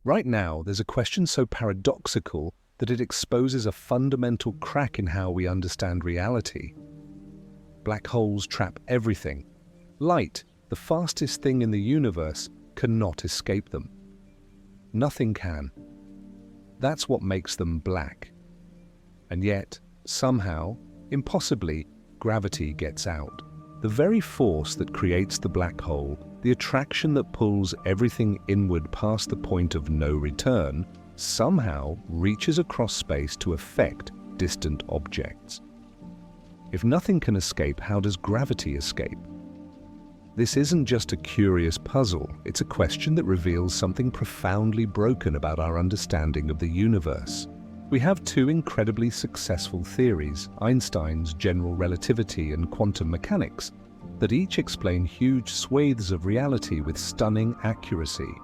Right now, there's a question so paradoxical that it exposes a fundamental crack in how we understand reality. Black holes trap everything. Light, the fastest thing in the universe, cannot escape them. Nothing can. That's what makes them black. And yet, somehow, impossibly, gravity gets out. The very force that creates the black hole, the attraction that pulls everything inward past the point of no return, somehow reaches across space to affect distant objects. If nothing can escape, how does gravity escape? This isn't just a curious puzzle, it's a question that reveals something profoundly broken about our understanding of the universe. We have two incredibly successful theories, Einstein's general relativity and quantum mechanics, that each explain huge swathes of reality with stunning accuracy.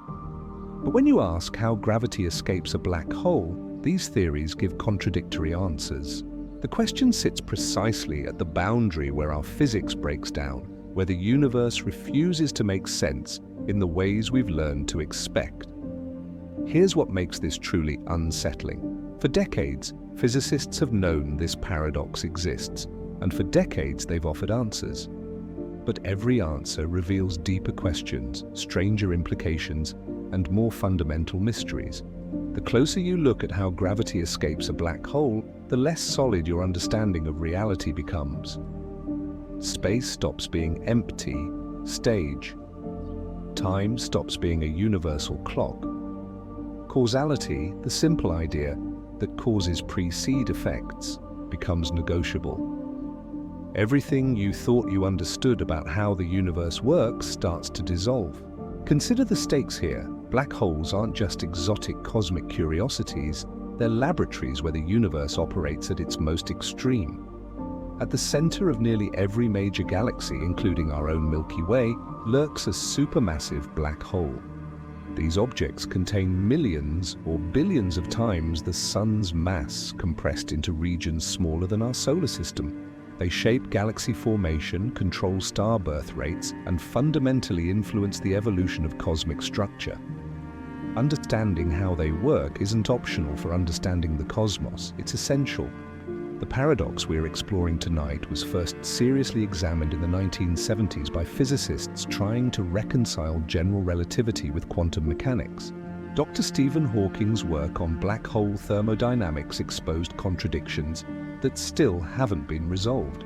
But when you ask how gravity escapes a black hole, these theories give contradictory answers. The question sits precisely at the boundary where our physics breaks down, where the universe refuses to make sense in the ways we've learned to expect. Here's what makes this truly unsettling. For decades, physicists have known this paradox exists, and for decades they've offered answers. But every answer reveals deeper questions, stranger implications, and more fundamental mysteries. The closer you look at how gravity escapes a black hole, the less solid your understanding of reality becomes. Space stops being empty, stage. Time stops being a universal clock. Causality, the simple idea that causes precede effects, becomes negotiable. Everything you thought you understood about how the universe works starts to dissolve. Consider the stakes here. Black holes aren't just exotic cosmic curiosities, they're laboratories where the universe operates at its most extreme. At the center of nearly every major galaxy, including our own Milky Way, lurks a supermassive black hole. These objects contain millions or billions of times the Sun's mass compressed into regions smaller than our solar system. They shape galaxy formation, control star birth rates, and fundamentally influence the evolution of cosmic structure. Understanding how they work isn't optional for understanding the cosmos, it's essential. The paradox we're exploring tonight was first seriously examined in the 1970s by physicists trying to reconcile general relativity with quantum mechanics. Dr. Stephen Hawking's work on black hole thermodynamics exposed contradictions that still haven't been resolved.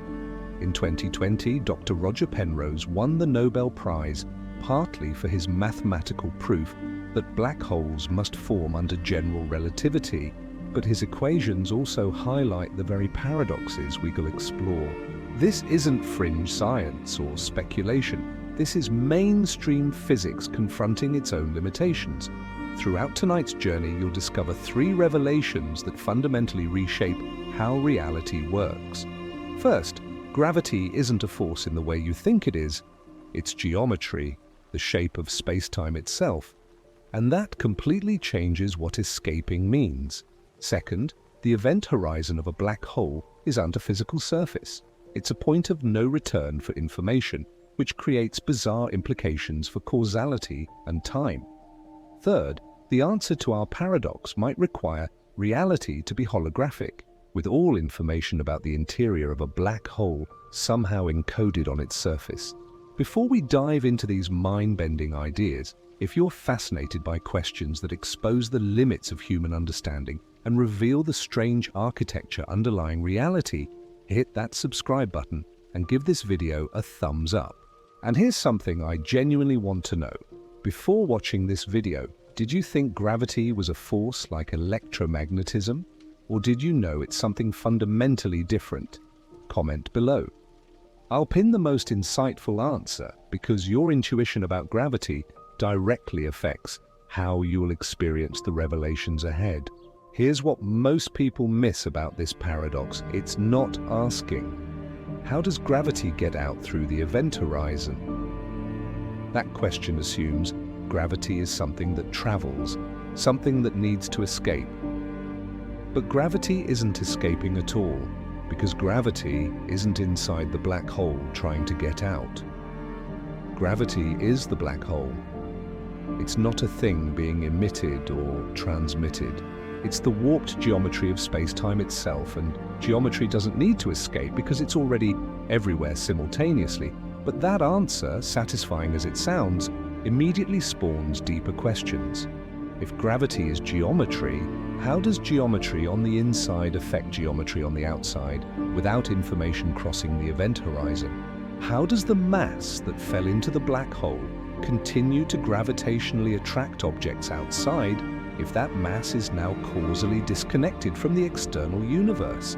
In 2020, Dr. Roger Penrose won the Nobel Prize partly for his mathematical proof that black holes must form under general relativity, but his equations also highlight the very paradoxes we will explore. This isn't fringe science or speculation. This is mainstream physics confronting its own limitations. Throughout tonight's journey, you'll discover three revelations that fundamentally reshape how reality works. First, gravity isn't a force in the way you think it is. It's geometry, the shape of space-time itself. And that completely changes what escaping means. Second, the event horizon of a black hole is under physical surface. It's a point of no return for information, which creates bizarre implications for causality and time. Third, the answer to our paradox might require reality to be holographic, with all information about the interior of a black hole somehow encoded on its surface. Before we dive into these mind-bending ideas, if you're fascinated by questions that expose the limits of human understanding and reveal the strange architecture underlying reality, hit that subscribe button and give this video a thumbs up. And here's something I genuinely want to know. Before watching this video, did you think gravity was a force like electromagnetism? Or did you know it's something fundamentally different? Comment below. I'll pin the most insightful answer because your intuition about gravity directly affects how you'll experience the revelations ahead. Here's what most people miss about this paradox. It's not asking, how does gravity get out through the event horizon? That question assumes gravity is something that travels, something that needs to escape. But gravity isn't escaping at all, because gravity isn't inside the black hole trying to get out. Gravity is the black hole. It's not a thing being emitted or transmitted. It's the warped geometry of space-time itself, and geometry doesn't need to escape because it's already everywhere simultaneously. But that answer, satisfying as it sounds, immediately spawns deeper questions. If gravity is geometry, how does geometry on the inside affect geometry on the outside without information crossing the event horizon? How does the mass that fell into the black hole continue to gravitationally attract objects outside if that mass is now causally disconnected from the external universe?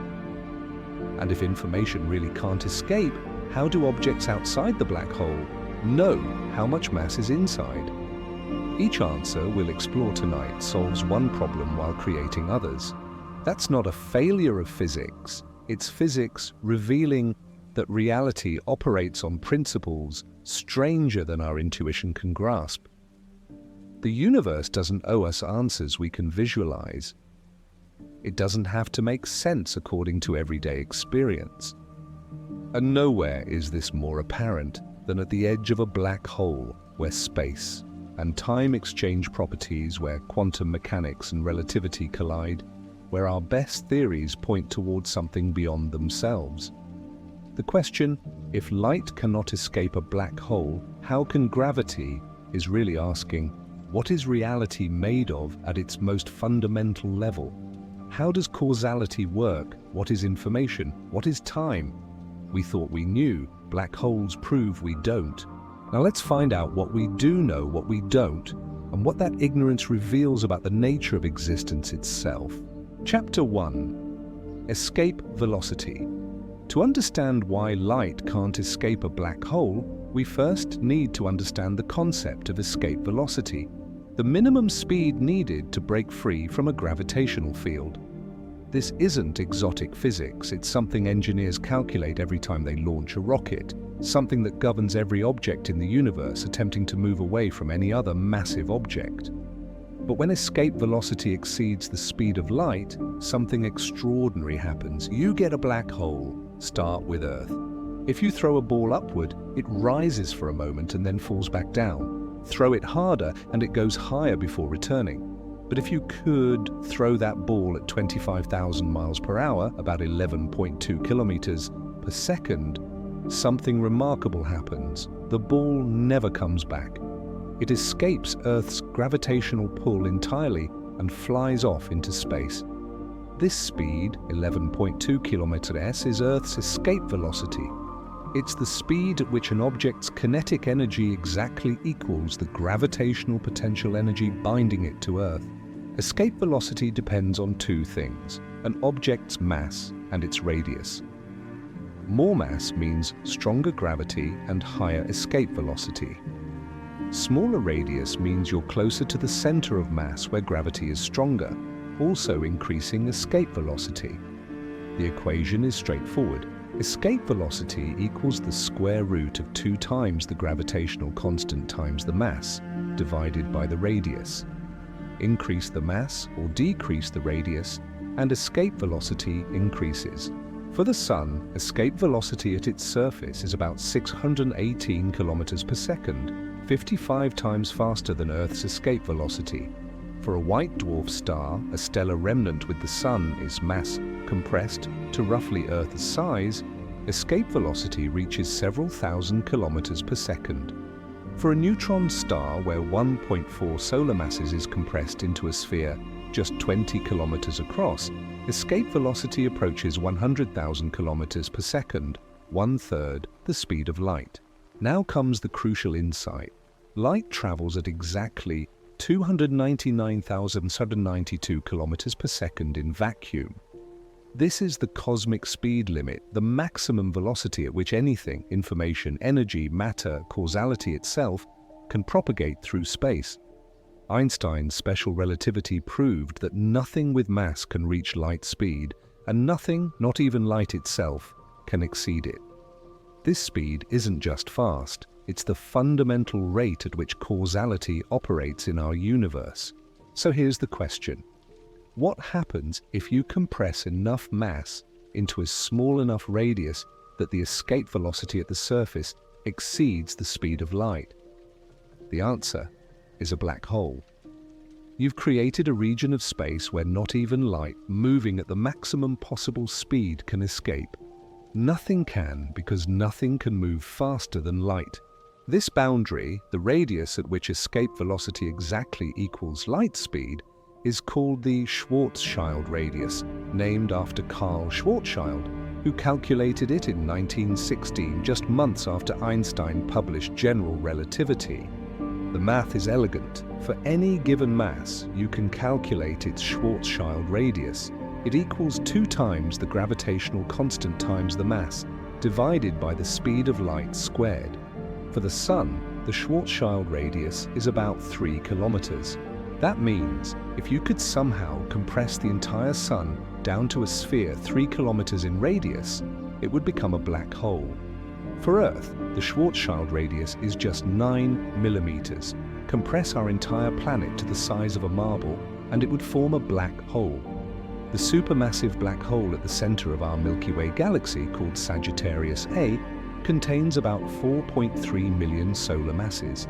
And if information really can't escape, how do objects outside the black hole know how much mass is inside? Each answer we'll explore tonight solves one problem while creating others. That's not a failure of physics. It's physics revealing that reality operates on principles stranger than our intuition can grasp. The universe doesn't owe us answers we can visualize. It doesn't have to make sense according to everyday experience. And nowhere is this more apparent than at the edge of a black hole where space and time exchange properties, where quantum mechanics and relativity collide, where our best theories point towards something beyond themselves. The question, if light cannot escape a black hole, how can gravity, is really asking, what is reality made of at its most fundamental level? How does causality work? What is information? What is time? We thought we knew. Black holes prove we don't. Now let's find out what we do know, what we don't, and what that ignorance reveals about the nature of existence itself. Chapter 1. Escape velocity. To understand why light can't escape a black hole, we first need to understand the concept of escape velocity, the minimum speed needed to break free from a gravitational field. This isn't exotic physics, it's something engineers calculate every time they launch a rocket, something that governs every object in the universe attempting to move away from any other massive object. But when escape velocity exceeds the speed of light, something extraordinary happens. You get a black hole. Start with Earth. If you throw a ball upward, it rises for a moment and then falls back down. Throw it harder and it goes higher before returning. But if you could throw that ball at 25,000 miles per hour, about 11.2 kilometers per second, something remarkable happens. The ball never comes back. It escapes Earth's gravitational pull entirely and flies off into space. This speed, 11.2 km/s, is Earth's escape velocity. It's the speed at which an object's kinetic energy exactly equals the gravitational potential energy binding it to Earth. Escape velocity depends on two things: an object's mass and its radius. More mass means stronger gravity and higher escape velocity. Smaller radius means you're closer to the center of mass where gravity is stronger, also increasing escape velocity. The equation is straightforward. Escape velocity equals the square root of 2 times the gravitational constant times the mass, divided by the radius. Increase the mass or decrease the radius, and escape velocity increases. For the Sun, escape velocity at its surface is about 618 kilometers per second, 55 times faster than Earth's escape velocity. For a white dwarf star, a stellar remnant with the Sun is mass compressed to roughly Earth's size, escape velocity reaches several thousand kilometers per second. For a neutron star where 1.4 solar masses is compressed into a sphere just 20 kilometers across, escape velocity approaches 100,000 kilometers per second, 1/3 the speed of light. Now comes the crucial insight. Light travels at exactly 299,792 kilometers per second in vacuum. This is the cosmic speed limit, the maximum velocity at which anything, information, energy, matter, causality itself, can propagate through space. Einstein's special relativity proved that nothing with mass can reach light speed, and nothing, not even light itself, can exceed it. This speed isn't just fast, it's the fundamental rate at which causality operates in our universe. So here's the question. What happens if you compress enough mass into a small enough radius that the escape velocity at the surface exceeds the speed of light? The answer: is a black hole. You've created a region of space where not even light moving at the maximum possible speed can escape. Nothing can, because nothing can move faster than light. This boundary, the radius at which escape velocity exactly equals light speed, is called the Schwarzschild radius, named after Karl Schwarzschild, who calculated it in 1916, just months after Einstein published general relativity. The math is elegant. For any given mass, you can calculate its Schwarzschild radius. It equals 2 times the gravitational constant times the mass, divided by the speed of light squared. For the Sun, the Schwarzschild radius is about 3 kilometers. That means, if you could somehow compress the entire Sun down to a sphere 3 kilometers in radius, it would become a black hole. For Earth, the Schwarzschild radius is just 9 millimeters. Compress our entire planet to the size of a marble, and it would form a black hole. The supermassive black hole at the center of our Milky Way galaxy, called Sagittarius A, contains about 4.3 million solar masses.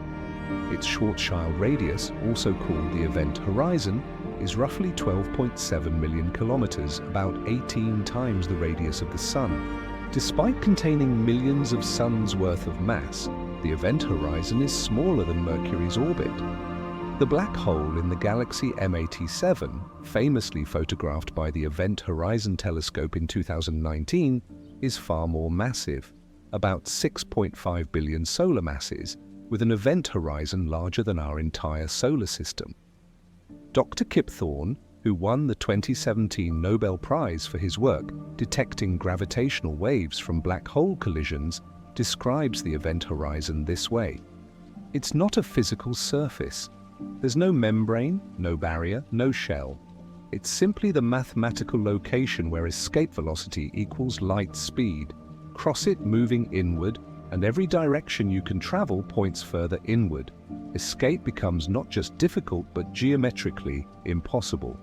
Its Schwarzschild radius, also called the event horizon, is roughly 12.7 million kilometers, about 18 times the radius of the Sun. Despite containing millions of suns worth of mass, the event horizon is smaller than Mercury's orbit. The black hole in the galaxy M87, famously photographed by the Event Horizon Telescope in 2019, is far more massive, about 6.5 billion solar masses, with an event horizon larger than our entire solar system. Dr. Kip Thorne, who won the 2017 Nobel Prize for his work detecting gravitational waves from black hole collisions, describes the event horizon this way. It's not a physical surface. There's no membrane, no barrier, no shell. It's simply the mathematical location where escape velocity equals light speed. Cross it moving inward, and every direction you can travel points further inward. Escape becomes not just difficult, but geometrically impossible.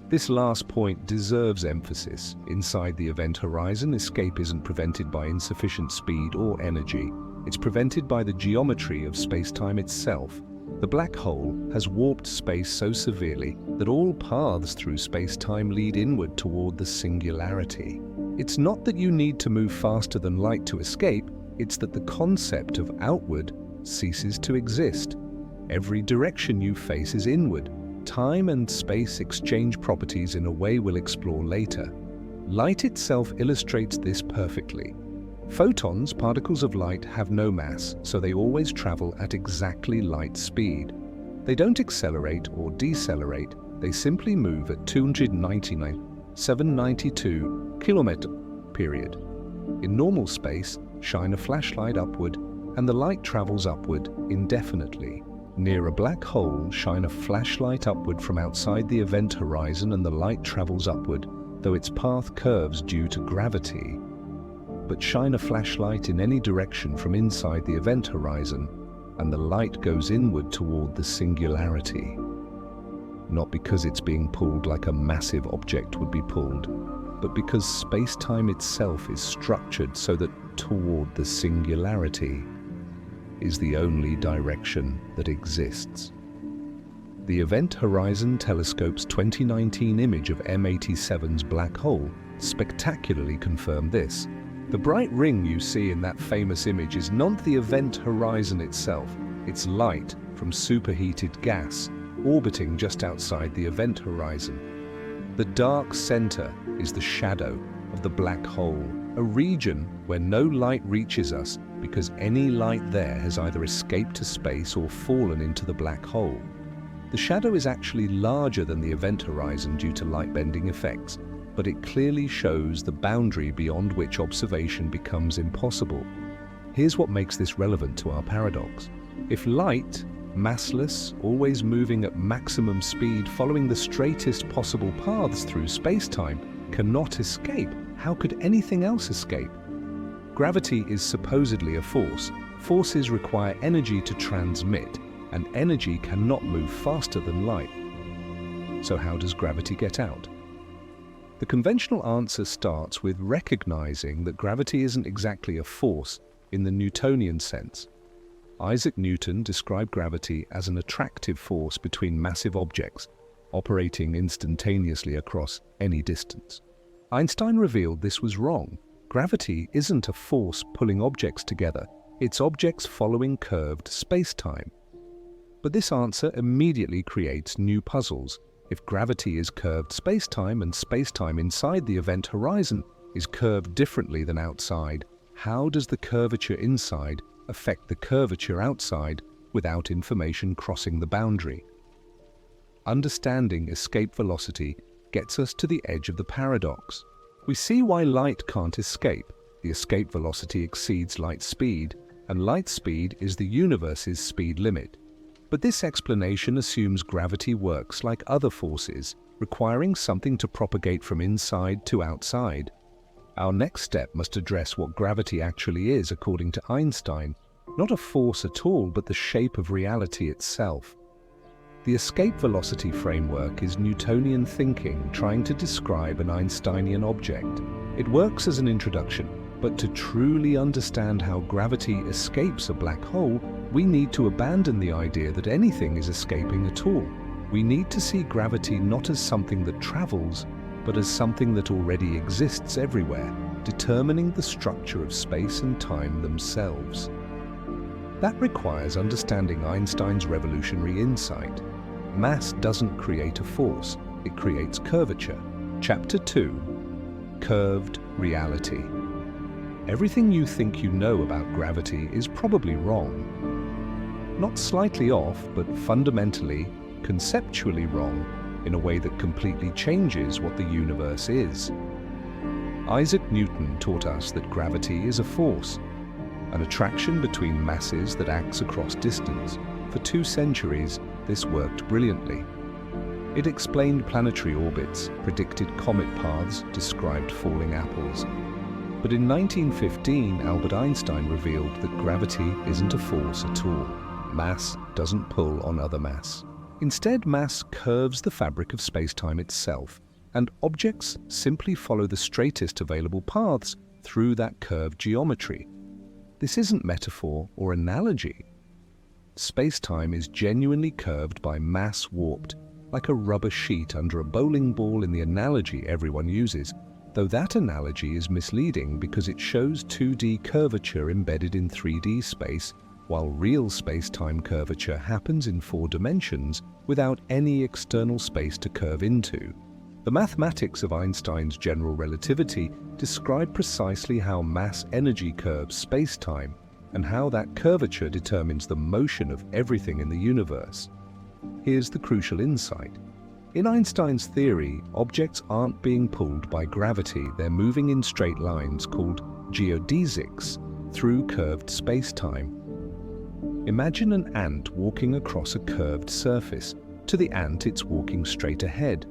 This last point deserves emphasis. Inside the event horizon, escape isn't prevented by insufficient speed or energy. It's prevented by the geometry of spacetime itself. The black hole has warped space so severely that all paths through spacetime lead inward toward the singularity. It's not that you need to move faster than light to escape, it's that the concept of outward ceases to exist. Every direction you face is inward. Time and space exchange properties in a way we'll explore later. Light itself illustrates this perfectly. Photons, particles of light, have no mass, so they always travel at exactly light speed. They don't accelerate or decelerate, they simply move at 299,792 kilometer period. In normal space, shine a flashlight upward, and the light travels upward indefinitely. Near a black hole, shine a flashlight upward from outside the event horizon and the light travels upward, though its path curves due to gravity. But shine a flashlight in any direction from inside the event horizon, and the light goes inward toward the singularity. Not because it's being pulled like a massive object would be pulled, but because space-time itself is structured so that toward the singularity is the only direction that exists. The Event Horizon Telescope's 2019 image of M87's black hole spectacularly confirmed this. The bright ring you see in that famous image is not the event horizon itself, it's light from superheated gas orbiting just outside the event horizon. The dark center is the shadow of the black hole, a region where no light reaches us because any light there has either escaped to space or fallen into the black hole. The shadow is actually larger than the event horizon due to light-bending effects, but it clearly shows the boundary beyond which observation becomes impossible. Here's what makes this relevant to our paradox. If light, massless, always moving at maximum speed following the straightest possible paths through space-time, cannot escape, how could anything else escape? Gravity is supposedly a force. Forces require energy to transmit, and energy cannot move faster than light. So how does gravity get out? The conventional answer starts with recognizing that gravity isn't exactly a force in the Newtonian sense. Isaac Newton described gravity as an attractive force between massive objects, operating instantaneously across any distance. Einstein revealed this was wrong. Gravity isn't a force pulling objects together, it's objects following curved spacetime. But this answer immediately creates new puzzles. If gravity is curved spacetime and spacetime inside the event horizon is curved differently than outside, how does the curvature inside affect the curvature outside without information crossing the boundary? Understanding escape velocity gets us to the edge of the paradox. We see why light can't escape. The escape velocity exceeds light speed, and light speed is the universe's speed limit. But this explanation assumes gravity works like other forces, requiring something to propagate from inside to outside. Our next step must address what gravity actually is according to Einstein, not a force at all, but the shape of reality itself. The escape velocity framework is Newtonian thinking trying to describe an Einsteinian object. It works as an introduction, but to truly understand how gravity escapes a black hole, we need to abandon the idea that anything is escaping at all. We need to see gravity not as something that travels, but as something that already exists everywhere, determining the structure of space and time themselves. That requires understanding Einstein's revolutionary insight. Mass doesn't create a force, it creates curvature. Chapter 2. Curved Reality. Everything you think you know about gravity is probably wrong. Not slightly off, but fundamentally, conceptually wrong, in a way that completely changes what the universe is. Isaac Newton taught us that gravity is a force, an attraction between masses that acts across distance. For 2 centuries, this worked brilliantly. It explained planetary orbits, predicted comet paths, described falling apples. But in 1915, Albert Einstein revealed that gravity isn't a force at all. Mass doesn't pull on other mass. Instead, mass curves the fabric of spacetime itself, and objects simply follow the straightest available paths through that curved geometry. This isn't metaphor or analogy. Spacetime is genuinely curved by mass warped, like a rubber sheet under a bowling ball in the analogy everyone uses, though that analogy is misleading because it shows 2D curvature embedded in 3D space, while real space-time curvature happens in 4 dimensions without any external space to curve into. The mathematics of Einstein's general relativity describe precisely how mass-energy curves space-time and how that curvature determines the motion of everything in the universe. Here's the crucial insight. In Einstein's theory, objects aren't being pulled by gravity, they're moving in straight lines called geodesics through curved space-time. Imagine an ant walking across a curved surface. To the ant, it's walking straight ahead.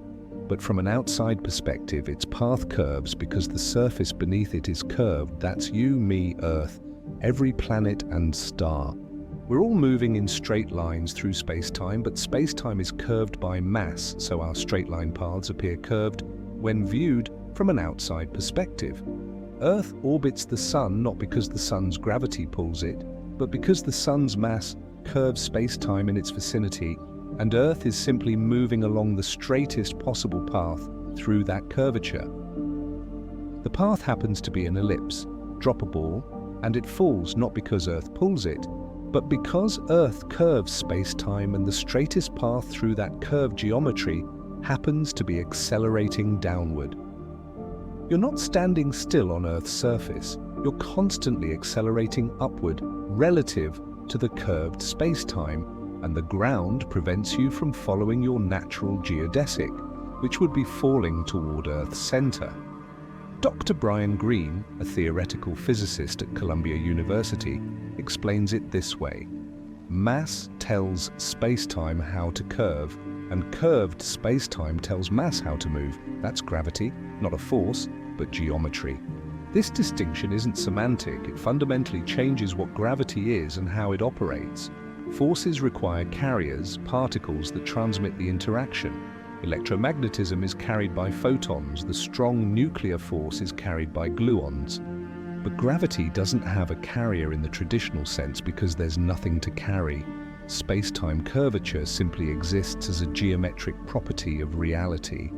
But from an outside perspective, its path curves because the surface beneath it is curved. That's you, me, Earth, every planet and star. We're all moving in straight lines through space-time, but space-time is curved by mass, so our straight-line paths appear curved when viewed from an outside perspective. Earth orbits the Sun not because the Sun's gravity pulls it, but because the Sun's mass curves space-time in its vicinity, and Earth is simply moving along the straightest possible path through that curvature. The path happens to be an ellipse. Drop a ball, and it falls not because Earth pulls it, but because Earth curves space-time, and the straightest path through that curved geometry happens to be accelerating downward. You're not standing still on Earth's surface, you're constantly accelerating upward relative to the curved space-time, and the ground prevents you from following your natural geodesic, which would be falling toward Earth's center. Dr. Brian Greene, a theoretical physicist at Columbia University, explains it this way. Mass tells space-time how to curve, and curved space-time tells mass how to move. That's gravity, not a force, but geometry. This distinction isn't semantic, it fundamentally changes what gravity is and how it operates. Forces require carriers, particles that transmit the interaction. Electromagnetism is carried by photons, the strong nuclear force is carried by gluons. But gravity doesn't have a carrier in the traditional sense because there's nothing to carry. Space-time curvature simply exists as a geometric property of reality.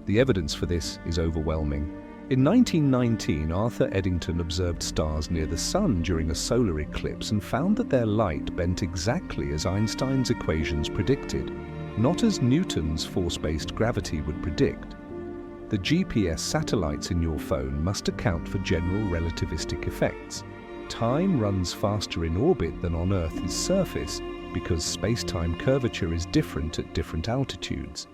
The evidence for this is overwhelming. In 1919, Arthur Eddington observed stars near the Sun during a solar eclipse and found that their light bent exactly as Einstein's equations predicted, not as Newton's force-based gravity would predict. The GPS satellites in your phone must account for general relativistic effects. Time runs faster in orbit than on Earth's surface because space-time curvature is different at different altitudes.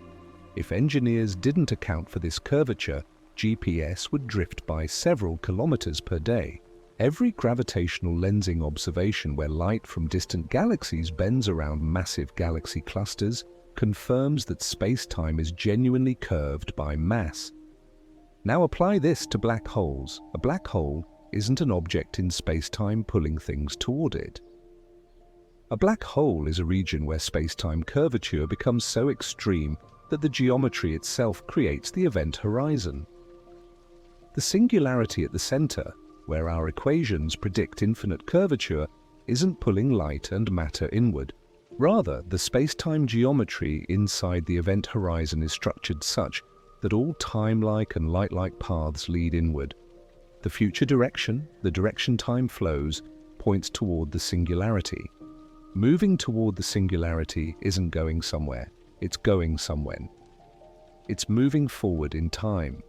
If engineers didn't account for this curvature, GPS would drift by several kilometers per day. Every gravitational lensing observation where light from distant galaxies bends around massive galaxy clusters confirms that space-time is genuinely curved by mass. Now apply this to black holes. A black hole isn't an object in space-time pulling things toward it. A black hole is a region where space-time curvature becomes so extreme that the geometry itself creates the event horizon. The singularity at the center, where our equations predict infinite curvature, isn't pulling light and matter inward. Rather, the space-time geometry inside the event horizon is structured such that all time-like and light-like paths lead inward. The future direction, the direction time flows, points toward the singularity. Moving toward the singularity isn't going somewhere, it's going somewhere. It's moving forward in time.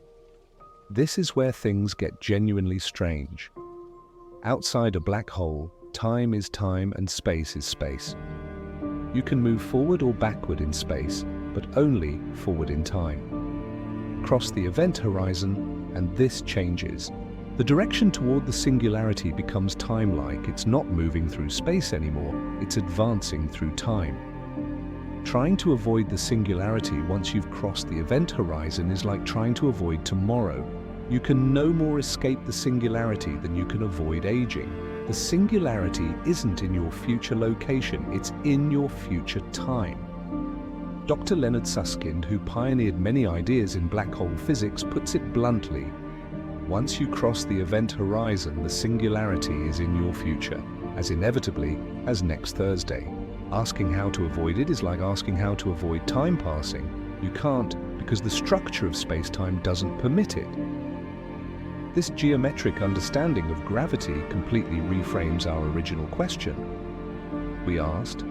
This is where things get genuinely strange. Outside a black hole, time is time and space is space. You can move forward or backward in space, but only forward in time. Cross the event horizon, and this changes. The direction toward the singularity becomes time-like. It's not moving through space anymore, it's advancing through time. Trying to avoid the singularity once you've crossed the event horizon is like trying to avoid tomorrow. You can no more escape the singularity than you can avoid aging. The singularity isn't in your future location, it's in your future time. Dr. Leonard Susskind, who pioneered many ideas in black hole physics, puts it bluntly: once you cross the event horizon, the singularity is in your future, as inevitably as next Thursday. Asking how to avoid it is like asking how to avoid time passing. You can't, because the structure of space-time doesn't permit it. This geometric understanding of gravity completely reframes our original question. We asked,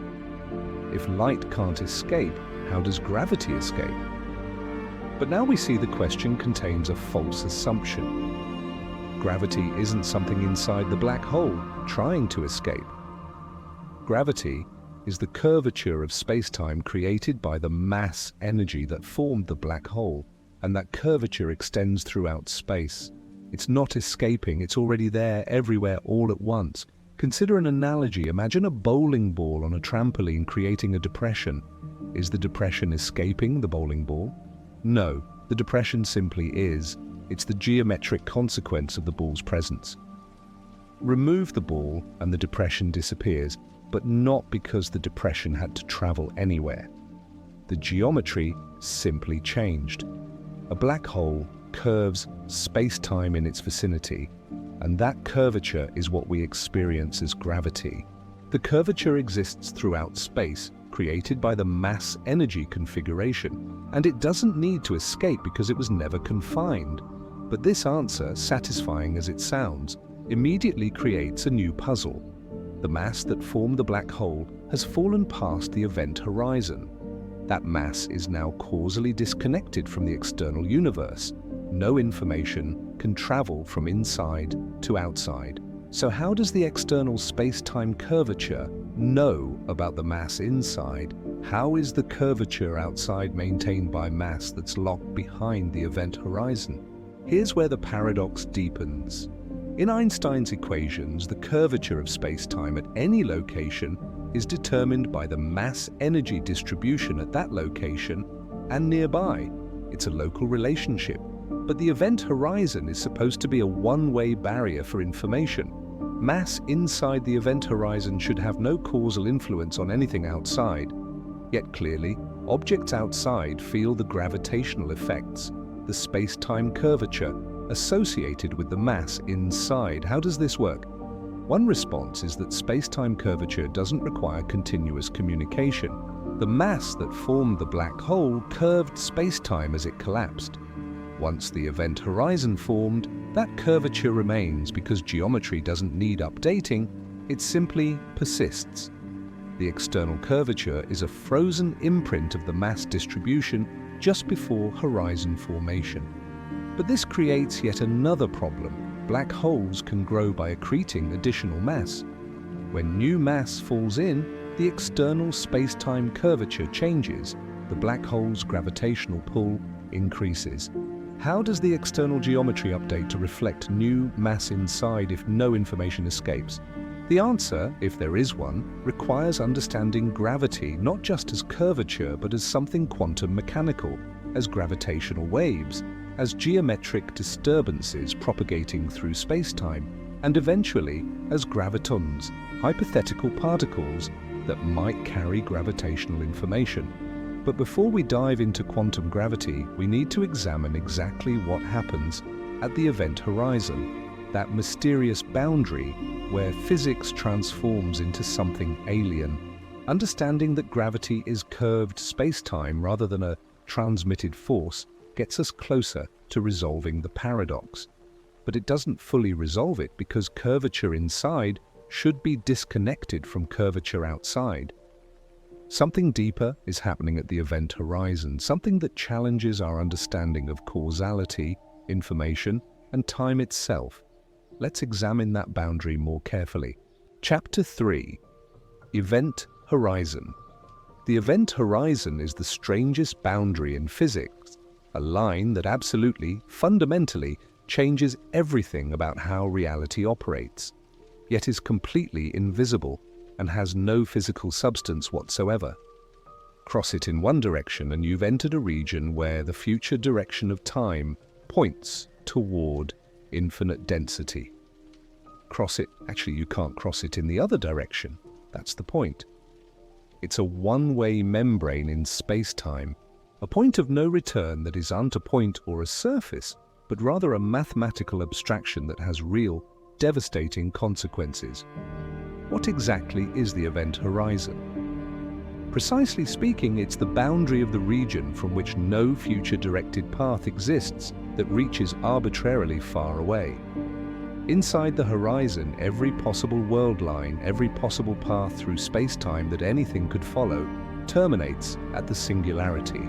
if light can't escape, how does gravity escape? But now we see the question contains a false assumption. Gravity isn't something inside the black hole trying to escape. Gravity is the curvature of space-time created by the mass energy that formed the black hole, and that curvature extends throughout space. It's not escaping, it's already there, everywhere, all at once. Consider an analogy. Imagine a bowling ball on a trampoline creating a depression. Is the depression escaping the bowling ball? No, the depression simply is. It's the geometric consequence of the ball's presence. Remove the ball and the depression disappears, but not because the depression had to travel anywhere. The geometry simply changed. A black hole curves space-time in its vicinity, and that curvature is what we experience as gravity. The curvature exists throughout space, created by the mass energy configuration, and it doesn't need to escape because it was never confined. But this answer, satisfying as it sounds, immediately creates a new puzzle. The mass that formed the black hole has fallen past the event horizon. That mass is now causally disconnected from the external universe. No information can travel from inside to outside. So how does the external space-time curvature know about the mass inside? How is the curvature outside maintained by mass that's locked behind the event horizon? Here's where the paradox deepens. In Einstein's equations, the curvature of space-time at any location is determined by the mass-energy distribution at that location and nearby. It's a local relationship. But the event horizon is supposed to be a one-way barrier for information. Mass inside the event horizon should have no causal influence on anything outside. Yet clearly, objects outside feel the gravitational effects, the space-time curvature, associated with the mass inside. How does this work? One response is that spacetime curvature doesn't require continuous communication. The mass that formed the black hole curved spacetime as it collapsed. Once the event horizon formed, that curvature remains because geometry doesn't need updating, it simply persists. The external curvature is a frozen imprint of the mass distribution just before horizon formation. But this creates yet another problem. Black holes can grow by accreting additional mass. When new mass falls in, the external spacetime curvature changes. The black hole's gravitational pull increases. How does the external geometry update to reflect new mass inside if no information escapes? The answer, if there is one, requires understanding gravity not just as curvature but as something quantum mechanical, as gravitational waves, as geometric disturbances propagating through spacetime, and eventually as gravitons, hypothetical particles that might carry gravitational information. But before we dive into quantum gravity, we need to examine exactly what happens at the event horizon, that mysterious boundary where physics transforms into something alien. Understanding that gravity is curved spacetime rather than a transmitted force gets us closer to resolving the paradox. But it doesn't fully resolve it because curvature inside should be disconnected from curvature outside. Something deeper is happening at the event horizon, something that challenges our understanding of causality, information, and time itself. Let's examine that boundary more carefully. Chapter 3. Event Horizon. The event horizon is the strangest boundary in physics, a line that absolutely, fundamentally, changes everything about how reality operates, yet is completely invisible and has no physical substance whatsoever. Cross it in one direction and you've entered a region where the future direction of time points toward infinite density. Cross it, actually you can't cross it in the other direction. That's the point. It's a one-way membrane in space-time, a point of no return that isn't a point or a surface, but rather a mathematical abstraction that has real, devastating consequences. What exactly is the event horizon? Precisely speaking, it's the boundary of the region from which no future directed path exists that reaches arbitrarily far away. Inside the horizon, every possible world line, every possible path through space-time that anything could follow, terminates at the singularity.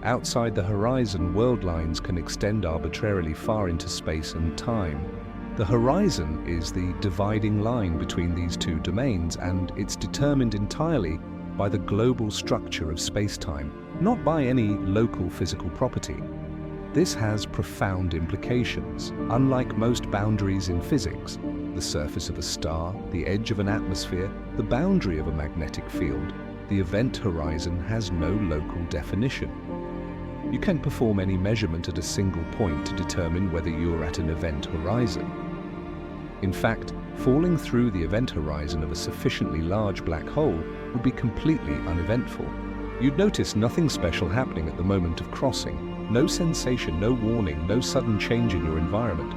Outside the horizon, world lines can extend arbitrarily far into space and time. The horizon is the dividing line between these two domains, and it's determined entirely by the global structure of space-time, not by any local physical property. This has profound implications. Unlike most boundaries in physics, the surface of a star, the edge of an atmosphere, the boundary of a magnetic field, the event horizon has no local definition. You can perform any measurement at a single point to determine whether you're at an event horizon. In fact, falling through the event horizon of a sufficiently large black hole would be completely uneventful. You'd notice nothing special happening at the moment of crossing. No sensation, no warning, no sudden change in your environment.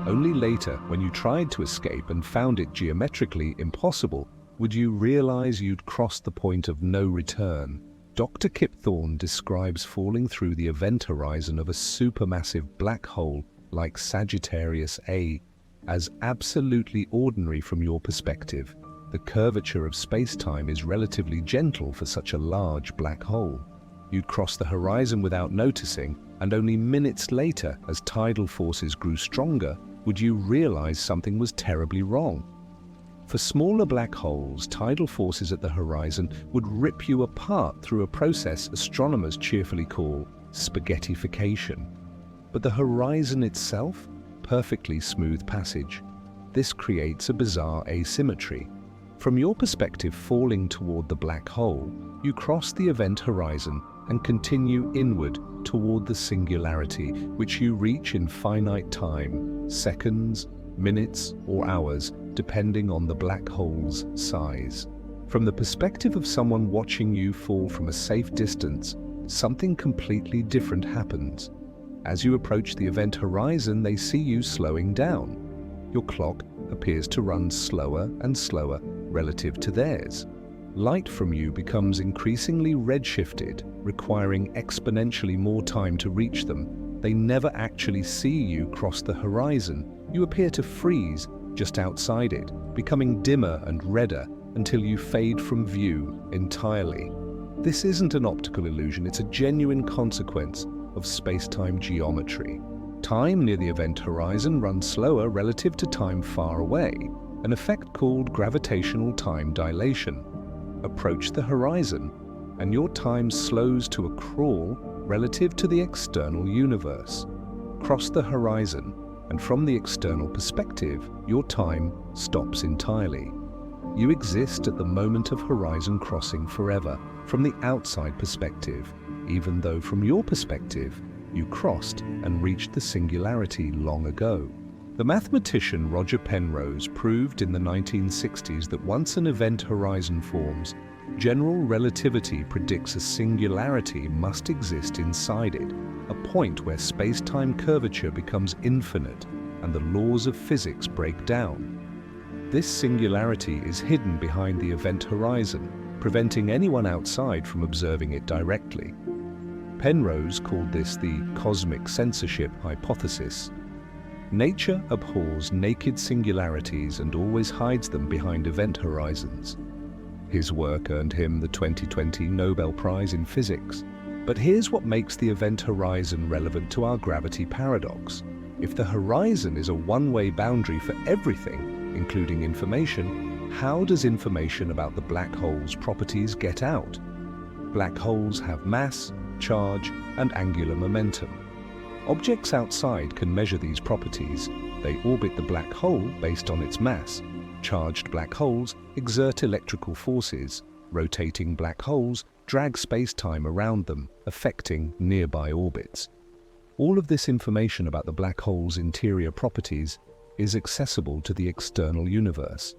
Only later, when you tried to escape and found it geometrically impossible, would you realize you'd crossed the point of no return. Dr. Kip Thorne describes falling through the event horizon of a supermassive black hole like Sagittarius A as absolutely ordinary from your perspective. The curvature of space-time is relatively gentle for such a large black hole. You'd cross the horizon without noticing, and only minutes later, as tidal forces grew stronger, would you realize something was terribly wrong. For smaller black holes, tidal forces at the horizon would rip you apart through a process astronomers cheerfully call spaghettification. But the horizon itself? Perfectly smooth passage. This creates a bizarre asymmetry. From your perspective, falling toward the black hole, you cross the event horizon and continue inward toward the singularity, which you reach in finite time, seconds, minutes, or hours, depending on the black hole's size. From the perspective of someone watching you fall from a safe distance, something completely different happens. As you approach the event horizon, they see you slowing down. Your clock appears to run slower and slower relative to theirs. Light from you becomes increasingly redshifted, requiring exponentially more time to reach them. They never actually see you cross the horizon. You appear to freeze just outside it, becoming dimmer and redder until you fade from view entirely. This isn't an optical illusion, it's a genuine consequence of space-time geometry. Time near the event horizon runs slower relative to time far away, an effect called gravitational time dilation. Approach the horizon, and your time slows to a crawl relative to the external universe. Cross the horizon, and from the external perspective, your time stops entirely. You exist at the moment of horizon crossing forever, from the outside perspective, even though from your perspective, you crossed and reached the singularity long ago. The mathematician Roger Penrose proved in the 1960s that once an event horizon forms, general relativity predicts a singularity must exist inside it, a point where space-time curvature becomes infinite and the laws of physics break down. This singularity is hidden behind the event horizon, preventing anyone outside from observing it directly. Penrose called this the cosmic censorship hypothesis. Nature abhors naked singularities and always hides them behind event horizons. His work earned him the 2020 Nobel Prize in Physics. But here's what makes the event horizon relevant to our gravity paradox. If the horizon is a one-way boundary for everything, including information, how does information about the black hole's properties get out? Black holes have mass, charge, and angular momentum. Objects outside can measure these properties. They orbit the black hole based on its mass. Charged black holes exert electrical forces. Rotating black holes drag space-time around them, affecting nearby orbits. All of this information about the black hole's interior properties is accessible to the external universe.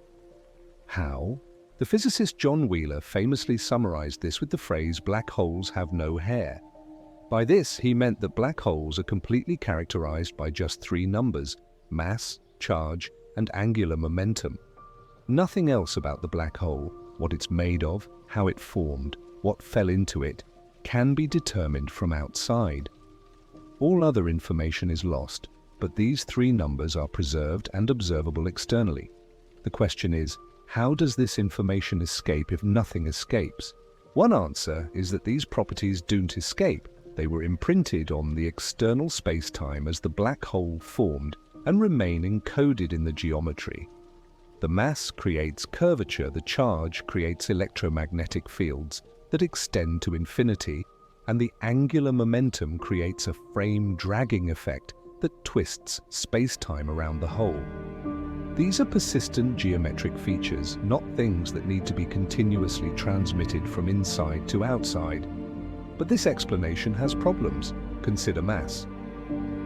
How? The physicist John Wheeler famously summarized this with the phrase, "black holes have no hair." By this, he meant that black holes are completely characterized by just three numbers: mass, charge, and angular momentum. Nothing else about the black hole, what it's made of, how it formed, what fell into it, can be determined from outside. All other information is lost, but these three numbers are preserved and observable externally. The question is, how does this information escape if nothing escapes? One answer is that these properties don't escape. They were imprinted on the external space-time as the black hole formed and remain encoded in the geometry. The mass creates curvature, the charge creates electromagnetic fields that extend to infinity, and the angular momentum creates a frame dragging effect that twists space-time around the hole. These are persistent geometric features, not things that need to be continuously transmitted from inside to outside. But this explanation has problems. Consider mass.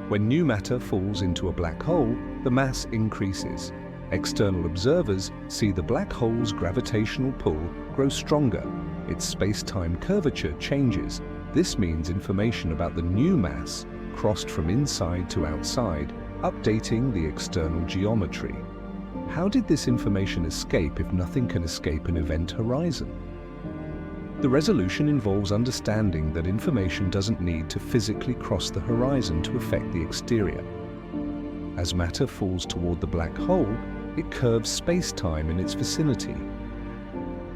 When new matter falls into a black hole, the mass increases. External observers see the black hole's gravitational pull grow stronger. Its space-time curvature changes. This means information about the new mass crossed from inside to outside, updating the external geometry. How did this information escape if nothing can escape an event horizon? The resolution involves understanding that information doesn't need to physically cross the horizon to affect the exterior. As matter falls toward the black hole, it curves space-time in its vicinity.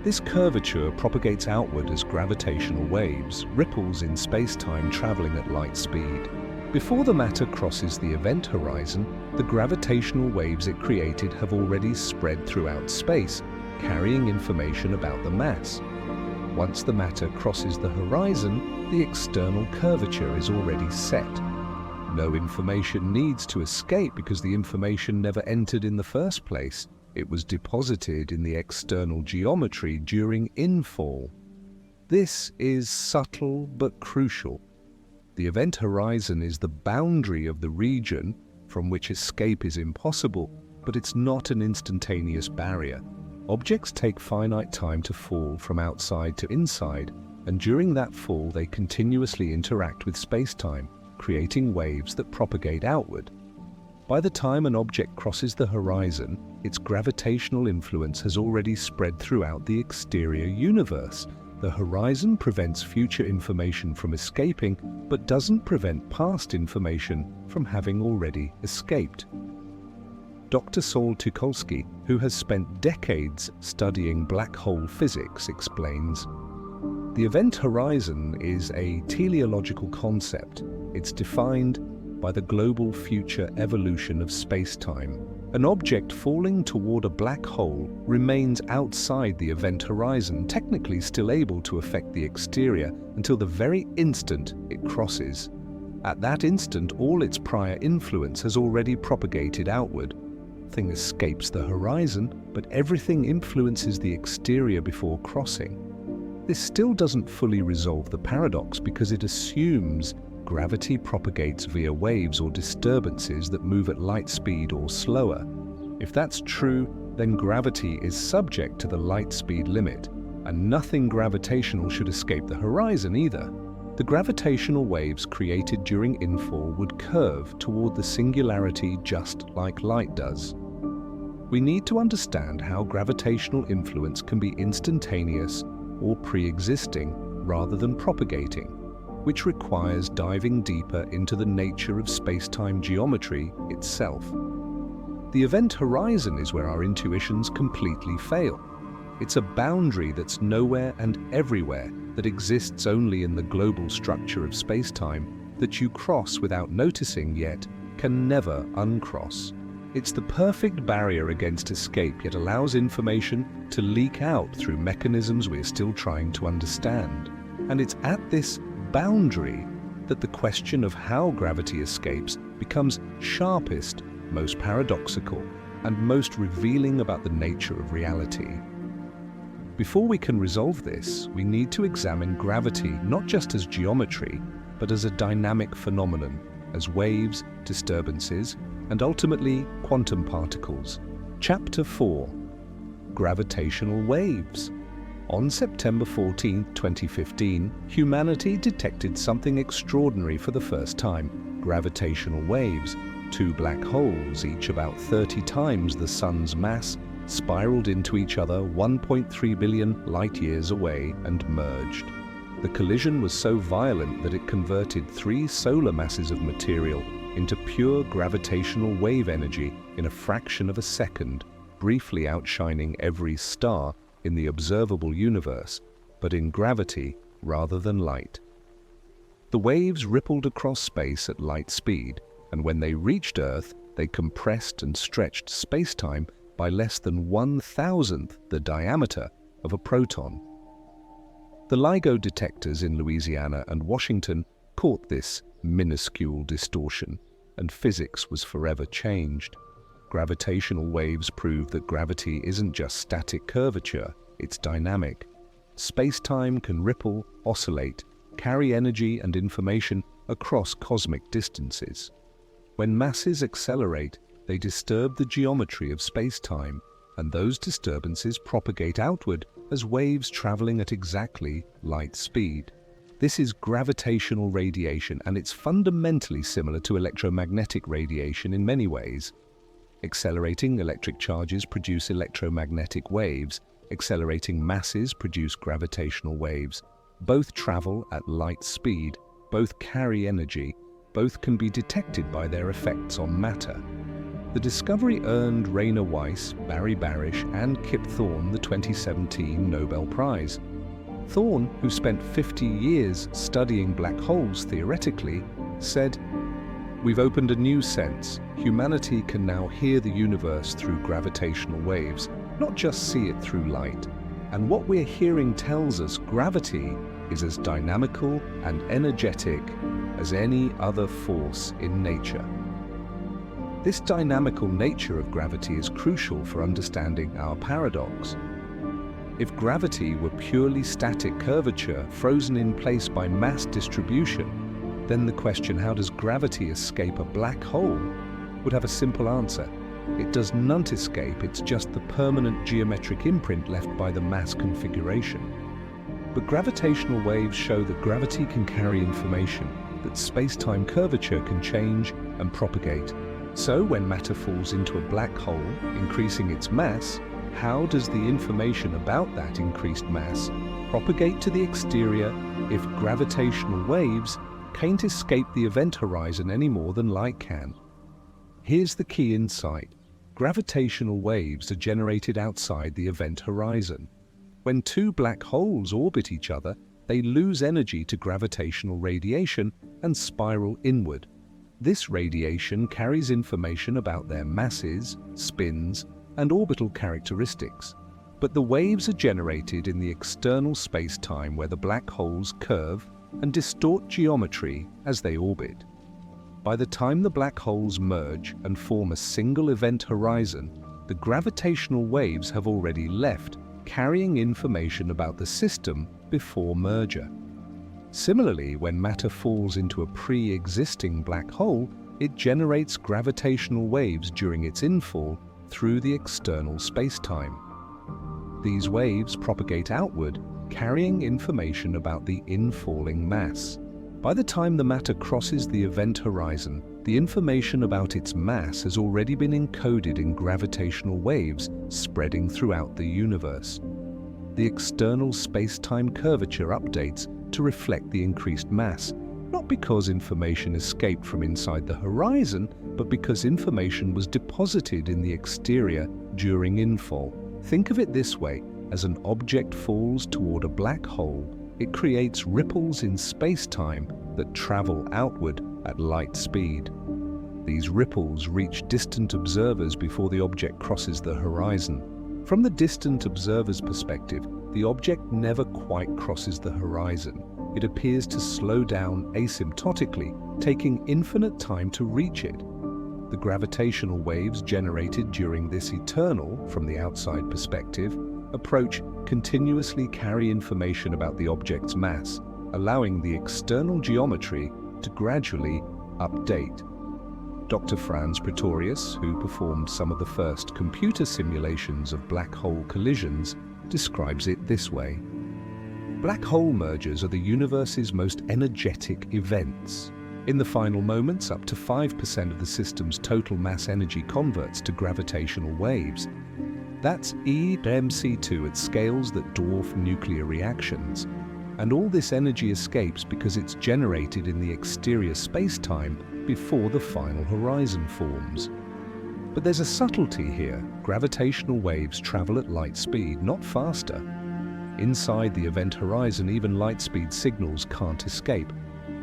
This curvature propagates outward as gravitational waves, ripples in space-time traveling at light speed. Before the matter crosses the event horizon, the gravitational waves it created have already spread throughout space, carrying information about the mass. Once the matter crosses the horizon, the external curvature is already set. No information needs to escape because the information never entered in the first place. It was deposited in the external geometry during infall. This is subtle but crucial. The event horizon is the boundary of the region from which escape is impossible, but it's not an instantaneous barrier. Objects take finite time to fall from outside to inside, and during that fall they continuously interact with space-time. creating waves that propagate outward. By the time an object crosses the horizon, its gravitational influence has already spread throughout the exterior universe. The horizon prevents future information from escaping, but doesn't prevent past information from having already escaped. Dr. Saul Tucholsky, who has spent decades studying black hole physics, explains, "The event horizon is a teleological concept. It's defined by the global future evolution of space-time. An object falling toward a black hole remains outside the event horizon, technically still able to affect the exterior until the very instant it crosses. At that instant, all its prior influence has already propagated outward. Nothing escapes the horizon, but everything influences the exterior before crossing." This still doesn't fully resolve the paradox because it assumes gravity propagates via waves or disturbances that move at light speed or slower. If that's true, then gravity is subject to the light speed limit, and nothing gravitational should escape the horizon either. The gravitational waves created during infall would curve toward the singularity just like light does. We need to understand how gravitational influence can be instantaneous or pre-existing rather than propagating, which requires diving deeper into the nature of space-time geometry itself. The event horizon is where our intuitions completely fail. It's a boundary that's nowhere and everywhere, that exists only in the global structure of space-time, that you cross without noticing yet can never uncross. It's the perfect barrier against escape, yet allows information to leak out through mechanisms we're still trying to understand. And it's at this boundary that the question of how gravity escapes becomes sharpest, most paradoxical, and most revealing about the nature of reality. Before we can resolve this, we need to examine gravity not just as geometry, but as a dynamic phenomenon, as waves, disturbances, and ultimately quantum particles. Chapter 4: Gravitational Waves. On September 14, 2015, humanity detected something extraordinary for the first time: gravitational waves. Two black holes, each about 30 times the Sun's mass, spiraled into each other 1.3 billion light-years away and merged. The collision was so violent that it converted 3 solar masses of material into pure gravitational wave energy in a fraction of a second, briefly outshining every star in the observable universe, but in gravity rather than light. The waves rippled across space at light speed, and when they reached Earth, they compressed and stretched space-time by less than 1,000th the diameter of a proton. The LIGO detectors in Louisiana and Washington caught this minuscule distortion, and physics was forever changed. Gravitational waves prove that gravity isn't just static curvature, it's dynamic. Space-time can ripple, oscillate, carry energy and information across cosmic distances. When masses accelerate, they disturb the geometry of space-time, and those disturbances propagate outward as waves traveling at exactly light speed. This is gravitational radiation, and it's fundamentally similar to electromagnetic radiation in many ways. Accelerating electric charges produce electromagnetic waves. Accelerating masses produce gravitational waves. Both travel at light speed, both carry energy, both can be detected by their effects on matter. The discovery earned Rainer Weiss, Barry Barish, and Kip Thorne the 2017 Nobel Prize. Thorne, who spent 50 years studying black holes theoretically, said, "We've opened a new sense. Humanity can now hear the universe through gravitational waves, not just see it through light. And what we're hearing tells us gravity is as dynamical and energetic as any other force in nature." This dynamical nature of gravity is crucial for understanding our paradox. If gravity were purely static curvature frozen in place by mass distribution, then the question, how does gravity escape a black hole, would have a simple answer. It does not escape, it's just the permanent geometric imprint left by the mass configuration. But gravitational waves show that gravity can carry information, that its spacetime curvature can change and propagate. So when matter falls into a black hole, increasing its mass, how does the information about that increased mass propagate to the exterior if gravitational waves can't escape the event horizon any more than light can? Here's the key insight. Gravitational waves are generated outside the event horizon. When two black holes orbit each other, they lose energy to gravitational radiation and spiral inward. This radiation carries information about their masses, spins, and orbital characteristics. But the waves are generated in the external space-time where the black holes curve and distort geometry as they orbit. By the time the black holes merge and form a single event horizon, the gravitational waves have already left, carrying information about the system before merger. Similarly, when matter falls into a pre-existing black hole, it generates gravitational waves during its infall through the external space-time. These waves propagate outward, carrying information about the infalling mass. By the time the matter crosses the event horizon, the information about its mass has already been encoded in gravitational waves spreading throughout the universe. The external space-time curvature updates to reflect the increased mass, not because information escaped from inside the horizon, but because information was deposited in the exterior during infall. Think of it this way: as an object falls toward a black hole, it creates ripples in space-time that travel outward at light speed. These ripples reach distant observers before the object crosses the horizon. From the distant observer's perspective, the object never quite crosses the horizon. It appears to slow down asymptotically, taking infinite time to reach it. The gravitational waves generated during this eternal, from the outside perspective, approach continuously carry information about the object's mass, allowing the external geometry to gradually update. Dr. Franz Pretorius, who performed some of the first computer simulations of black hole collisions, describes it this way. Black hole mergers are the universe's most energetic events. In the final moments, up to 5% of the system's total mass energy converts to gravitational waves. That's e-mc2 at scales that dwarf nuclear reactions. And all this energy escapes because it's generated in the exterior space-time before the final horizon forms. But there's a subtlety here. Gravitational waves travel at light speed, not faster. Inside the event horizon, even light speed signals can't escape.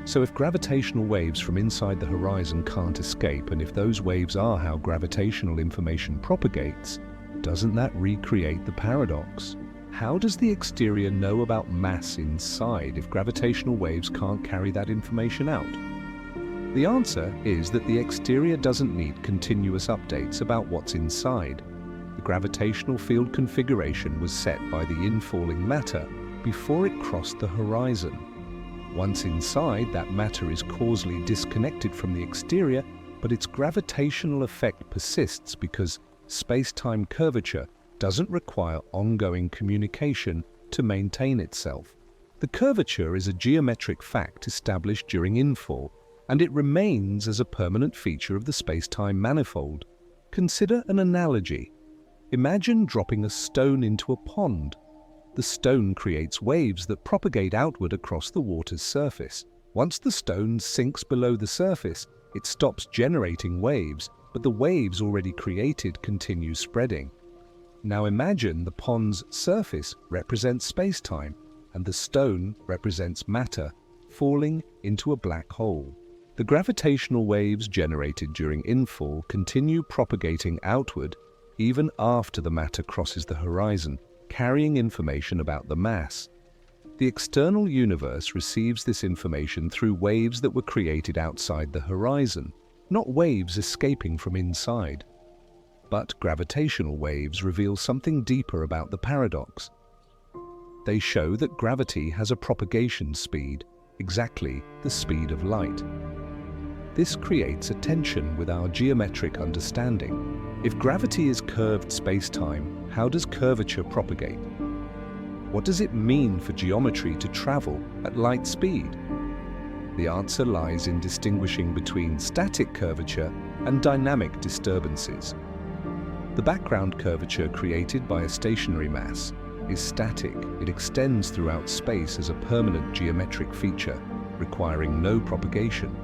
So if gravitational waves from inside the horizon can't escape, and if those waves are how gravitational information propagates, doesn't that recreate the paradox? How does the exterior know about mass inside if gravitational waves can't carry that information out? The answer is that the exterior doesn't need continuous updates about what's inside. The gravitational field configuration was set by the infalling matter before it crossed the horizon. Once inside, that matter is causally disconnected from the exterior, but its gravitational effect persists because space-time curvature doesn't require ongoing communication to maintain itself. The curvature is a geometric fact established during infall, and it remains as a permanent feature of the space-time manifold. Consider an analogy. Imagine dropping a stone into a pond. The stone creates waves that propagate outward across the water's surface. Once the stone sinks below the surface, it stops generating waves, but the waves already created continue spreading. Now imagine the pond's surface represents space-time, and the stone represents matter, falling into a black hole. The gravitational waves generated during infall continue propagating outward even after the matter crosses the horizon, carrying information about the mass. The external universe receives this information through waves that were created outside the horizon, not waves escaping from inside. But gravitational waves reveal something deeper about the paradox. They show that gravity has a propagation speed, exactly the speed of light. This creates a tension with our geometric understanding. If gravity is curved space-time, how does curvature propagate? What does it mean for geometry to travel at light speed? The answer lies in distinguishing between static curvature and dynamic disturbances. The background curvature created by a stationary mass is static. It extends throughout space as a permanent geometric feature, requiring no propagation.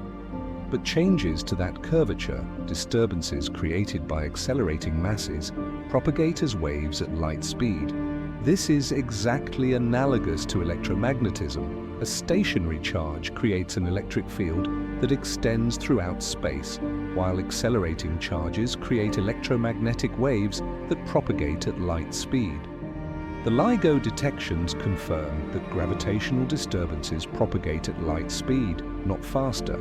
But changes to that curvature, disturbances created by accelerating masses, propagate as waves at light speed. This is exactly analogous to electromagnetism. A stationary charge creates an electric field that extends throughout space, while accelerating charges create electromagnetic waves that propagate at light speed. The LIGO detections confirm that gravitational disturbances propagate at light speed, not faster.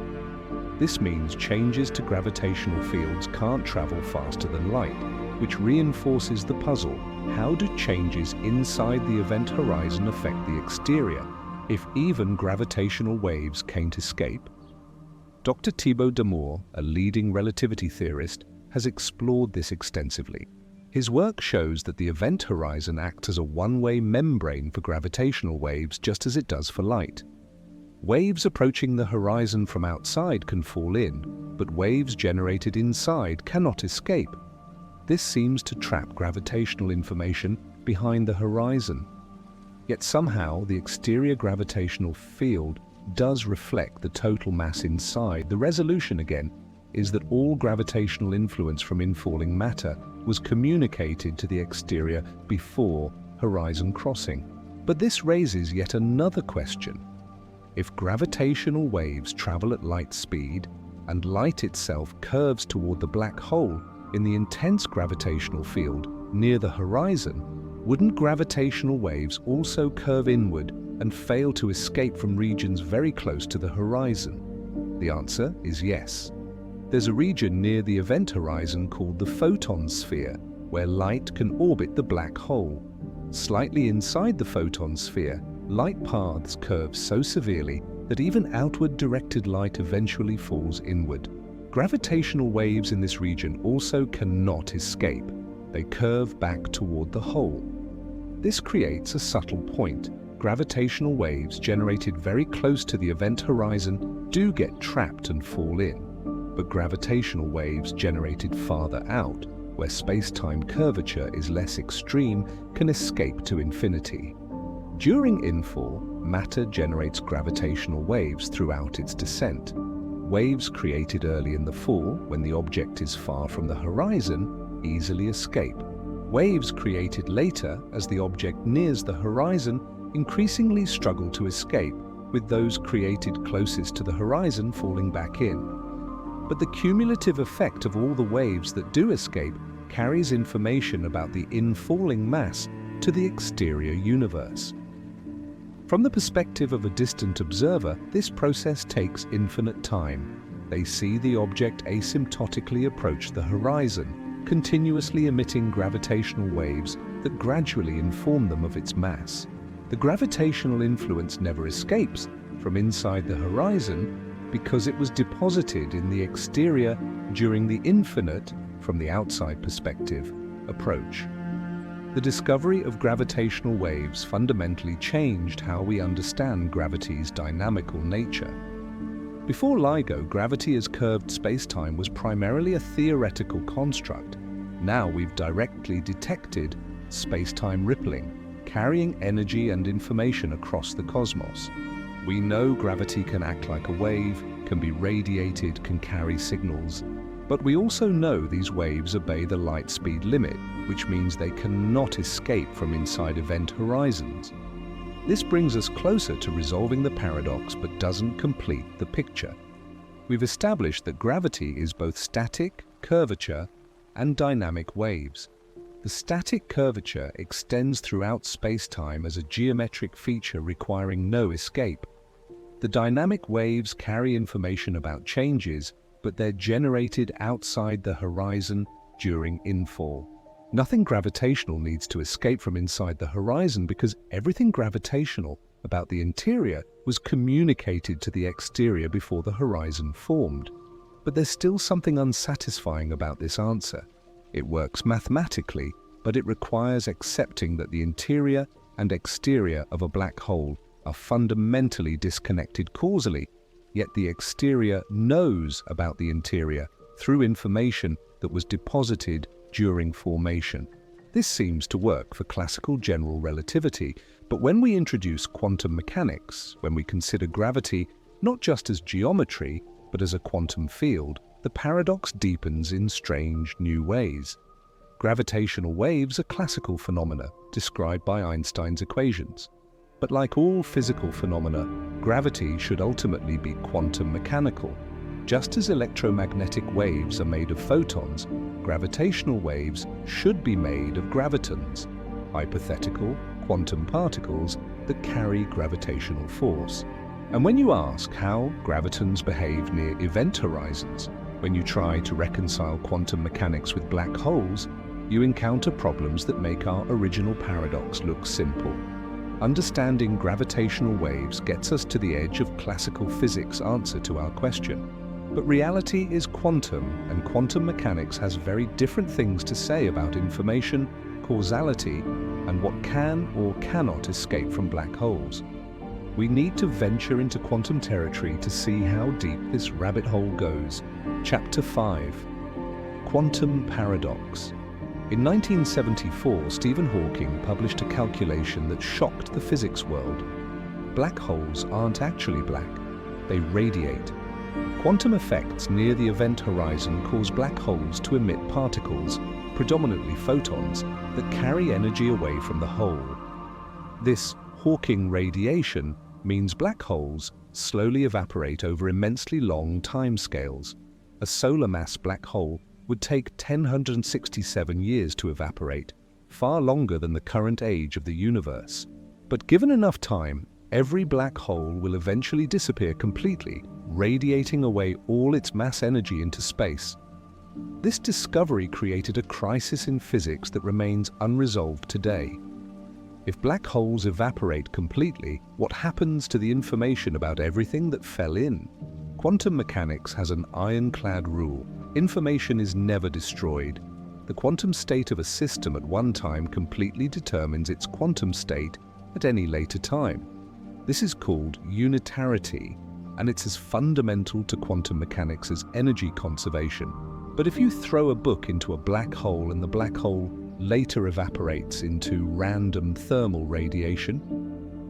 This means changes to gravitational fields can't travel faster than light, which reinforces the puzzle. How do changes inside the event horizon affect the exterior, if even gravitational waves can't escape? Dr. Thibaut Damour, a leading relativity theorist, has explored this extensively. His work shows that the event horizon acts as a one-way membrane for gravitational waves, just as it does for light. Waves approaching the horizon from outside can fall in, but waves generated inside cannot escape. This seems to trap gravitational information behind the horizon. Yet somehow the exterior gravitational field does reflect the total mass inside. The resolution, again, is that all gravitational influence from infalling matter was communicated to the exterior before horizon crossing. But this raises yet another question. If gravitational waves travel at light speed and light itself curves toward the black hole in the intense gravitational field near the horizon, wouldn't gravitational waves also curve inward and fail to escape from regions very close to the horizon? The answer is yes. There's a region near the event horizon called the photon sphere, where light can orbit the black hole. Slightly inside the photon sphere, light paths curve so severely that even outward directed light eventually falls inward. Gravitational waves in this region also cannot escape. They curve back toward the hole. This creates a subtle point. Gravitational waves generated very close to the event horizon do get trapped and fall in, but gravitational waves generated farther out, where space-time curvature is less extreme, can escape to infinity. During infall, matter generates gravitational waves throughout its descent. Waves created early in the fall, when the object is far from the horizon, easily escape. Waves created later, as the object nears the horizon, increasingly struggle to escape, with those created closest to the horizon falling back in. But the cumulative effect of all the waves that do escape carries information about the infalling mass to the exterior universe. From the perspective of a distant observer, this process takes infinite time. They see the object asymptotically approach the horizon, continuously emitting gravitational waves that gradually inform them of its mass. The gravitational influence never escapes from inside the horizon because it was deposited in the exterior during the infinite, from the outside perspective, approach. The discovery of gravitational waves fundamentally changed how we understand gravity's dynamical nature. Before LIGO, gravity as curved spacetime was primarily a theoretical construct. Now we've directly detected spacetime rippling, carrying energy and information across the cosmos. We know gravity can act like a wave, can be radiated, can carry signals. But we also know these waves obey the light speed limit, which means they cannot escape from inside event horizons. This brings us closer to resolving the paradox, but doesn't complete the picture. We've established that gravity is both static, curvature, and dynamic waves. The static curvature extends throughout space-time as a geometric feature requiring no escape. The dynamic waves carry information about changes, but they're generated outside the horizon during infall. Nothing gravitational needs to escape from inside the horizon because everything gravitational about the interior was communicated to the exterior before the horizon formed. But there's still something unsatisfying about this answer. It works mathematically, but it requires accepting that the interior and exterior of a black hole are fundamentally disconnected causally, yet the exterior knows about the interior through information that was deposited during formation. This seems to work for classical general relativity, but when we introduce quantum mechanics, when we consider gravity not just as geometry, but as a quantum field, the paradox deepens in strange new ways. Gravitational waves are classical phenomena described by Einstein's equations. But like all physical phenomena, gravity should ultimately be quantum mechanical. Just as electromagnetic waves are made of photons, gravitational waves should be made of gravitons, hypothetical quantum particles that carry gravitational force. And when you ask how gravitons behave near event horizons, when you try to reconcile quantum mechanics with black holes, you encounter problems that make our original paradox look simple. Understanding gravitational waves gets us to the edge of classical physics' answer to our question. But reality is quantum, and quantum mechanics has very different things to say about information, causality, and what can or cannot escape from black holes. We need to venture into quantum territory to see how deep this rabbit hole goes. Chapter 5. Quantum Paradox. In 1974, Stephen Hawking published a calculation that shocked the physics world. Black holes aren't actually black, they radiate. Quantum effects near the event horizon cause black holes to emit particles, predominantly photons, that carry energy away from the hole. This Hawking radiation means black holes slowly evaporate over immensely long timescales. A solar mass black hole would take 1,067 years to evaporate, far longer than the current age of the universe. But given enough time, every black hole will eventually disappear completely, radiating away all its mass energy into space. This discovery created a crisis in physics that remains unresolved today. If black holes evaporate completely, what happens to the information about everything that fell in? Quantum mechanics has an ironclad rule. Information is never destroyed. The quantum state of a system at one time completely determines its quantum state at any later time. This is called unitarity, and it's as fundamental to quantum mechanics as energy conservation. But if you throw a book into a black hole and the black hole later evaporates into random thermal radiation,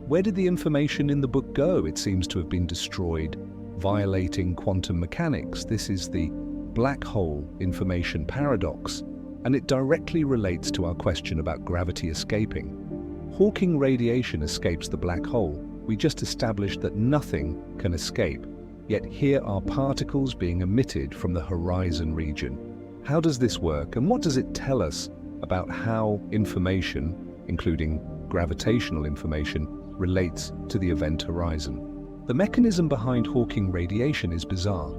where did the information in the book go? It seems to have been destroyed, violating quantum mechanics. This is the black hole information paradox, and it directly relates to our question about gravity escaping. Hawking radiation escapes the black hole. We just established that nothing can escape, yet here are particles being emitted from the horizon region. How does this work, and what does it tell us about how information, including gravitational information, relates to the event horizon? The mechanism behind Hawking radiation is bizarre.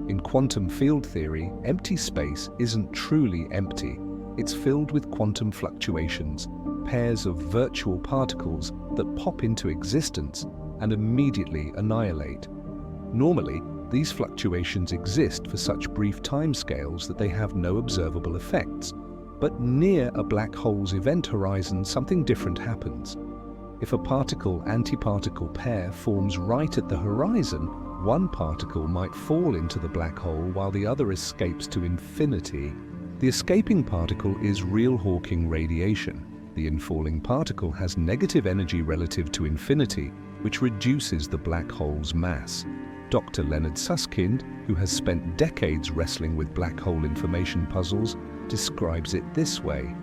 In quantum field theory, empty space isn't truly empty. It's filled with quantum fluctuations, pairs of virtual particles that pop into existence and immediately annihilate. Normally, these fluctuations exist for such brief timescales that they have no observable effects. But near a black hole's event horizon, something different happens. If a particle-antiparticle pair forms right at the horizon, one particle might fall into the black hole while the other escapes to infinity. The escaping particle is real Hawking radiation. The infalling particle has negative energy relative to infinity, which reduces the black hole's mass. Dr. Leonard Susskind, who has spent decades wrestling with black hole information puzzles, describes it this way.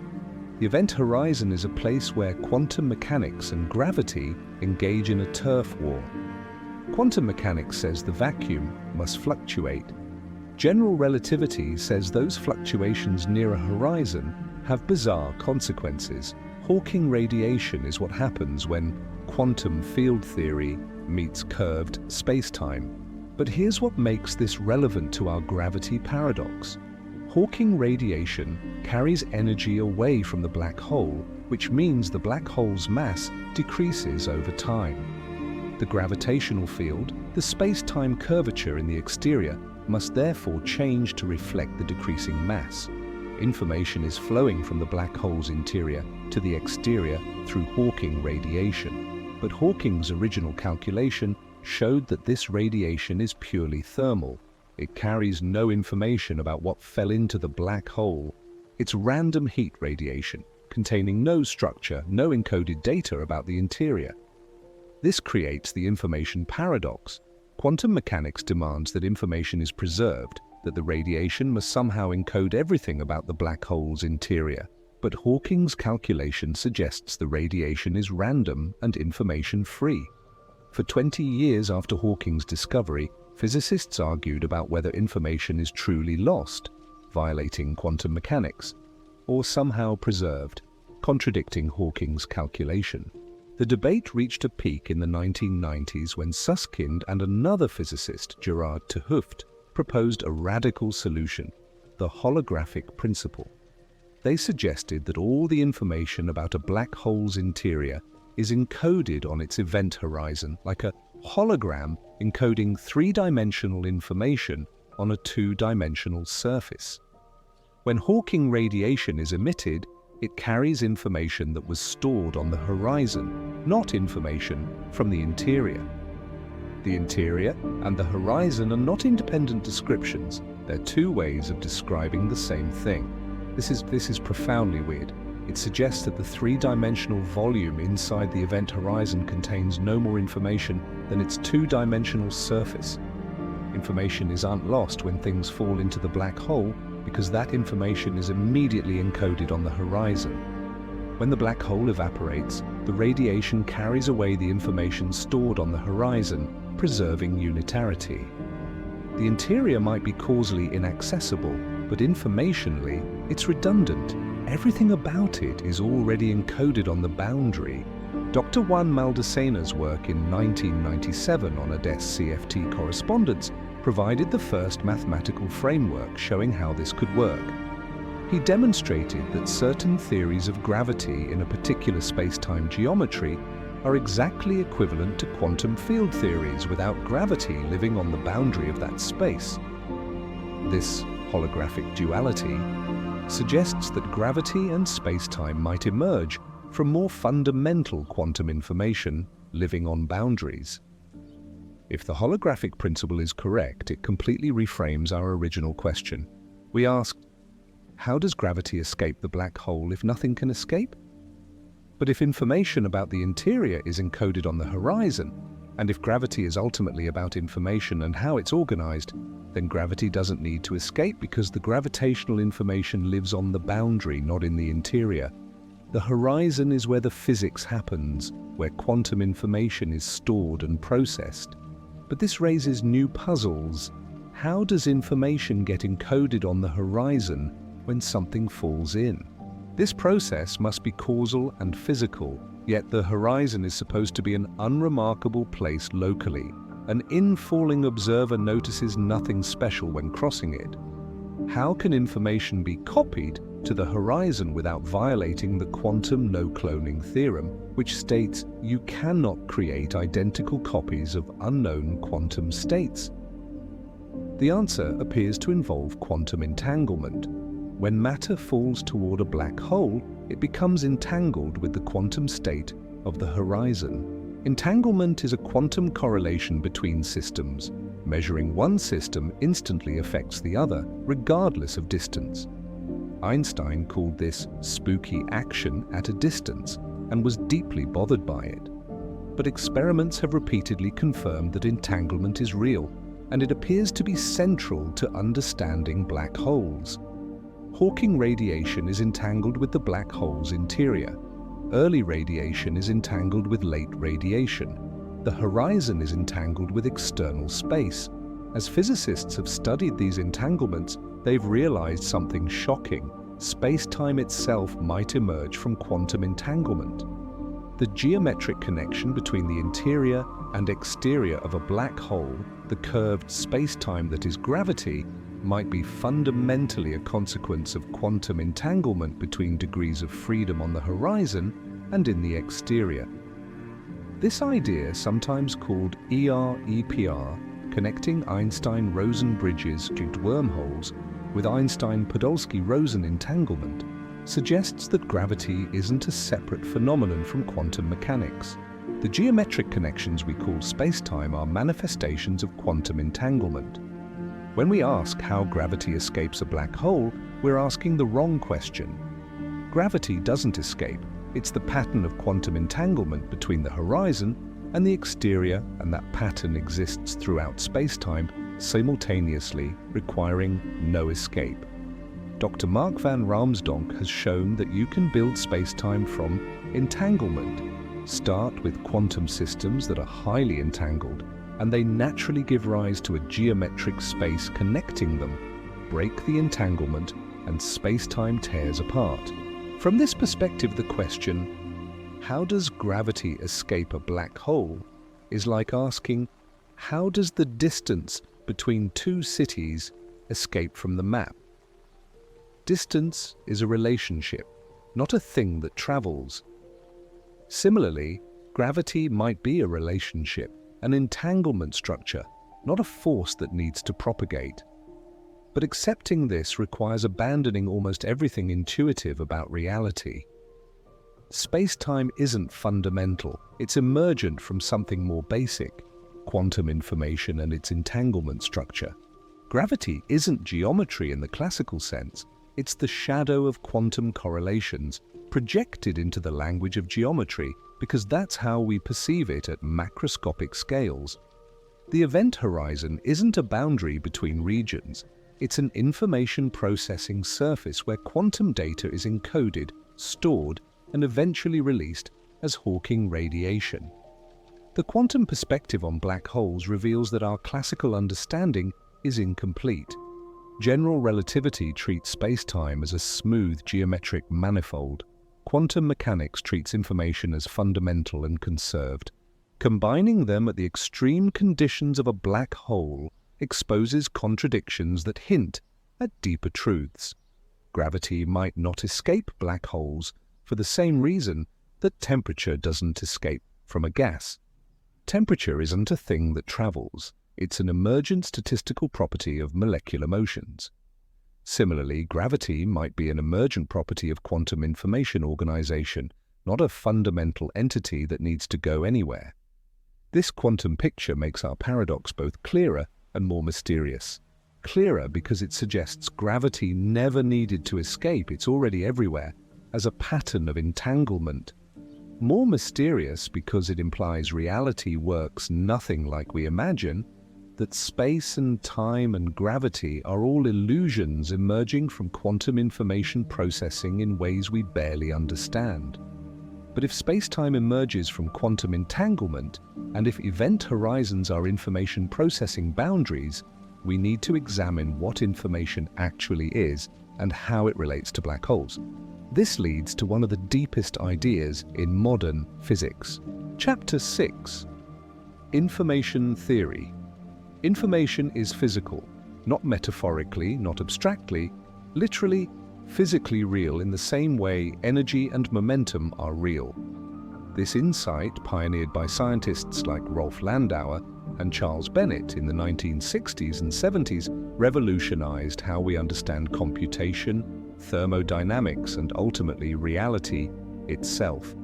The event horizon is a place where quantum mechanics and gravity engage in a turf war. Quantum mechanics says the vacuum must fluctuate. General relativity says those fluctuations near a horizon have bizarre consequences. Hawking radiation is what happens when quantum field theory meets curved spacetime. But here's what makes this relevant to our gravity paradox. Hawking radiation carries energy away from the black hole, which means the black hole's mass decreases over time. The gravitational field, the space-time curvature in the exterior, must therefore change to reflect the decreasing mass. Information is flowing from the black hole's interior to the exterior through Hawking radiation. But Hawking's original calculation showed that this radiation is purely thermal. It carries no information about what fell into the black hole. It's random heat radiation, containing no structure, no encoded data about the interior. This creates the information paradox. Quantum mechanics demands that information is preserved, that the radiation must somehow encode everything about the black hole's interior. But Hawking's calculation suggests the radiation is random and information-free. For 20 years after Hawking's discovery, physicists argued about whether information is truly lost, violating quantum mechanics, or somehow preserved, contradicting Hawking's calculation. The debate reached a peak in the 1990s when Susskind and another physicist, Gerard 't Hooft, proposed a radical solution, the holographic principle. They suggested that all the information about a black hole's interior is encoded on its event horizon, like a hologram encoding three-dimensional information on a two-dimensional surface. When Hawking radiation is emitted, it carries information that was stored on the horizon, not information from the interior. The interior and the horizon are not independent descriptions. They're two ways of describing the same thing. This is profoundly weird. It suggests that the three-dimensional volume inside the event horizon contains no more information than its two-dimensional surface. Information isn't lost when things fall into the black hole because that information is immediately encoded on the horizon. When the black hole evaporates, the radiation carries away the information stored on the horizon, preserving unitarity. The interior might be causally inaccessible, but informationally, it's redundant. Everything about it is already encoded on the boundary. Dr. Juan Maldacena's work in 1997 on ADES CFT correspondence provided the first mathematical framework showing how this could work. He demonstrated that certain theories of gravity in a particular space-time geometry are exactly equivalent to quantum field theories without gravity living on the boundary of that space. This holographic duality suggests that gravity and space-time might emerge from more fundamental quantum information living on boundaries. If the holographic principle is correct, it completely reframes our original question. We asked, how does gravity escape the black hole if nothing can escape? But if information about the interior is encoded on the horizon, and if gravity is ultimately about information and how it's organized, then gravity doesn't need to escape because the gravitational information lives on the boundary, not in the interior. The horizon is where the physics happens, where quantum information is stored and processed. But this raises new puzzles. How does information get encoded on the horizon when something falls in? This process must be causal and physical, yet the horizon is supposed to be an unremarkable place locally. An infalling observer notices nothing special when crossing it. How can information be copied to the horizon without violating the quantum no-cloning theorem, which states you cannot create identical copies of unknown quantum states? The answer appears to involve quantum entanglement. When matter falls toward a black hole, it becomes entangled with the quantum state of the horizon. Entanglement is a quantum correlation between systems. Measuring one system instantly affects the other, regardless of distance. Einstein called this spooky action at a distance and was deeply bothered by it. But experiments have repeatedly confirmed that entanglement is real, and it appears to be central to understanding black holes. Hawking radiation is entangled with the black hole's interior. Early radiation is entangled with late radiation. The horizon is entangled with external space. As physicists have studied these entanglements, they've realized something shocking. Space-time itself might emerge from quantum entanglement. The geometric connection between the interior and exterior of a black hole, the curved space-time that is gravity, might be fundamentally a consequence of quantum entanglement between degrees of freedom on the horizon and in the exterior. This idea, sometimes called ER-EPR, connecting Einstein-Rosen bridges linked wormholes with Einstein-Podolsky-Rosen entanglement, suggests that gravity isn't a separate phenomenon from quantum mechanics. The geometric connections we call spacetime are manifestations of quantum entanglement. When we ask how gravity escapes a black hole, we're asking the wrong question. Gravity doesn't escape. It's the pattern of quantum entanglement between the horizon and the exterior, and that pattern exists throughout spacetime simultaneously, requiring no escape. Dr. Mark van Ramsdonk has shown that you can build spacetime from entanglement. Start with quantum systems that are highly entangled, and they naturally give rise to a geometric space connecting them. Break the entanglement, and spacetime tears apart. From this perspective, the question, how does gravity escape a black hole, is like asking, how does the distance between two cities escape from the map? Distance is a relationship, not a thing that travels. Similarly, gravity might be a relationship, an entanglement structure, not a force that needs to propagate. But accepting this requires abandoning almost everything intuitive about reality. Space-time isn't fundamental, it's emergent from something more basic, quantum information and its entanglement structure. Gravity isn't geometry in the classical sense, it's the shadow of quantum correlations projected into the language of geometry, because that's how we perceive it at macroscopic scales. The event horizon isn't a boundary between regions. It's an information processing surface where quantum data is encoded, stored, and eventually released as Hawking radiation. The quantum perspective on black holes reveals that our classical understanding is incomplete. General relativity treats spacetime as a smooth geometric manifold. Quantum mechanics treats information as fundamental and conserved. Combining them at the extreme conditions of a black hole exposes contradictions that hint at deeper truths. Gravity might not escape black holes for the same reason that temperature doesn't escape from a gas. Temperature isn't a thing that travels. It's an emergent statistical property of molecular motions. Similarly, gravity might be an emergent property of quantum information organization, not a fundamental entity that needs to go anywhere. This quantum picture makes our paradox both clearer and more mysterious. Clearer because it suggests gravity never needed to escape, it's already everywhere, as a pattern of entanglement. More mysterious because it implies reality works nothing like we imagine, that space and time and gravity are all illusions emerging from quantum information processing in ways we barely understand. But if space-time emerges from quantum entanglement, and if event horizons are information processing boundaries, we need to examine what information actually is and how it relates to black holes. This leads to one of the deepest ideas in modern physics. Chapter 6. Information Theory. Information is physical, not metaphorically, not abstractly, literally, physically real in the same way energy and momentum are real. This insight, pioneered by scientists like Rolf Landauer and Charles Bennett in the 1960s and 70s, revolutionized how we understand computation, thermodynamics, and ultimately reality itself.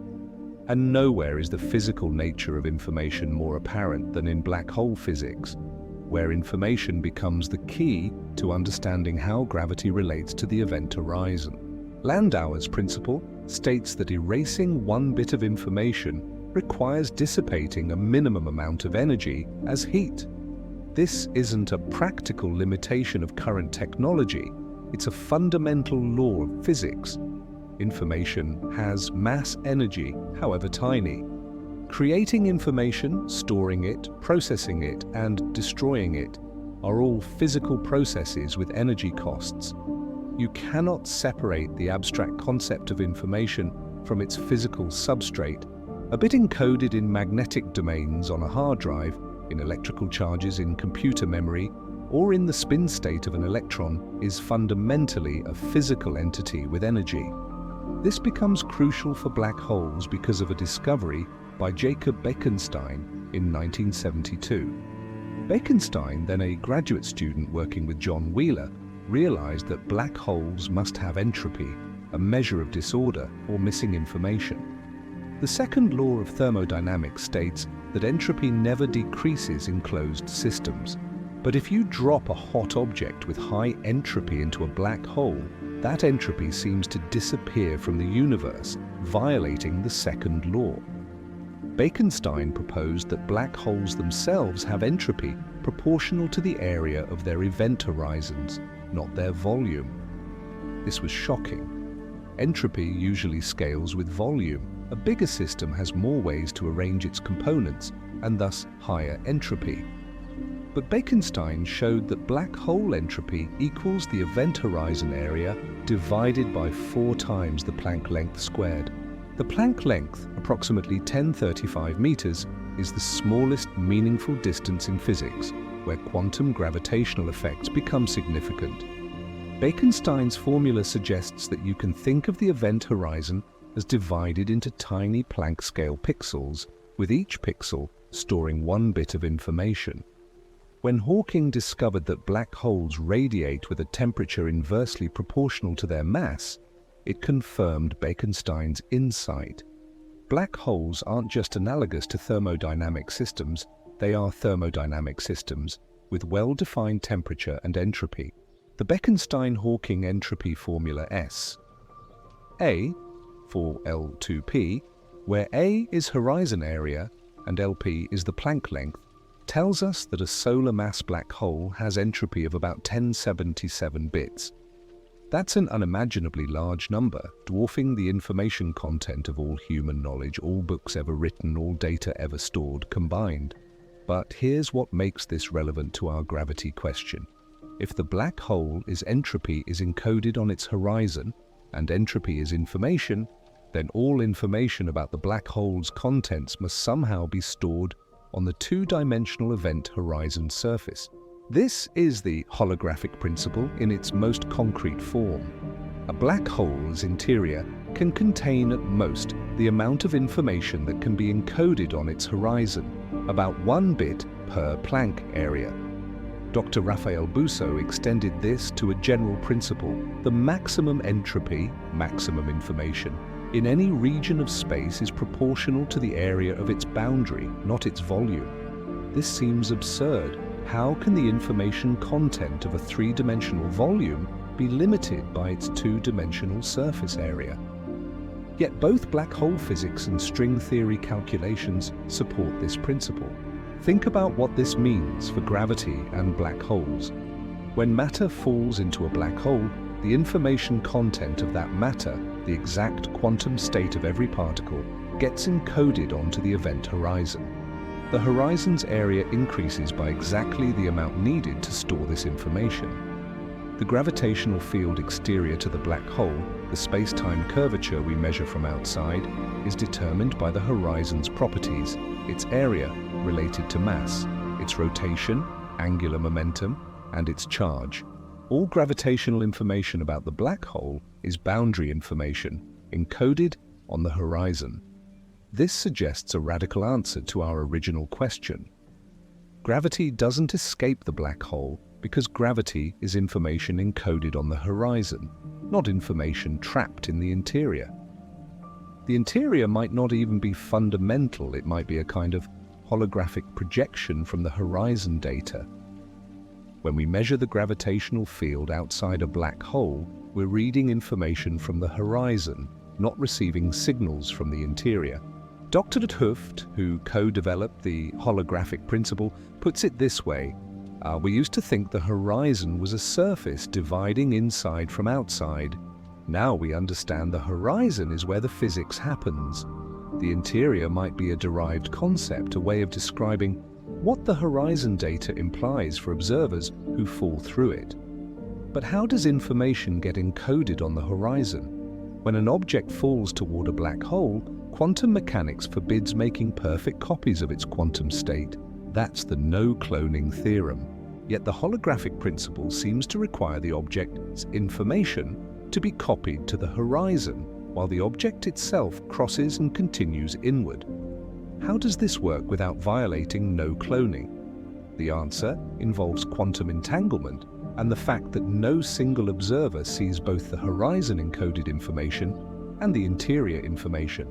And nowhere is the physical nature of information more apparent than in black hole physics, where information becomes the key to understanding how gravity relates to the event horizon. Landauer's principle states that erasing one bit of information requires dissipating a minimum amount of energy as heat. This isn't a practical limitation of current technology, it's a fundamental law of physics. Information has mass energy, however tiny. Creating information, storing it, processing it, and destroying it are all physical processes with energy costs. You cannot separate the abstract concept of information from its physical substrate. A bit encoded in magnetic domains on a hard drive, in electrical charges in computer memory, or in the spin state of an electron is fundamentally a physical entity with energy. This becomes crucial for black holes because of a discovery by Jacob Bekenstein in 1972. Bekenstein, then a graduate student working with John Wheeler, realized that black holes must have entropy, a measure of disorder or missing information. The second law of thermodynamics states that entropy never decreases in closed systems. But if you drop a hot object with high entropy into a black hole, that entropy seems to disappear from the universe, violating the second law. Bekenstein proposed that black holes themselves have entropy proportional to the area of their event horizons, not their volume. This was shocking. Entropy usually scales with volume. A bigger system has more ways to arrange its components and thus higher entropy. But Bekenstein showed that black hole entropy equals the event horizon area divided by 4 times the Planck length squared. The Planck length, approximately 1035 meters, is the smallest meaningful distance in physics, where quantum gravitational effects become significant. Bekenstein's formula suggests that you can think of the event horizon as divided into tiny Planck scale pixels, with each pixel storing 1 bit of information. When Hawking discovered that black holes radiate with a temperature inversely proportional to their mass, it confirmed Bekenstein's insight. Black holes aren't just analogous to thermodynamic systems, they are thermodynamic systems with well-defined temperature and entropy. The Bekenstein-Hawking entropy formula S. A for L2p, where A is horizon area and LP is the Planck length, tells us that a solar mass black hole has entropy of about 1077 bits. That's an unimaginably large number, dwarfing the information content of all human knowledge, all books ever written, all data ever stored combined. But here's what makes this relevant to our gravity question. If the black hole is entropy is encoded on its horizon, and entropy is information, then all information about the black hole's contents must somehow be stored on the 2-dimensional event horizon surface. This is the holographic principle in its most concrete form. A black hole's interior can contain at most the amount of information that can be encoded on its horizon, about 1 bit per Planck area. Dr. Raphael Bousso extended this to a general principle: the maximum entropy, maximum information, in any region of space is proportional to the area of its boundary, not its volume. This seems absurd. How can the information content of a 3-dimensional volume be limited by its 2-dimensional surface area? Yet both black hole physics and string theory calculations support this principle. Think about what this means for gravity and black holes. When matter falls into a black hole, the information content of that matter, the exact quantum state of every particle, gets encoded onto the event horizon. The horizon's area increases by exactly the amount needed to store this information. The gravitational field exterior to the black hole, the space-time curvature we measure from outside, is determined by the horizon's properties, its area related to mass, its rotation, angular momentum, and its charge. All gravitational information about the black hole is boundary information, encoded on the horizon. This suggests a radical answer to our original question. Gravity doesn't escape the black hole because gravity is information encoded on the horizon, not information trapped in the interior. The interior might not even be fundamental, it might be a kind of holographic projection from the horizon data. When we measure the gravitational field outside a black hole, we're reading information from the horizon, not receiving signals from the interior. Dr. 't Hooft, who co-developed the holographic principle, puts it this way: we used to think the horizon was a surface dividing inside from outside. Now we understand the horizon is where the physics happens. The interior might be a derived concept, a way of describing what the horizon data implies for observers who fall through it. But how does information get encoded on the horizon? When an object falls toward a black hole, quantum mechanics forbids making perfect copies of its quantum state. That's the no-cloning theorem. Yet the holographic principle seems to require the object's information to be copied to the horizon, while the object itself crosses and continues inward. How does this work without violating no-cloning? The answer involves quantum entanglement and the fact that no single observer sees both the horizon-encoded information and the interior information.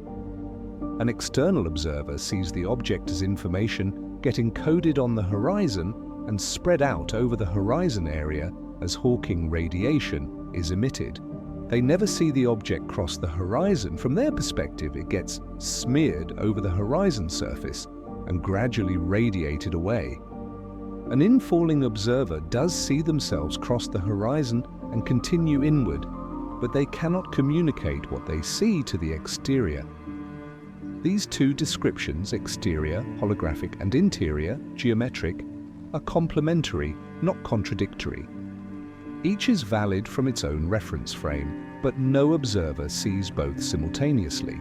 An external observer sees the object as information get encoded on the horizon and spread out over the horizon area as Hawking radiation is emitted. They never see the object cross the horizon. From their perspective, it gets smeared over the horizon surface and gradually radiated away. An infalling observer does see themselves cross the horizon and continue inward, but they cannot communicate what they see to the exterior. These two descriptions, exterior, holographic, and interior, geometric, are complementary, not contradictory. Each is valid from its own reference frame, but no observer sees both simultaneously.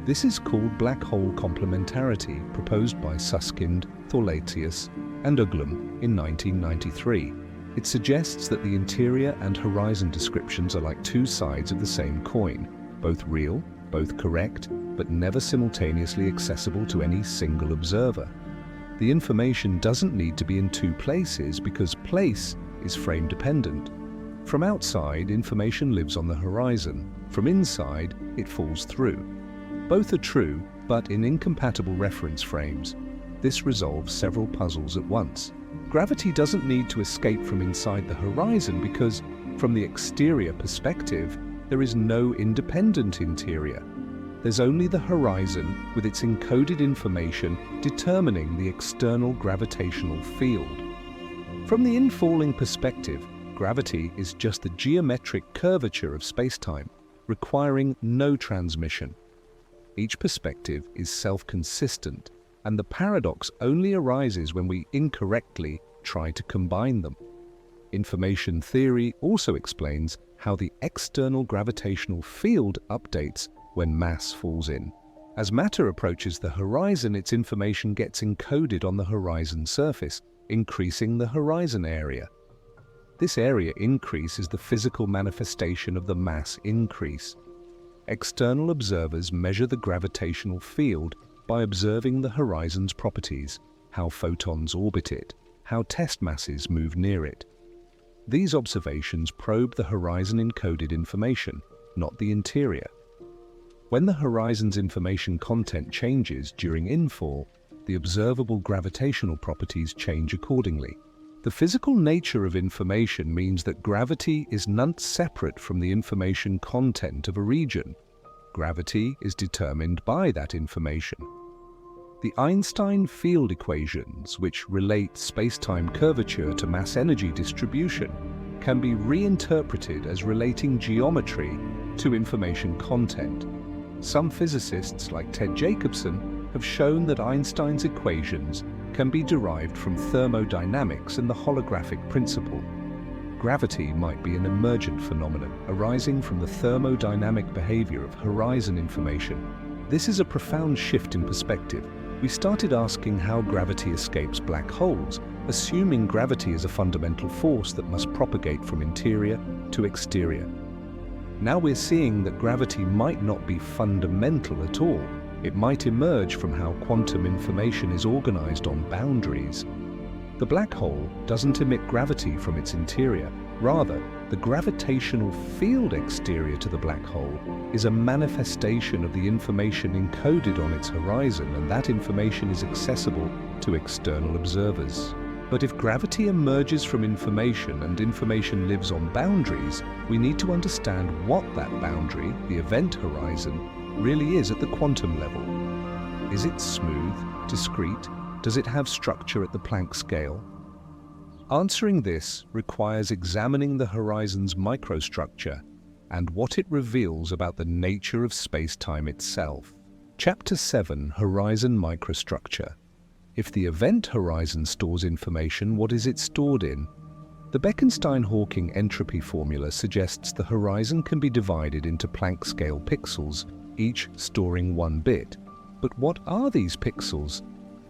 This is called black hole complementarity, proposed by Susskind, Thorlacius, and Uglum in 1993. It suggests that the interior and horizon descriptions are like two sides of the same coin, both real, both correct, but never simultaneously accessible to any single observer. The information doesn't need to be in two places because place is frame dependent. From outside, information lives on the horizon. From inside, it falls through. Both are true, but in incompatible reference frames. This resolves several puzzles at once. Gravity doesn't need to escape from inside the horizon because, from the exterior perspective, there is no independent interior. There's only the horizon with its encoded information determining the external gravitational field. From the infalling perspective, gravity is just the geometric curvature of spacetime, requiring no transmission. Each perspective is self-consistent, and the paradox only arises when we incorrectly try to combine them. Information theory also explains how the external gravitational field updates when mass falls in. As matter approaches the horizon, its information gets encoded on the horizon surface, increasing the horizon area. This area increase is the physical manifestation of the mass increase. External observers measure the gravitational field by observing the horizon's properties, how photons orbit it, how test masses move near it. These observations probe the horizon-encoded information, not the interior. When the horizon's information content changes during infall, the observable gravitational properties change accordingly. The physical nature of information means that gravity is not separate from the information content of a region. Gravity is determined by that information. The Einstein field equations, which relate spacetime curvature to mass-energy distribution, can be reinterpreted as relating geometry to information content. Some physicists, like Ted Jacobson, have shown that Einstein's equations can be derived from thermodynamics and the holographic principle. Gravity might be an emergent phenomenon arising from the thermodynamic behavior of horizon information. This is a profound shift in perspective. We started asking how gravity escapes black holes, assuming gravity is a fundamental force that must propagate from interior to exterior. Now we're seeing that gravity might not be fundamental at all. It might emerge from how quantum information is organized on boundaries. The black hole doesn't emit gravity from its interior. Rather, the gravitational field exterior to the black hole is a manifestation of the information encoded on its horizon, and that information is accessible to external observers. But if gravity emerges from information and information lives on boundaries, we need to understand what that boundary, the event horizon, really is at the quantum level. Is it smooth, discrete? Does it have structure at the Planck scale? Answering this requires examining the horizon's microstructure and what it reveals about the nature of space-time itself. Chapter 7, Horizon Microstructure. If the event horizon stores information, what is it stored in? The Bekenstein-Hawking entropy formula suggests the horizon can be divided into Planck scale pixels, each storing 1 bit. But what are these pixels?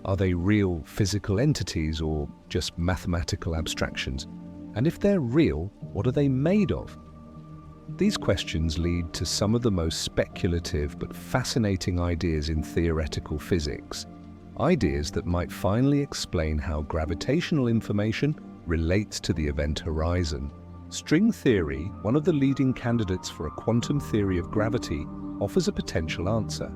Are they real physical entities or just mathematical abstractions? And if they're real, what are they made of? These questions lead to some of the most speculative but fascinating ideas in theoretical physics. Ideas that might finally explain how gravitational information relates to the event horizon. String theory, one of the leading candidates for a quantum theory of gravity, offers a potential answer.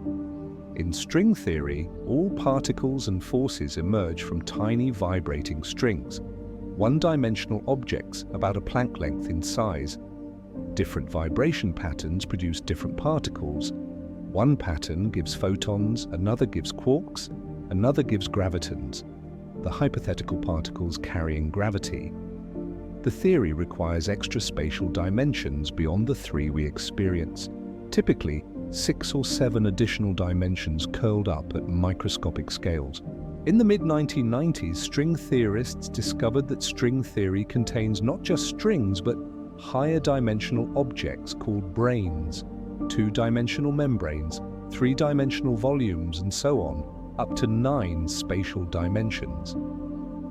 In string theory, all particles and forces emerge from tiny vibrating strings, one-dimensional objects about a Planck length in size. Different vibration patterns produce different particles. One pattern gives photons, another gives quarks, another gives gravitons, the hypothetical particles carrying gravity. The theory requires extra spatial dimensions beyond the 3 we experience, typically 6 or 7 additional dimensions curled up at microscopic scales. In the mid-1990s, string theorists discovered that string theory contains not just strings but higher dimensional objects called branes, 2-dimensional membranes, 3-dimensional volumes, and so on, up to 9 spatial dimensions.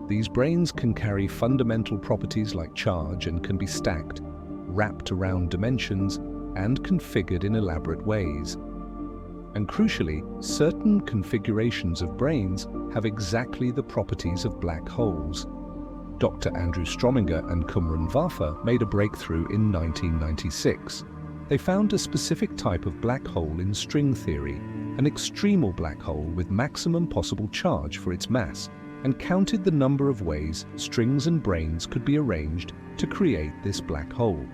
These branes can carry fundamental properties like charge and can be stacked, wrapped around dimensions, and configured in elaborate ways. And crucially, certain configurations of branes have exactly the properties of black holes. Dr. Andrew Strominger and Kumran Vafa made a breakthrough in 1996. They found a specific type of black hole in string theory, an extremal black hole with maximum possible charge for its mass, and counted the number of ways strings and branes could be arranged to create this black hole.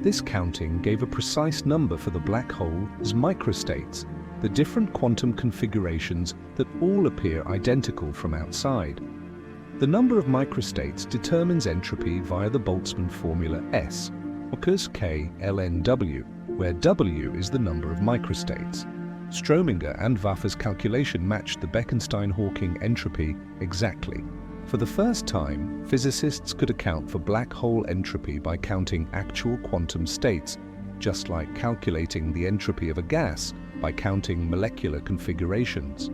This counting gave a precise number for the black hole as microstates, the different quantum configurations that all appear identical from outside. The number of microstates determines entropy via the Boltzmann formula S, occurs K ln W, where W is the number of microstates. Strominger and Vafa's calculation matched the Bekenstein-Hawking entropy exactly. For the first time, physicists could account for black hole entropy by counting actual quantum states, just like calculating the entropy of a gas by counting molecular configurations.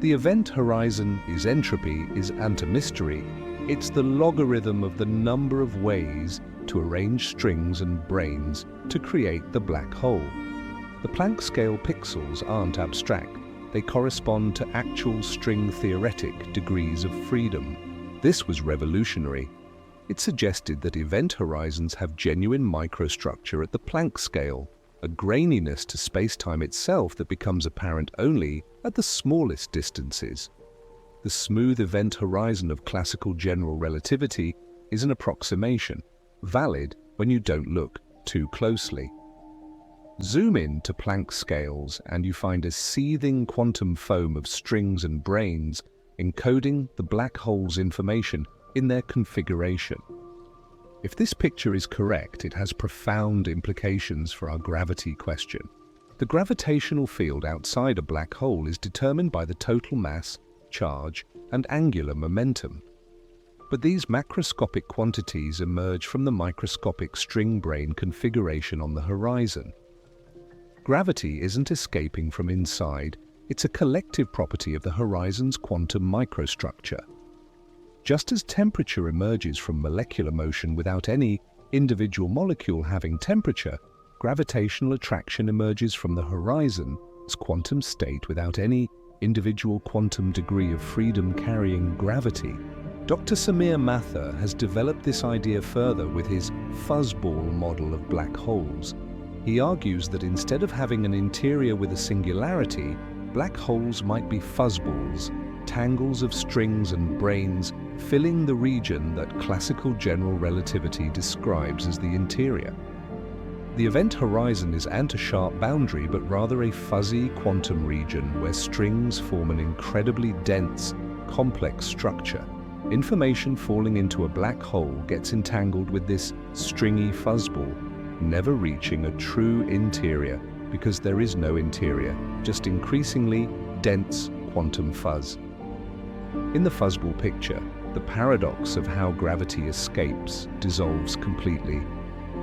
The event horizon is entropy is antimystery. It's the logarithm of the number of ways to arrange strings and branes to create the black hole. The Planck scale pixels aren't abstract. They correspond to actual string-theoretic degrees of freedom. This was revolutionary. It suggested that event horizons have genuine microstructure at the Planck scale, a graininess to spacetime itself that becomes apparent only at the smallest distances. The smooth event horizon of classical general relativity is an approximation, valid when you don't look too closely. Zoom in to Planck scales and you find a seething quantum foam of strings and branes encoding the black hole's information in their configuration. If this picture is correct, it has profound implications for our gravity question. The gravitational field outside a black hole is determined by the total mass, charge, and angular momentum. But these macroscopic quantities emerge from the microscopic string brane configuration on the horizon. Gravity isn't escaping from inside, it's a collective property of the horizon's quantum microstructure. Just as temperature emerges from molecular motion without any individual molecule having temperature, gravitational attraction emerges from the horizon as quantum state without any individual quantum degree of freedom carrying gravity. Dr. Samir Mathur has developed this idea further with his fuzzball model of black holes. He argues that instead of having an interior with a singularity, black holes might be fuzzballs, tangles of strings and branes filling the region that classical general relativity describes as the interior. The event horizon isn't a sharp boundary, but rather a fuzzy quantum region where strings form an incredibly dense, complex structure. Information falling into a black hole gets entangled with this stringy fuzzball, never reaching a true interior because there is no interior, just increasingly dense quantum fuzz. In the fuzzball picture, the paradox of how gravity escapes dissolves completely.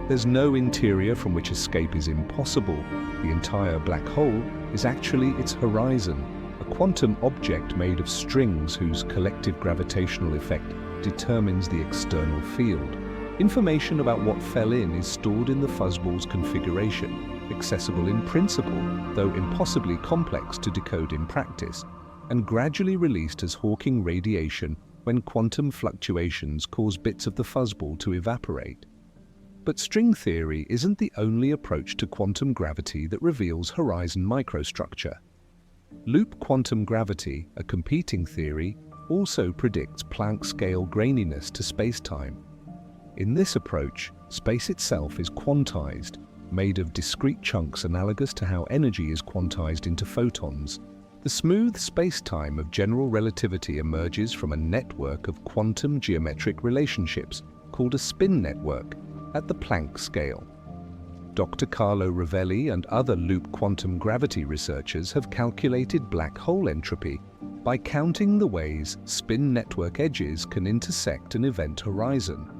There's no interior from which escape is impossible. The entire black hole is actually its horizon, a quantum object made of strings whose collective gravitational effect determines the external field. Information about what fell in is stored in the fuzzball's configuration, accessible in principle, though impossibly complex to decode in practice, and gradually released as Hawking radiation when quantum fluctuations cause bits of the fuzzball to evaporate. But string theory isn't the only approach to quantum gravity that reveals horizon microstructure. Loop quantum gravity, a competing theory, also predicts Planck scale graininess to spacetime. In this approach, space itself is quantized, made of discrete chunks analogous to how energy is quantized into photons. The smooth spacetime of general relativity emerges from a network of quantum geometric relationships called a spin network at the Planck scale. Dr. Carlo Rovelli and other loop quantum gravity researchers have calculated black hole entropy by counting the ways spin network edges can intersect an event horizon.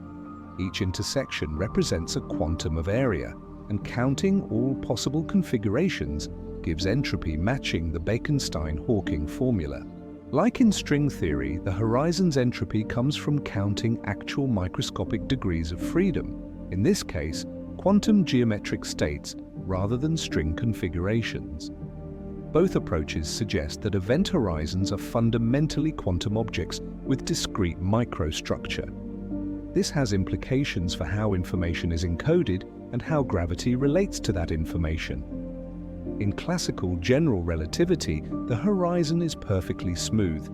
Each intersection represents a quantum of area, and counting all possible configurations gives entropy matching the Bekenstein-Hawking formula. Like in string theory, the horizon's entropy comes from counting actual microscopic degrees of freedom, in this case, quantum geometric states rather than string configurations. Both approaches suggest that event horizons are fundamentally quantum objects with discrete microstructure. This has implications for how information is encoded and how gravity relates to that information. In classical general relativity, the horizon is perfectly smooth,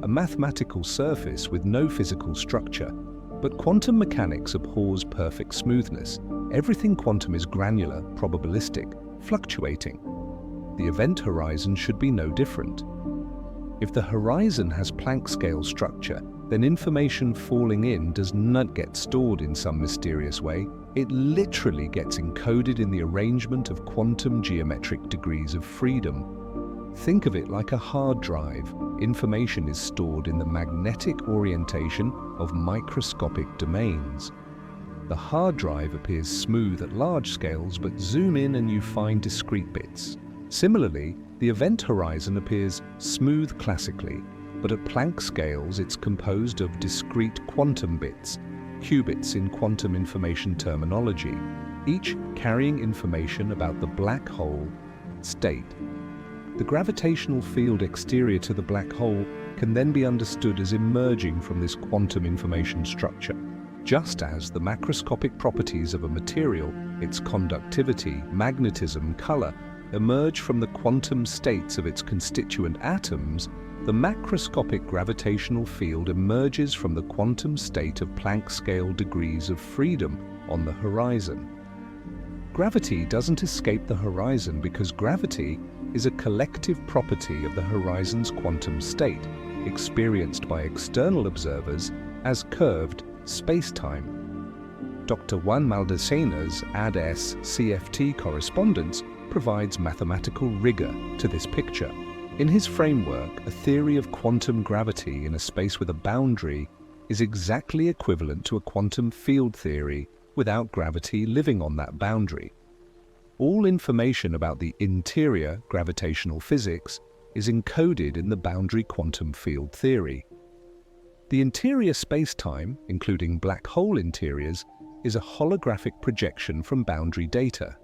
a mathematical surface with no physical structure. But quantum mechanics abhors perfect smoothness. Everything quantum is granular, probabilistic, fluctuating. The event horizon should be no different. If the horizon has Planck scale structure, then information falling in does not get stored in some mysterious way. It literally gets encoded in the arrangement of quantum geometric degrees of freedom. Think of it like a hard drive. Information is stored in the magnetic orientation of microscopic domains. The hard drive appears smooth at large scales, but zoom in and you find discrete bits. Similarly, the event horizon appears smooth classically, but at Planck scales it's composed of discrete quantum bits, qubits in quantum information terminology, each carrying information about the black hole state. The gravitational field exterior to the black hole can then be understood as emerging from this quantum information structure, just as the macroscopic properties of a material, its conductivity, magnetism, color, emerge from the quantum states of its constituent atoms. The macroscopic gravitational field emerges from the quantum state of Planck scale degrees of freedom on the horizon. Gravity doesn't escape the horizon because gravity is a collective property of the horizon's quantum state, experienced by external observers as curved spacetime. Dr. Juan Maldacena's ADS CFT correspondence provides mathematical rigor to this picture. In his framework, a theory of quantum gravity in a space with a boundary is exactly equivalent to a quantum field theory without gravity living on that boundary. All information about the interior gravitational physics is encoded in the boundary quantum field theory. The interior spacetime, including black hole interiors, is a holographic projection from boundary data.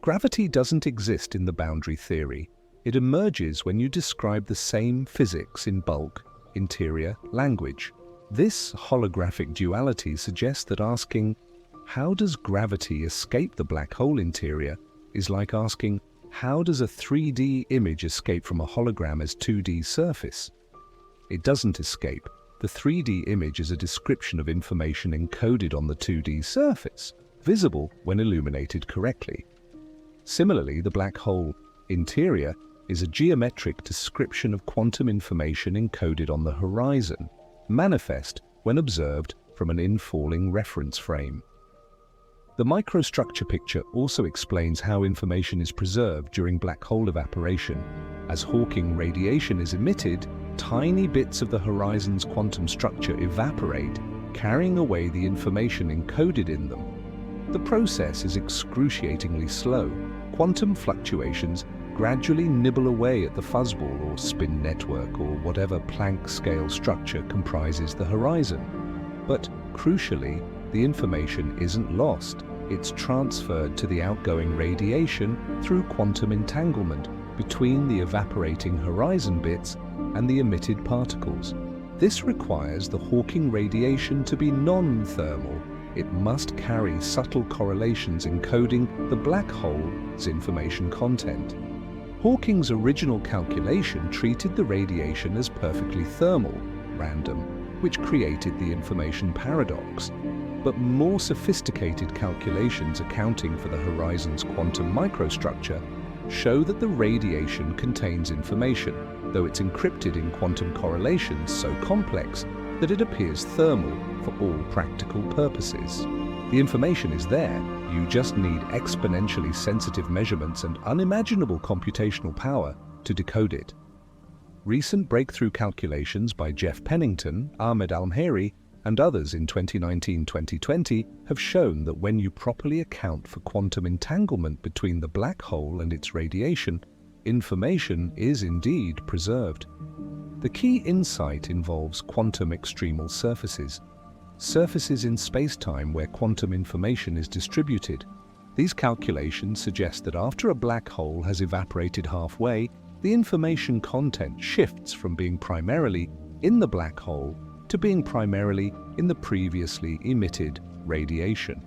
Gravity doesn't exist in the boundary theory. It emerges when you describe the same physics in bulk, interior, language. This holographic duality suggests that asking, how does gravity escape the black hole interior, is like asking, how does a 3D image escape from a hologram as 2D surface? It doesn't escape. The 3D image is a description of information encoded on the 2D surface, visible when illuminated correctly. Similarly, the black hole interior is a geometric description of quantum information encoded on the horizon, manifest when observed from an infalling reference frame. The microstructure picture also explains how information is preserved during black hole evaporation. As Hawking radiation is emitted, tiny bits of the horizon's quantum structure evaporate, carrying away the information encoded in them. The process is excruciatingly slow. Quantum fluctuations gradually nibble away at the fuzzball or spin network or whatever Planck scale structure comprises the horizon. But crucially, the information isn't lost. It's transferred to the outgoing radiation through quantum entanglement between the evaporating horizon bits and the emitted particles. This requires the Hawking radiation to be non-thermal. It must carry subtle correlations encoding the black hole's information content. Hawking's original calculation treated the radiation as perfectly thermal, random, which created the information paradox. But more sophisticated calculations accounting for the horizon's quantum microstructure show that the radiation contains information, though it's encrypted in quantum correlations so complex that it appears thermal for all practical purposes. The information is there, you just need exponentially sensitive measurements and unimaginable computational power to decode it. Recent breakthrough calculations by Jeff Pennington, Ahmed Almheri, and others in 2019-2020 have shown that when you properly account for quantum entanglement between the black hole and its radiation, information is indeed preserved. The key insight involves quantum extremal surfaces in spacetime where quantum information is distributed. These calculations suggest that after a black hole has evaporated halfway, the information content shifts from being primarily in the black hole to being primarily in the previously emitted radiation.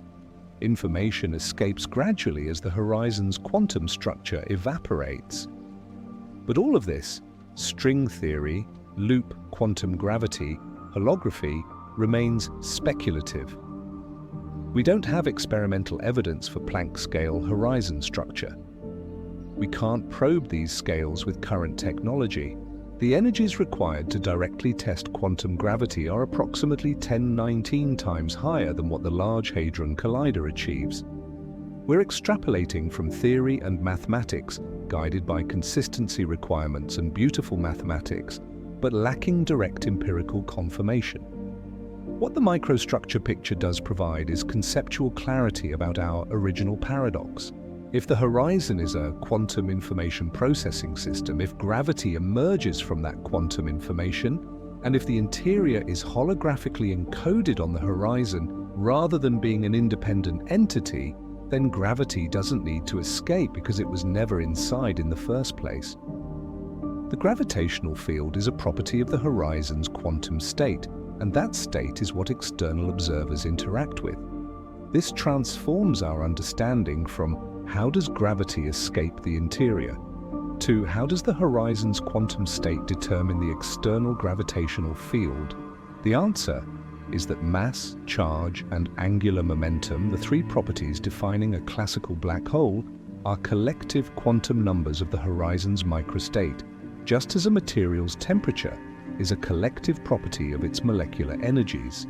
Information escapes gradually as the horizon's quantum structure evaporates. But all of this, string theory, loop quantum gravity, holography, remains speculative. We don't have experimental evidence for Planck-scale horizon structure. We can't probe these scales with current technology. The energies required to directly test quantum gravity are approximately 10^19 times higher than what the Large Hadron Collider achieves. We're extrapolating from theory and mathematics, guided by consistency requirements and beautiful mathematics, but lacking direct empirical confirmation. What the microstructure picture does provide is conceptual clarity about our original paradox. If the horizon is a quantum information processing system, if gravity emerges from that quantum information, and if the interior is holographically encoded on the horizon rather than being an independent entity, then gravity doesn't need to escape because it was never inside in the first place. The gravitational field is a property of the horizon's quantum state, and that state is what external observers interact with. This transforms our understanding from how does gravity escape the interior to how does the horizon's quantum state determine the external gravitational field? The answer is that mass, charge, and angular momentum, the three properties defining a classical black hole, are collective quantum numbers of the horizon's microstate, just as a material's temperature is a collective property of its molecular energies.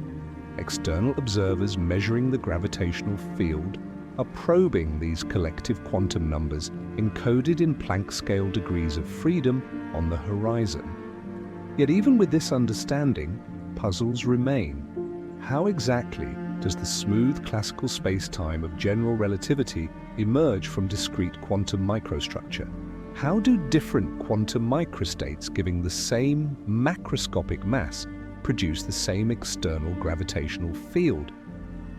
External observers measuring the gravitational field are probing these collective quantum numbers encoded in Planck-scale degrees of freedom on the horizon. Yet even with this understanding, puzzles remain. How exactly does the smooth classical space-time of general relativity emerge from discrete quantum microstructure? How do different quantum microstates giving the same macroscopic mass produce the same external gravitational field?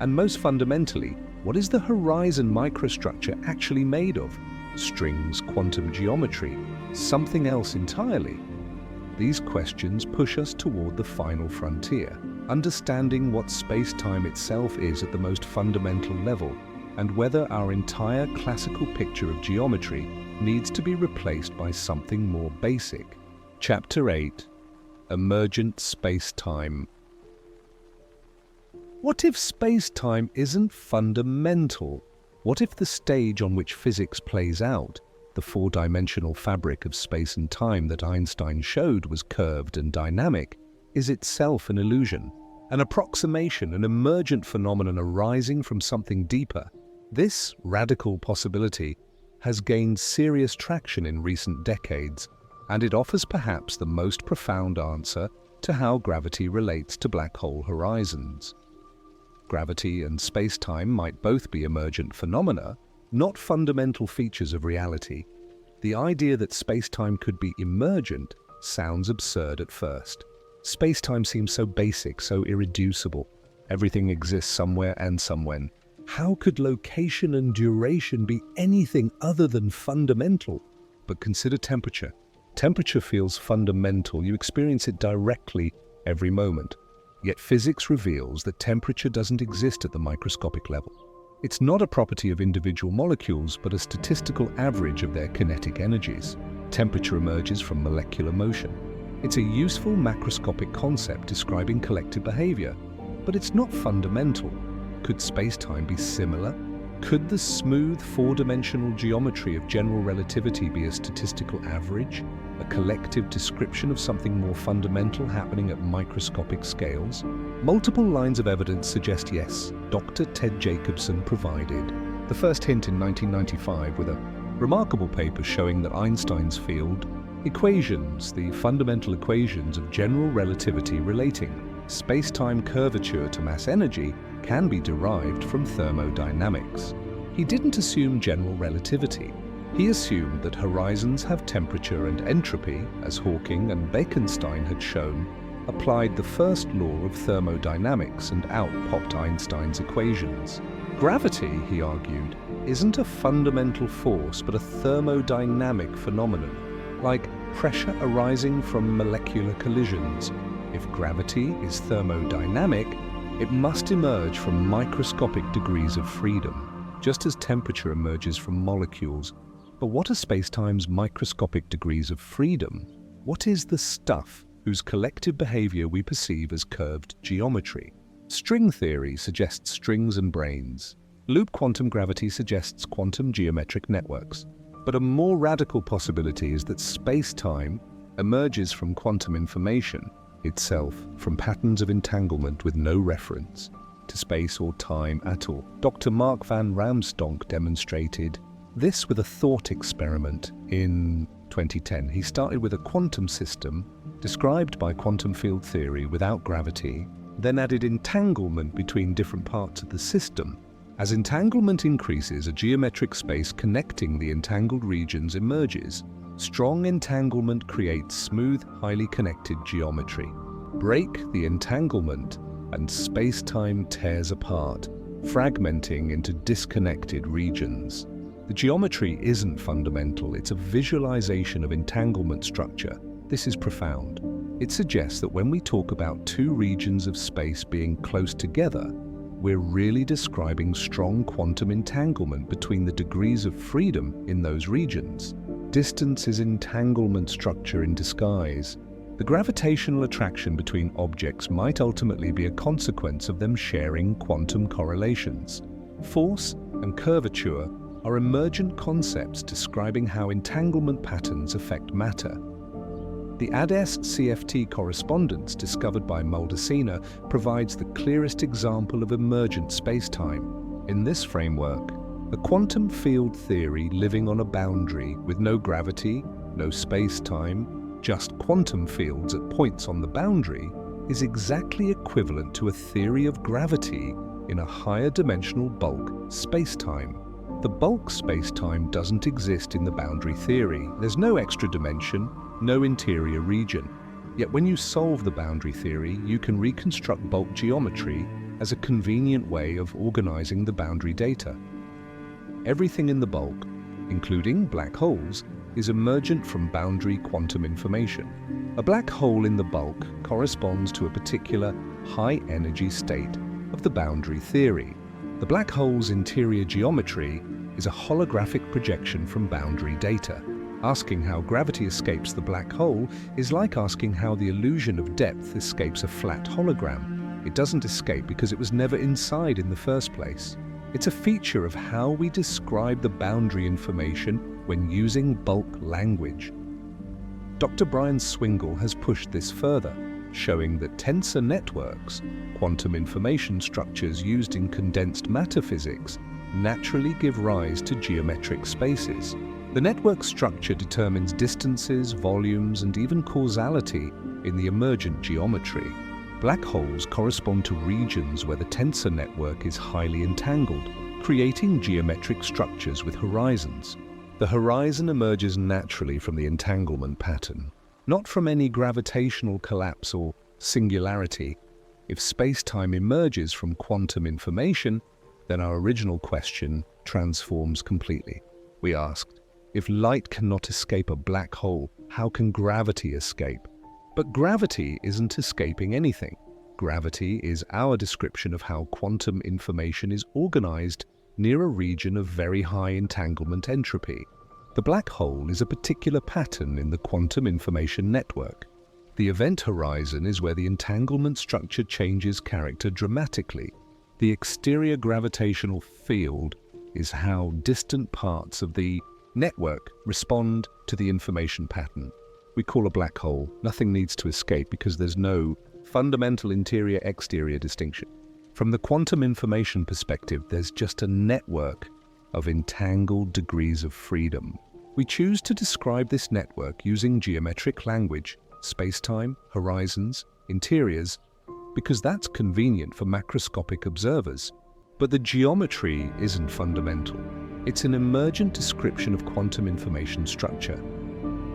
And most fundamentally, what is the horizon microstructure actually made of? Strings, quantum geometry, something else entirely? These questions push us toward the final frontier, understanding what space-time itself is at the most fundamental level, and whether our entire classical picture of geometry needs to be replaced by something more basic. Chapter 8: Emergent Space-Time. What if space-time isn't fundamental? What if the stage on which physics plays out, the four-dimensional fabric of space and time that Einstein showed was curved and dynamic, is itself an illusion, an approximation, an emergent phenomenon arising from something deeper? This radical possibility has gained serious traction in recent decades, and it offers perhaps the most profound answer to how gravity relates to black hole horizons. Gravity and space-time might both be emergent phenomena, not fundamental features of reality. The idea that space-time could be emergent sounds absurd at first. Space-time seems so basic, so irreducible. Everything exists somewhere and somewhen. How could location and duration be anything other than fundamental? But consider temperature. Temperature feels fundamental. You experience it directly every moment. Yet physics reveals that temperature doesn't exist at the microscopic level. It's not a property of individual molecules, but a statistical average of their kinetic energies. Temperature emerges from molecular motion. It's a useful macroscopic concept describing collective behavior, but it's not fundamental. Could space-time be similar? Could the smooth four-dimensional geometry of general relativity be a statistical average, a collective description of something more fundamental happening at microscopic scales? Multiple lines of evidence suggest yes. Dr. Ted Jacobson provided the first hint in 1995 with a remarkable paper showing that Einstein's field equations, the fundamental equations of general relativity relating space-time curvature to mass energy, can be derived from thermodynamics. He didn't assume general relativity. He assumed that horizons have temperature and entropy, as Hawking and Bekenstein had shown, applied the first law of thermodynamics, and out popped Einstein's equations. Gravity, he argued, isn't a fundamental force but a thermodynamic phenomenon, like pressure arising from molecular collisions. If gravity is thermodynamic, it must emerge from microscopic degrees of freedom, just as temperature emerges from molecules. But what are spacetime's microscopic degrees of freedom? What is the stuff whose collective behavior we perceive as curved geometry? String theory suggests strings and brains. Loop quantum gravity suggests quantum geometric networks. But a more radical possibility is that space-time emerges from quantum information itself, from patterns of entanglement with no reference to space or time at all. Dr. Mark van Ramstonk demonstrated this with a thought experiment in 2010. He started with a quantum system described by quantum field theory without gravity, then added entanglement between different parts of the system. As entanglement increases, a geometric space connecting the entangled regions emerges. Strong entanglement creates smooth, highly connected geometry. Break the entanglement, and space-time tears apart, fragmenting into disconnected regions. The geometry isn't fundamental, it's a visualization of entanglement structure. This is profound. It suggests that when we talk about two regions of space being close together, we're really describing strong quantum entanglement between the degrees of freedom in those regions. Distance is entanglement structure in disguise. The gravitational attraction between objects might ultimately be a consequence of them sharing quantum correlations. Force and curvature are emergent concepts describing how entanglement patterns affect matter. The ADS-CFT correspondence discovered by Muldacena provides the clearest example of emergent spacetime. In this framework, a quantum field theory living on a boundary with no gravity, no space-time, just quantum fields at points on the boundary is exactly equivalent to a theory of gravity in a higher dimensional bulk space-time. The bulk space-time doesn't exist in the boundary theory. There's no extra dimension, no interior region. Yet when you solve the boundary theory, you can reconstruct bulk geometry as a convenient way of organizing the boundary data. Everything in the bulk, including black holes, is emergent from boundary quantum information. A black hole in the bulk corresponds to a particular high-energy state of the boundary theory. The black hole's interior geometry is a holographic projection from boundary data. Asking how gravity escapes the black hole is like asking how the illusion of depth escapes a flat hologram. It doesn't escape because it was never inside in the first place. It's a feature of how we describe the boundary information when using bulk language. Dr. Brian Swingle has pushed this further, showing that tensor networks, quantum information structures used in condensed matter physics, naturally give rise to geometric spaces. The network structure determines distances, volumes, and even causality in the emergent geometry. Black holes correspond to regions where the tensor network is highly entangled, creating geometric structures with horizons. The horizon emerges naturally from the entanglement pattern, not from any gravitational collapse or singularity. If space-time emerges from quantum information, then our original question transforms completely. We asked, if light cannot escape a black hole, how can gravity escape? But gravity isn't escaping anything. Gravity is our description of how quantum information is organized near a region of very high entanglement entropy. The black hole is a particular pattern in the quantum information network. The event horizon is where the entanglement structure changes character dramatically. The exterior gravitational field is how distant parts of the network respond to the information pattern. We call a black hole. Nothing needs to escape because there's no fundamental interior-exterior distinction. From the quantum information perspective, there's just a network of entangled degrees of freedom. We choose to describe this network using geometric language, spacetime, horizons, interiors, because that's convenient for macroscopic observers. But the geometry isn't fundamental. It's an emergent description of quantum information structure.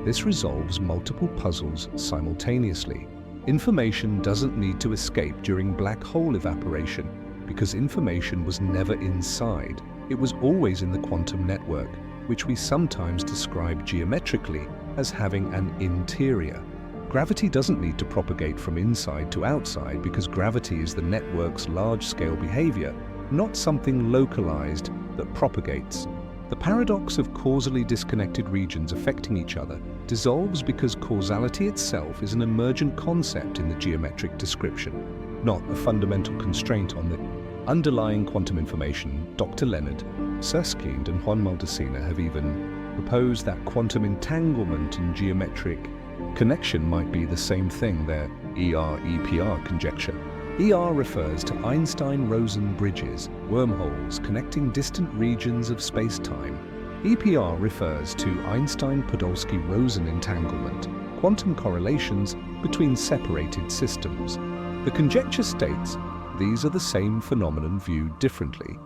This resolves multiple puzzles simultaneously. Information doesn't need to escape during black hole evaporation because information was never inside. It was always in the quantum network, which we sometimes describe geometrically as having an interior. Gravity doesn't need to propagate from inside to outside because gravity is the network's large-scale behavior, not something localized that propagates. The paradox of causally disconnected regions affecting each other dissolves because causality itself is an emergent concept in the geometric description, not a fundamental constraint on the underlying quantum information. Dr. Leonard Susskind and Juan Maldacena have even proposed that quantum entanglement and geometric connection might be the same thing, their ER-EPR conjecture. ER refers to Einstein-Rosen bridges, wormholes connecting distant regions of space-time. EPR refers to Einstein-Podolsky-Rosen entanglement, quantum correlations between separated systems. The conjecture states these are the same phenomenon viewed differently.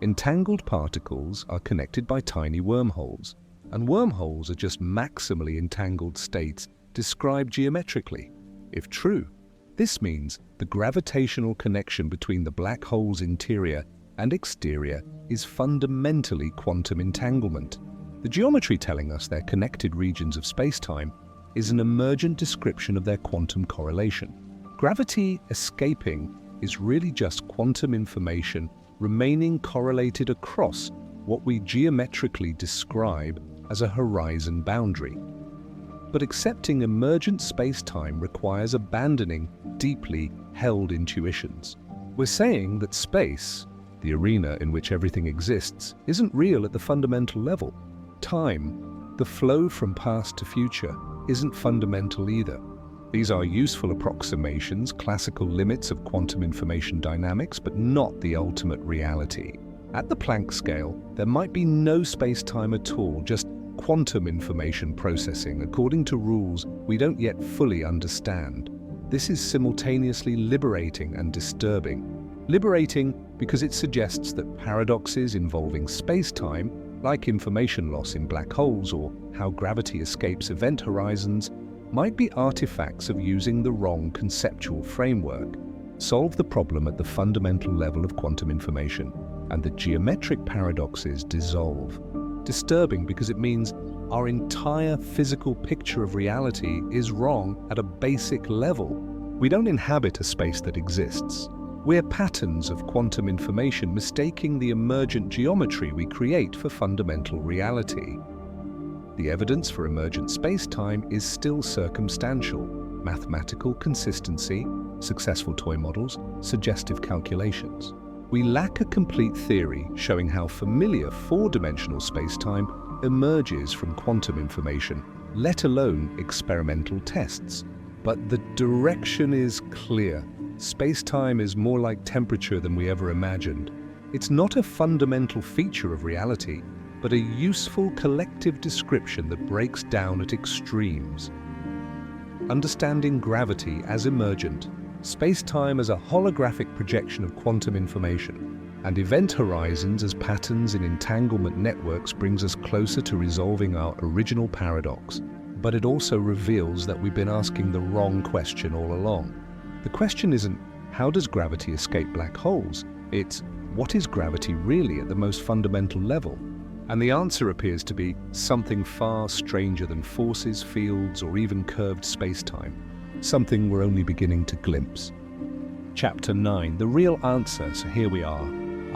Entangled particles are connected by tiny wormholes, and wormholes are just maximally entangled states described geometrically. If true, this means the gravitational connection between the black hole's interior and exterior is fundamentally quantum entanglement. The geometry telling us they're connected regions of spacetime is an emergent description of their quantum correlation. Gravity escaping is really just quantum information remaining correlated across what we geometrically describe as a horizon boundary. But accepting emergent spacetime requires abandoning deeply held intuitions. We're saying that space, the arena in which everything exists, isn't real at the fundamental level. Time, the flow from past to future, isn't fundamental either. These are useful approximations, classical limits of quantum information dynamics, but not the ultimate reality. At the Planck scale, there might be no spacetime at all, just quantum information processing according to rules we don't yet fully understand. This is simultaneously liberating and disturbing. Liberating because it suggests that paradoxes involving space-time, like information loss in black holes or how gravity escapes event horizons, might be artifacts of using the wrong conceptual framework, solve the problem at the fundamental level of quantum information, and the geometric paradoxes dissolve. Disturbing because it means our entire physical picture of reality is wrong at a basic level. We don't inhabit a space that exists. We're patterns of quantum information mistaking the emergent geometry we create for fundamental reality. The evidence for emergent space-time is still circumstantial. Mathematical consistency, successful toy models, suggestive calculations. We lack a complete theory showing how familiar four-dimensional space-time emerges from quantum information, let alone experimental tests. But the direction is clear. Space-time is more like temperature than we ever imagined. It's not a fundamental feature of reality, but a useful collective description that breaks down at extremes. Understanding gravity as emergent, space-time as a holographic projection of quantum information, and event horizons as patterns in entanglement networks brings us closer to resolving our original paradox. But it also reveals that we've been asking the wrong question all along. The question isn't, how does gravity escape black holes? It's, what is gravity really at the most fundamental level? And the answer appears to be something far stranger than forces, fields, or even curved space-time. Something we're only beginning to glimpse. Chapter 9, the real answer, so here we are.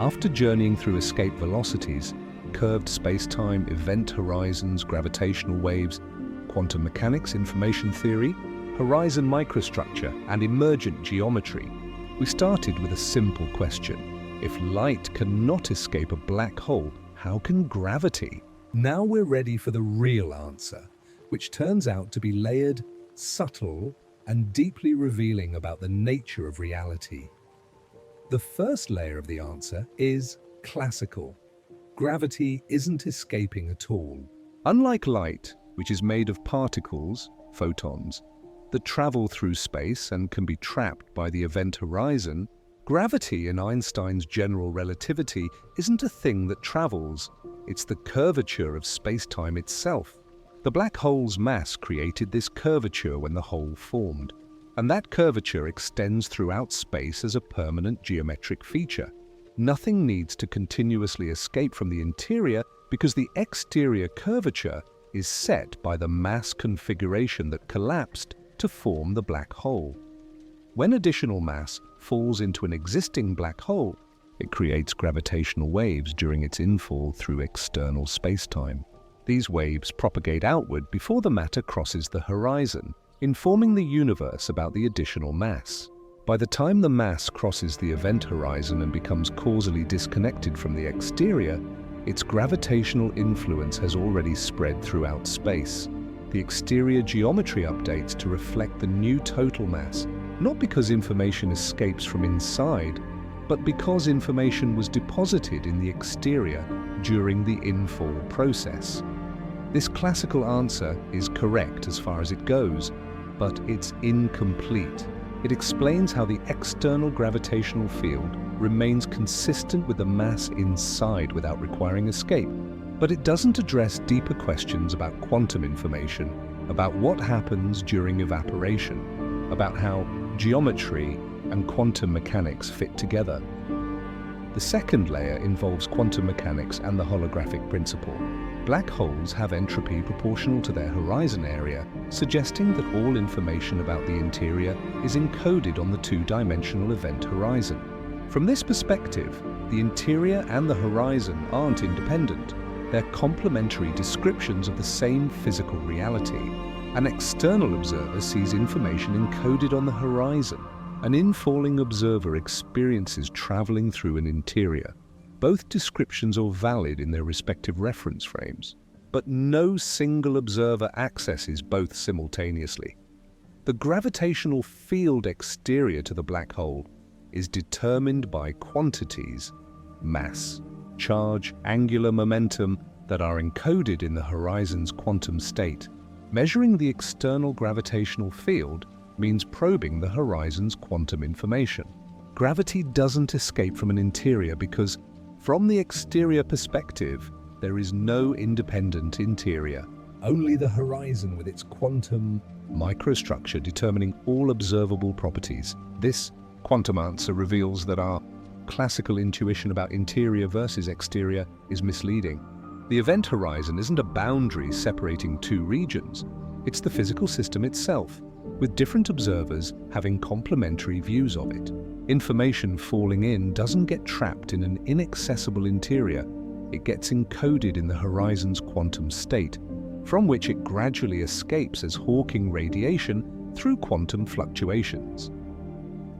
After journeying through escape velocities, curved spacetime, event horizons, gravitational waves, quantum mechanics, information theory, horizon microstructure, and emergent geometry, we started with a simple question. If light cannot escape a black hole, how can gravity? Now we're ready for the real answer, which turns out to be layered, subtle, and deeply revealing about the nature of reality. The first layer of the answer is classical. Gravity isn't escaping at all. Unlike light, which is made of particles, photons, that travel through space and can be trapped by the event horizon, gravity in Einstein's general relativity isn't a thing that travels, it's the curvature of space-time itself. The black hole's mass created this curvature when the hole formed, and that curvature extends throughout space as a permanent geometric feature. Nothing needs to continuously escape from the interior because the exterior curvature is set by the mass configuration that collapsed to form the black hole. When additional mass falls into an existing black hole, it creates gravitational waves during its infall through external spacetime. These waves propagate outward before the matter crosses the horizon, informing the universe about the additional mass. By the time the mass crosses the event horizon and becomes causally disconnected from the exterior, its gravitational influence has already spread throughout space. The exterior geometry updates to reflect the new total mass, not because information escapes from inside, but because information was deposited in the exterior during the infall process. This classical answer is correct as far as it goes, but it's incomplete. It explains how the external gravitational field remains consistent with the mass inside without requiring escape. But it doesn't address deeper questions about quantum information, about what happens during evaporation, about how geometry and quantum mechanics fit together. The second layer involves quantum mechanics and the holographic principle. Black holes have entropy proportional to their horizon area, suggesting that all information about the interior is encoded on the two-dimensional event horizon. From this perspective, the interior and the horizon aren't independent. They're complementary descriptions of the same physical reality. An external observer sees information encoded on the horizon. An infalling observer experiences traveling through an interior. Both descriptions are valid in their respective reference frames, but no single observer accesses both simultaneously. The gravitational field exterior to the black hole is determined by quantities, mass, charge, angular momentum that are encoded in the horizon's quantum state. Measuring the external gravitational field means probing the horizon's quantum information. Gravity doesn't escape from an interior because, from the exterior perspective, there is no independent interior. Only the horizon with its quantum microstructure determining all observable properties. This quantum answer reveals that our classical intuition about interior versus exterior is misleading. The event horizon isn't a boundary separating two regions. It's the physical system itself, with different observers having complementary views of it. Information falling in doesn't get trapped in an inaccessible interior. It gets encoded in the horizon's quantum state, from which it gradually escapes as Hawking radiation through quantum fluctuations.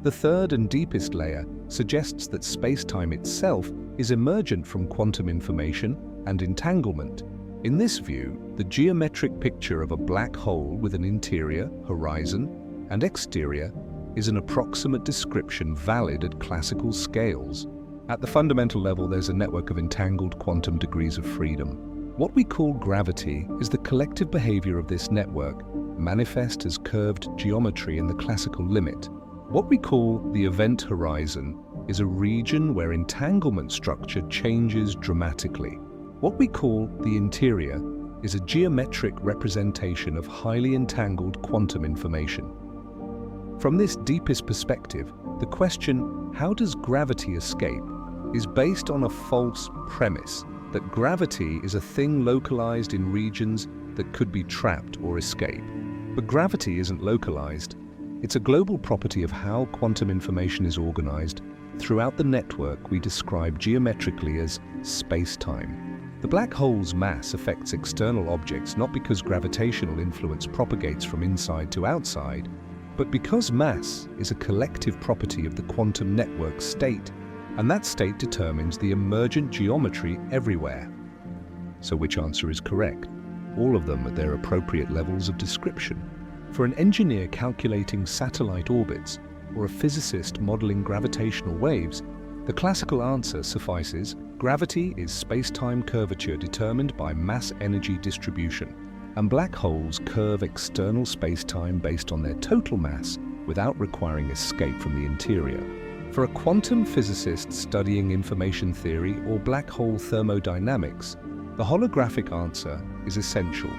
The third and deepest layer suggests that spacetime itself is emergent from quantum information and entanglement. In this view, the geometric picture of a black hole with an interior, horizon, and exterior is an approximate description valid at classical scales. At the fundamental level, there's a network of entangled quantum degrees of freedom. What we call gravity is the collective behavior of this network, manifest as curved geometry in the classical limit. What we call the event horizon is a region where entanglement structure changes dramatically. What we call the interior is a geometric representation of highly entangled quantum information. From this deepest perspective, the question, how does gravity escape, is based on a false premise that gravity is a thing localized in regions that could be trapped or escape. But gravity isn't localized. It's a global property of how quantum information is organized throughout the network we describe geometrically as spacetime. The black hole's mass affects external objects not because gravitational influence propagates from inside to outside, but because mass is a collective property of the quantum network state, and that state determines the emergent geometry everywhere. So which answer is correct? All of them at their appropriate levels of description. For an engineer calculating satellite orbits, or a physicist modeling gravitational waves, the classical answer suffices: gravity is space-time curvature determined by mass-energy distribution, and black holes curve external space-time based on their total mass without requiring escape from the interior. For a quantum physicist studying information theory or black hole thermodynamics, the holographic answer is essential.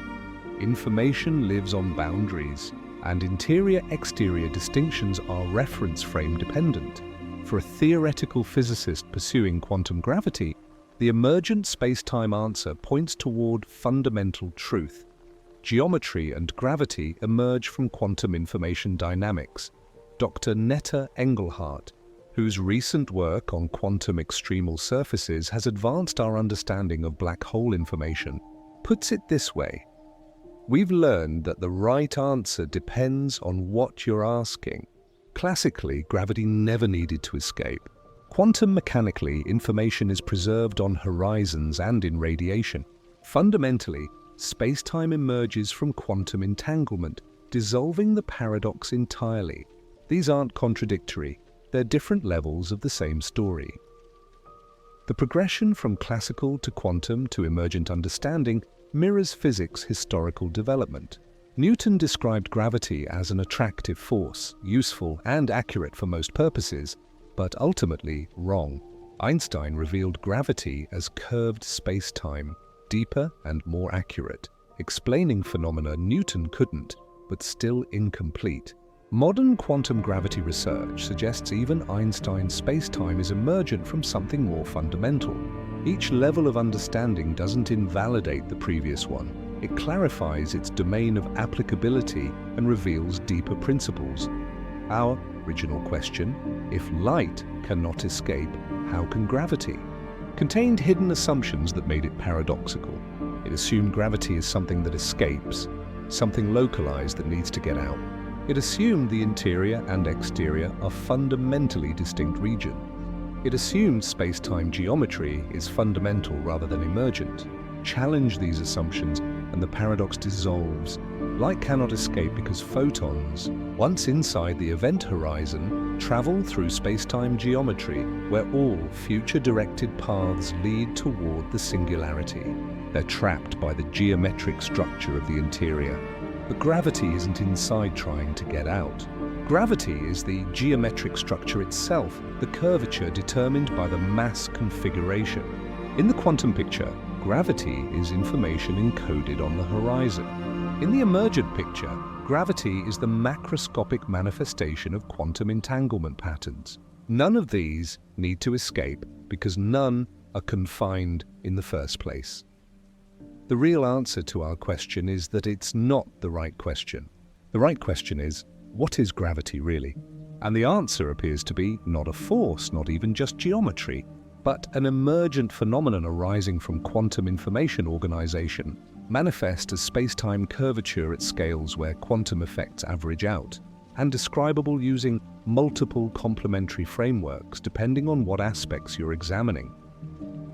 Information lives on boundaries, and interior-exterior distinctions are reference frame dependent. For a theoretical physicist pursuing quantum gravity, the emergent space-time answer points toward fundamental truth. Geometry and gravity emerge from quantum information dynamics. Dr. Netta Engelhardt, whose recent work on quantum extremal surfaces has advanced our understanding of black hole information, puts it this way: we've learned that the right answer depends on what you're asking. Classically, gravity never needed to escape. Quantum mechanically, information is preserved on horizons and in radiation. Fundamentally, space-time emerges from quantum entanglement, dissolving the paradox entirely. These aren't contradictory, they're different levels of the same story. The progression from classical to quantum to emergent understanding mirrors physics' historical development. Newton described gravity as an attractive force, useful and accurate for most purposes, but ultimately wrong. Einstein revealed gravity as curved space-time, deeper and more accurate, explaining phenomena Newton couldn't, but still incomplete. Modern quantum gravity research suggests even Einstein's space-time is emergent from something more fundamental. Each level of understanding doesn't invalidate the previous one. It clarifies its domain of applicability and reveals deeper principles. Our original question, if light cannot escape, how can gravity? Contained hidden assumptions that made it paradoxical. It assumed gravity is something that escapes, something localized that needs to get out. It assumed the interior and exterior are fundamentally distinct regions. It assumed space-time geometry is fundamental rather than emergent. Challenge these assumptions and the paradox dissolves. Light cannot escape because photons, once inside the event horizon, travel through space-time geometry where all future-directed paths lead toward the singularity. They're trapped by the geometric structure of the interior. But gravity isn't inside trying to get out. Gravity is the geometric structure itself, the curvature determined by the mass configuration. In the quantum picture, gravity is information encoded on the horizon. In the emergent picture, gravity is the macroscopic manifestation of quantum entanglement patterns. None of these need to escape because none are confined in the first place. The real answer to our question is that it's not the right question. The right question is, what is gravity really? And the answer appears to be not a force, not even just geometry, but an emergent phenomenon arising from quantum information organization, manifest as space-time curvature at scales where quantum effects average out, and describable using multiple complementary frameworks depending on what aspects you're examining.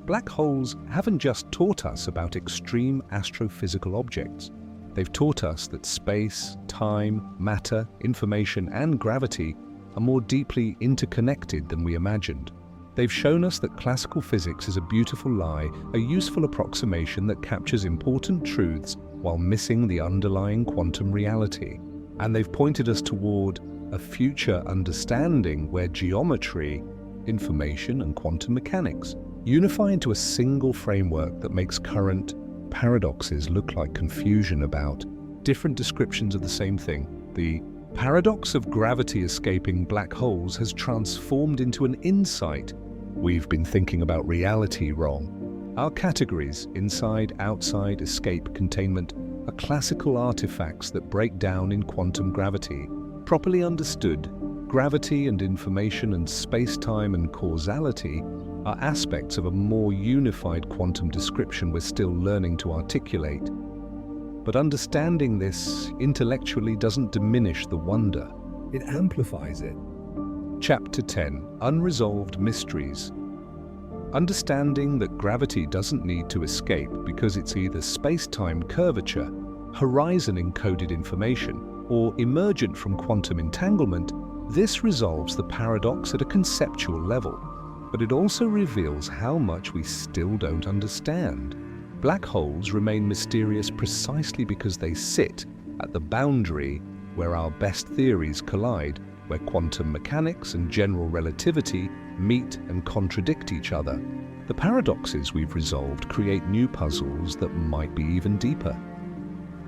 Black holes haven't just taught us about extreme astrophysical objects. They've taught us that space, time, matter, information, and gravity are more deeply interconnected than we imagined. They've shown us that classical physics is a beautiful lie, a useful approximation that captures important truths while missing the underlying quantum reality. And they've pointed us toward a future understanding where geometry, information, and quantum mechanics unify into a single framework that makes current paradoxes look like confusion about different descriptions of the same thing. The paradox of gravity escaping black holes has transformed into an insight. We've been thinking about reality wrong. Our categories, inside, outside, escape, containment, are classical artifacts that break down in quantum gravity. Properly understood, Gravity and information and space-time and causality are aspects of a more unified quantum description we're still learning to articulate. But understanding this intellectually doesn't diminish the wonder, it amplifies it. Chapter 10: Unresolved Mysteries. Understanding that gravity doesn't need to escape because it's either space-time curvature, horizon-encoded information, or emergent from quantum entanglement, this resolves the paradox at a conceptual level. But it also reveals how much we still don't understand. Black holes remain mysterious precisely because they sit at the boundary where our best theories collide, where quantum mechanics and general relativity meet and contradict each other. The paradoxes we've resolved create new puzzles that might be even deeper.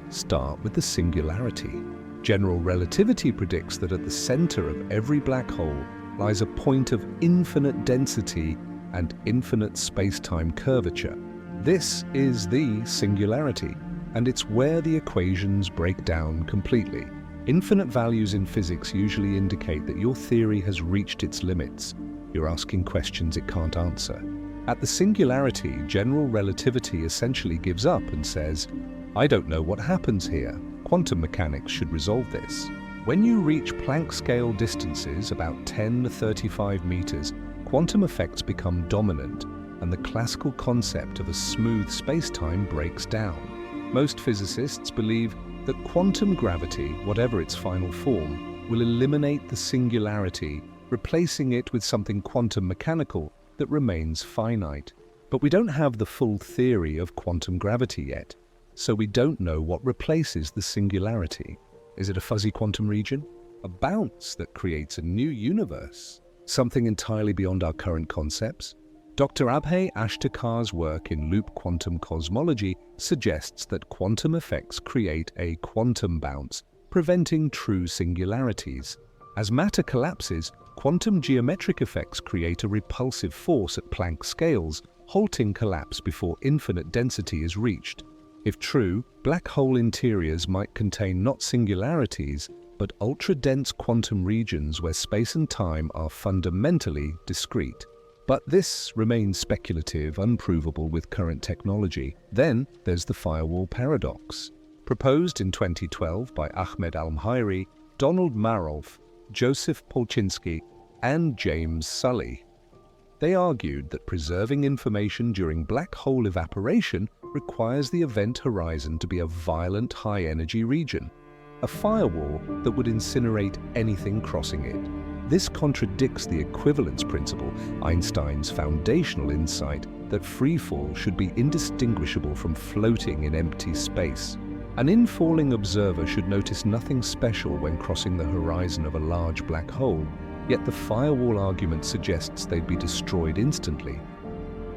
Start with the singularity. General relativity predicts that at the center of every black hole lies a point of infinite density and infinite space-time curvature. This is the singularity, and it's where the equations break down completely. Infinite values in physics usually indicate that your theory has reached its limits. You're asking questions it can't answer. At the singularity, general relativity essentially gives up and says, I don't know what happens here. Quantum mechanics should resolve this. When you reach Planck scale distances, about 10 to 35 meters, quantum effects become dominant, and the classical concept of a smooth spacetime breaks down. Most physicists believe that quantum gravity, whatever its final form, will eliminate the singularity, replacing it with something quantum mechanical that remains finite. But we don't have the full theory of quantum gravity yet, so we don't know what replaces the singularity. Is it a fuzzy quantum region? A bounce that creates a new universe? Something entirely beyond our current concepts? Dr. Abhay Ashtakar's work in loop quantum cosmology suggests that quantum effects create a quantum bounce, preventing true singularities. As matter collapses, quantum geometric effects create a repulsive force at Planck scales, halting collapse before infinite density is reached. If true, black hole interiors might contain not singularities, but ultra-dense quantum regions where space and time are fundamentally discrete. But this remains speculative, unprovable with current technology. Then there's the firewall paradox. Proposed in 2012 by Ahmed Almhairi, Donald Marolf, Joseph Polchinski, and James Sully. They argued that preserving information during black hole evaporation requires the event horizon to be a violent high-energy region, a firewall that would incinerate anything crossing it. This contradicts the equivalence principle, Einstein's foundational insight that freefall should be indistinguishable from floating in empty space. An infalling observer should notice nothing special when crossing the horizon of a large black hole, yet the firewall argument suggests they'd be destroyed instantly.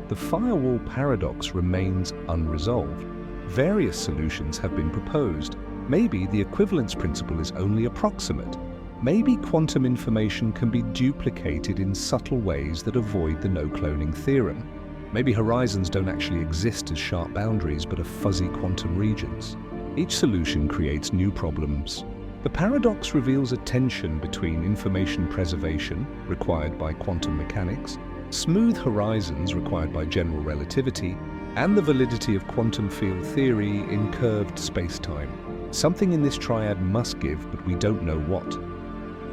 The firewall paradox remains unresolved. Various solutions have been proposed. Maybe the equivalence principle is only approximate. Maybe quantum information can be duplicated in subtle ways that avoid the no-cloning theorem. Maybe horizons don't actually exist as sharp boundaries but are fuzzy quantum regions. Each solution creates new problems. The paradox reveals a tension between information preservation, required by quantum mechanics, smooth horizons required by general relativity, and the validity of quantum field theory in curved spacetime. Something in this triad must give, but we don't know what.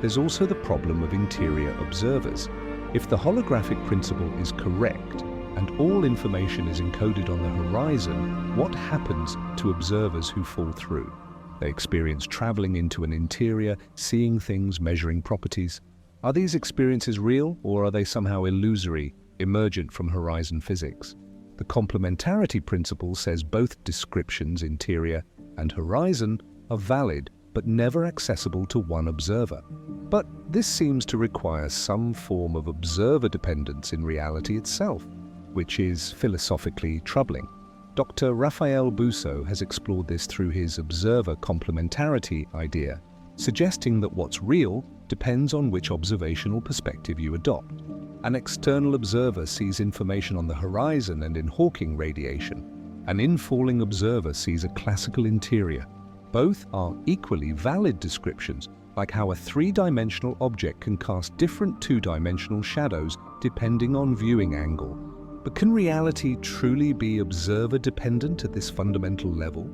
There's also the problem of interior observers. If the holographic principle is correct, and all information is encoded on the horizon, what happens to observers who fall through? They experience traveling into an interior, seeing things, measuring properties. Are these experiences real, or are they somehow illusory, emergent from horizon physics? The complementarity principle says both descriptions, interior and horizon, are valid, but never accessible to one observer. But this seems to require some form of observer dependence in reality itself, which is philosophically troubling. Dr. Raphael Busso has explored this through his observer complementarity idea, suggesting that what's real depends on which observational perspective you adopt. An external observer sees information on the horizon and in Hawking radiation. An infalling observer sees a classical interior. Both are equally valid descriptions, like how a three-dimensional object can cast different two-dimensional shadows depending on viewing angle. But can reality truly be observer-dependent at this fundamental level?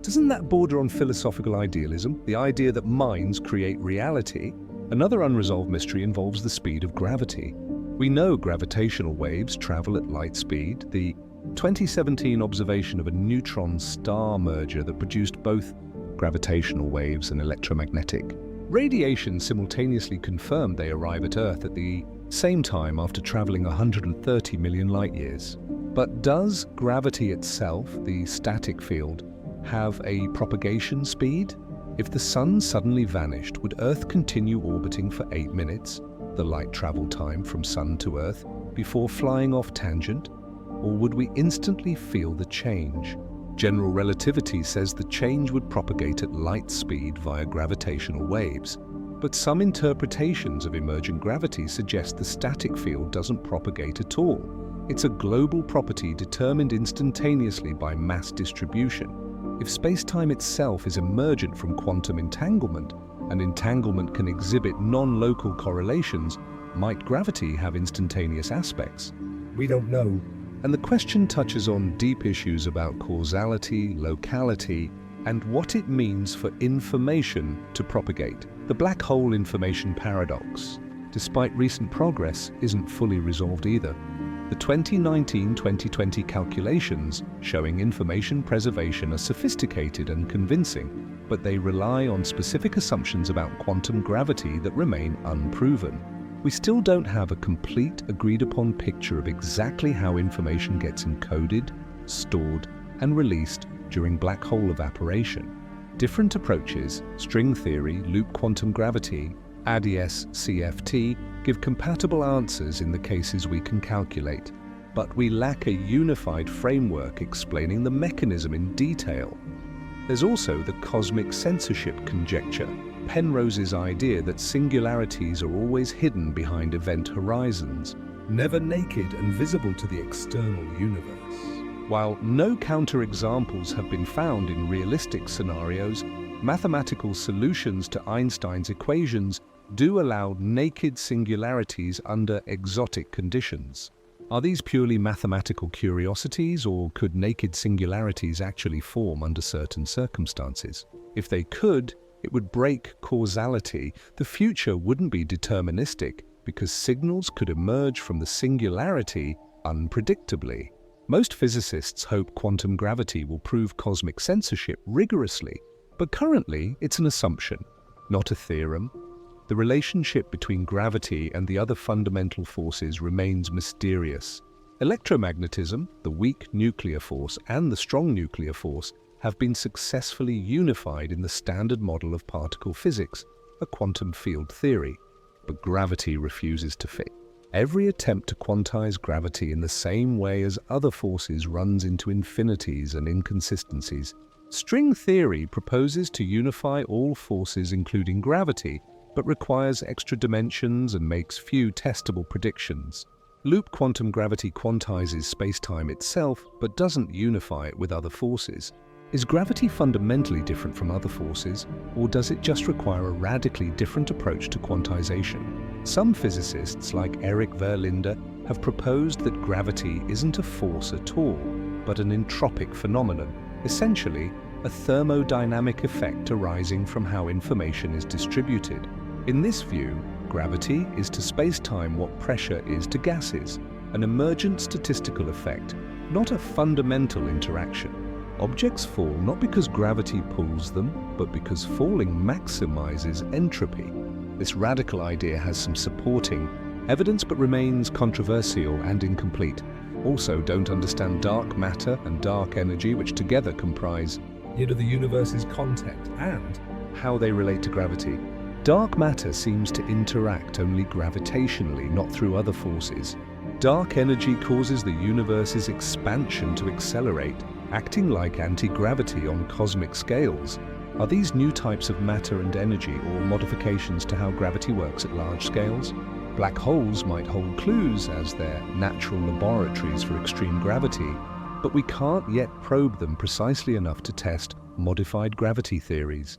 Doesn't that border on philosophical idealism, the idea that minds create reality? Another unresolved mystery involves the speed of gravity. We know gravitational waves travel at light speed. The 2017 observation of a neutron star merger that produced both gravitational waves and electromagnetic radiation simultaneously confirmed they arrive at Earth at the same time after traveling 130 million light-years. But does gravity itself, the static field, have a propagation speed? If the Sun suddenly vanished, would Earth continue orbiting for 8 minutes, the light travel time from Sun to Earth, before flying off tangent? Or would we instantly feel the change? General relativity says the change would propagate at light speed via gravitational waves. But some interpretations of emergent gravity suggest the static field doesn't propagate at all. It's a global property determined instantaneously by mass distribution. If spacetime itself is emergent from quantum entanglement, and entanglement can exhibit non-local correlations, might gravity have instantaneous aspects? We don't know. And the question touches on deep issues about causality, locality, and what it means for information to propagate. The black hole information paradox, despite recent progress, isn't fully resolved either. The 2019-2020 calculations showing information preservation are sophisticated and convincing, but they rely on specific assumptions about quantum gravity that remain unproven. We still don't have a complete, agreed-upon picture of exactly how information gets encoded, stored, and released during black hole evaporation. Different approaches, string theory, loop quantum gravity, ADS-CFT, give compatible answers in the cases we can calculate, but we lack a unified framework explaining the mechanism in detail. There's also the cosmic censorship conjecture, Penrose's idea that singularities are always hidden behind event horizons, never naked and visible to the external universe. While no counterexamples have been found in realistic scenarios, mathematical solutions to Einstein's equations do allow naked singularities under exotic conditions. Are these purely mathematical curiosities, or could naked singularities actually form under certain circumstances? If they could, it would break causality. The future wouldn't be deterministic because signals could emerge from the singularity unpredictably. Most physicists hope quantum gravity will prove cosmic censorship rigorously, but currently it's an assumption, not a theorem. The relationship between gravity and the other fundamental forces remains mysterious. Electromagnetism, the weak nuclear force, and the strong nuclear force have been successfully unified in the standard model of particle physics, a quantum field theory. But gravity refuses to fit. Every attempt to quantize gravity in the same way as other forces runs into infinities and inconsistencies. String theory proposes to unify all forces including gravity, but requires extra dimensions and makes few testable predictions. Loop quantum gravity quantizes spacetime itself, but doesn't unify it with other forces. Is gravity fundamentally different from other forces, or does it just require a radically different approach to quantization? Some physicists, like Eric Verlinde, have proposed that gravity isn't a force at all, but an entropic phenomenon, essentially a thermodynamic effect arising from how information is distributed. In this view, gravity is to spacetime what pressure is to gases, an emergent statistical effect, not a fundamental interaction. Objects fall not because gravity pulls them, but because falling maximizes entropy. This radical idea has some supporting evidence but remains controversial and incomplete. Also don't understand dark matter and dark energy, which together comprise the universe's content and how they relate to gravity. Dark matter seems to interact only gravitationally, not through other forces. Dark energy causes the universe's expansion to accelerate, acting like anti-gravity on cosmic scales. Are these new types of matter and energy or modifications to how gravity works at large scales? Black holes might hold clues as their natural laboratories for extreme gravity, but we can't yet probe them precisely enough to test modified gravity theories.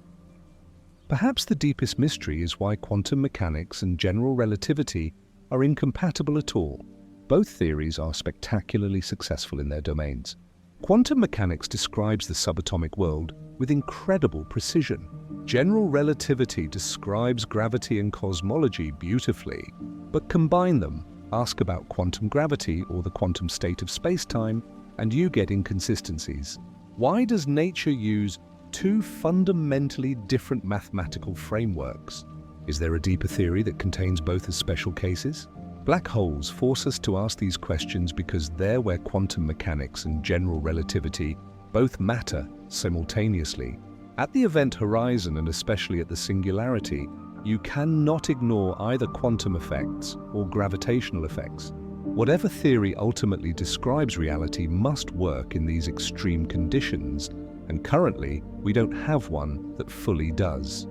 Perhaps the deepest mystery is why quantum mechanics and general relativity are incompatible at all. Both theories are spectacularly successful in their domains. Quantum mechanics describes the subatomic world with incredible precision. General relativity describes gravity and cosmology beautifully, but combine them, ask about quantum gravity or the quantum state of spacetime, and you get inconsistencies. Why does nature use two fundamentally different mathematical frameworks? Is there a deeper theory that contains both as special cases? Black holes force us to ask these questions because they're where quantum mechanics and general relativity both matter simultaneously. At the event horizon, and especially at the singularity, you cannot ignore either quantum effects or gravitational effects. Whatever theory ultimately describes reality must work in these extreme conditions, and currently we don't have one that fully does.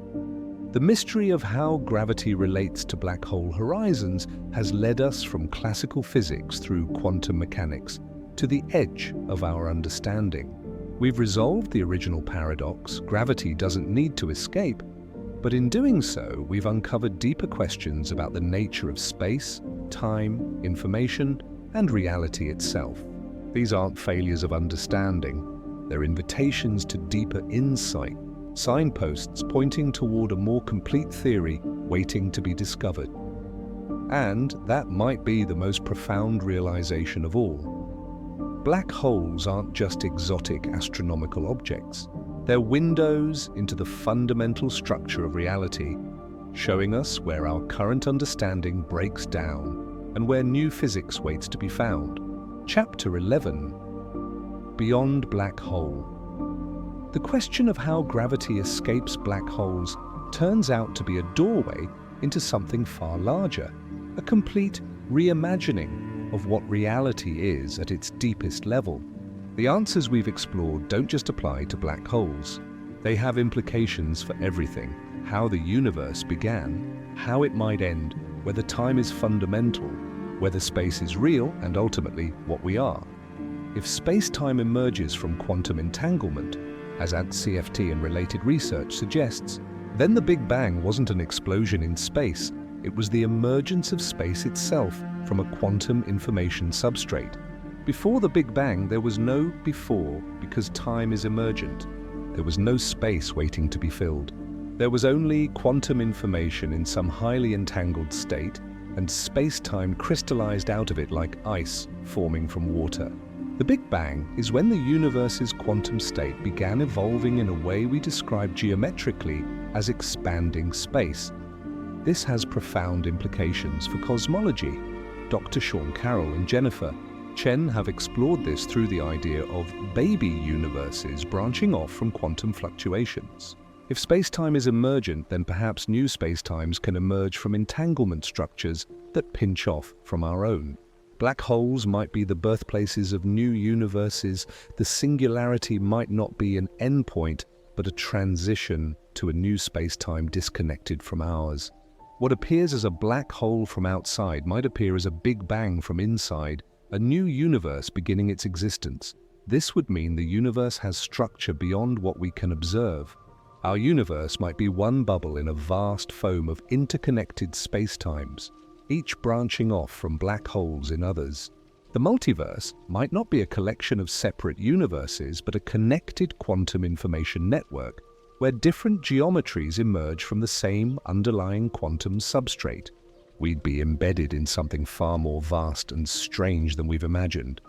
The mystery of how gravity relates to black hole horizons has led us from classical physics through quantum mechanics to the edge of our understanding. We've resolved the original paradox: gravity doesn't need to escape, but in doing so, we've uncovered deeper questions about the nature of space, time, information, and reality itself. These aren't failures of understanding. They're invitations to deeper insight, signposts pointing toward a more complete theory waiting to be discovered. And that might be the most profound realization of all. Black holes aren't just exotic astronomical objects. They're windows into the fundamental structure of reality, showing us where our current understanding breaks down and where new physics waits to be found. Chapter 11: Beyond Black Hole. The question of how gravity escapes black holes turns out to be a doorway into something far larger, a complete reimagining of what reality is at its deepest level. The answers we've explored don't just apply to black holes. They have implications for everything: how the universe began, how it might end, whether time is fundamental, whether space is real, and ultimately what we are. If space-time emerges from quantum entanglement, as CFT and related research suggests, then the Big Bang wasn't an explosion in space. It was the emergence of space itself from a quantum information substrate. Before the Big Bang, there was no before because time is emergent. There was no space waiting to be filled. There was only quantum information in some highly entangled state, and space-time crystallized out of it like ice forming from water. The Big Bang is when the universe's quantum state began evolving in a way we describe geometrically as expanding space. This has profound implications for cosmology. Dr. Sean Carroll and Jennifer Chen have explored this through the idea of baby universes branching off from quantum fluctuations. If space-time is emergent, then perhaps new spacetimes can emerge from entanglement structures that pinch off from our own. Black holes might be the birthplaces of new universes. The singularity might not be an endpoint, but a transition to a new space-time disconnected from ours. What appears as a black hole from outside might appear as a Big Bang from inside, a new universe beginning its existence. This would mean the universe has structure beyond what we can observe. Our universe might be one bubble in a vast foam of interconnected spacetimes, each branching off from black holes in others. The multiverse might not be a collection of separate universes, but a connected quantum information network, where different geometries emerge from the same underlying quantum substrate. We'd be embedded in something far more vast and strange than we've imagined.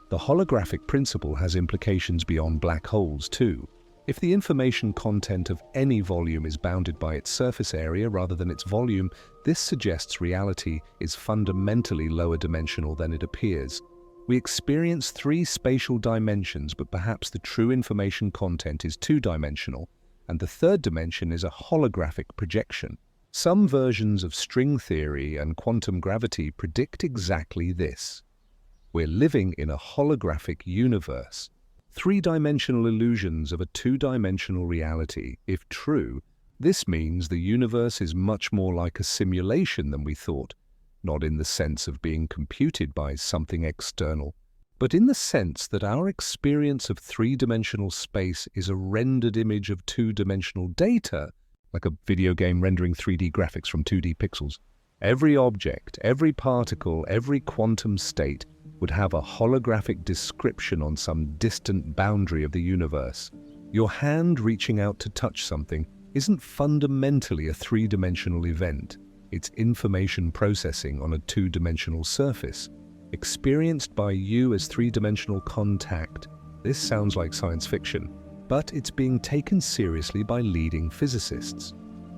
The holographic principle has implications beyond black holes too. If the information content of any volume is bounded by its surface area rather than its volume, this suggests reality is fundamentally lower dimensional than it appears. We experience three spatial dimensions, but perhaps the true information content is two-dimensional, and the third dimension is a holographic projection. Some versions of string theory and quantum gravity predict exactly this. We're living in a holographic universe. Three-dimensional illusions of a two-dimensional reality. If true, this means the universe is much more like a simulation than we thought, not in the sense of being computed by something external, but in the sense that our experience of three-dimensional space is a rendered image of two-dimensional data like a video game rendering 3D graphics from 2D pixels. Every object, every particle, every quantum state would have a holographic description on some distant boundary of the universe. Your hand reaching out to touch something isn't fundamentally a three-dimensional event. It's information processing on a two-dimensional surface, experienced by you as three-dimensional contact. This sounds like science fiction, but it's being taken seriously by leading physicists.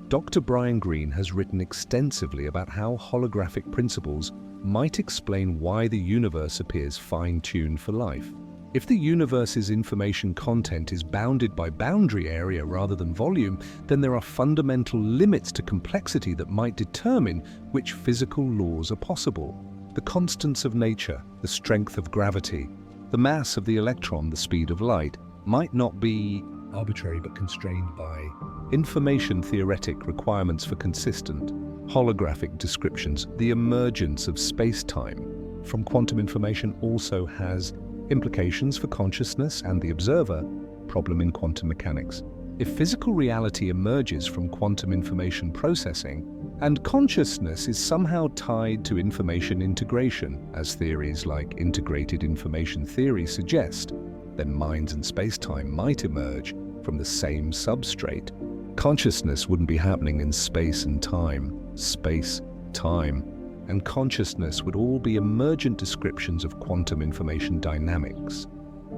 Dr. Brian Greene has written extensively about how holographic principles might explain why the universe appears fine-tuned for life. If the universe's information content is bounded by boundary area rather than volume, then there are fundamental limits to complexity that might determine which physical laws are possible. The constants of nature, the strength of gravity, the mass of the electron, the speed of light, might not be arbitrary but constrained by information theoretic requirements for consistent, holographic descriptions. The emergence of space-time from quantum information also has implications for consciousness and the observer, problem in quantum mechanics. If physical reality emerges from quantum information processing, and consciousness is somehow tied to information integration, as theories like integrated information theory suggest, then minds and space-time might emerge from the same substrate. Consciousness wouldn't be happening in space and time. Space, time, and consciousness would all be emergent descriptions of quantum information dynamics.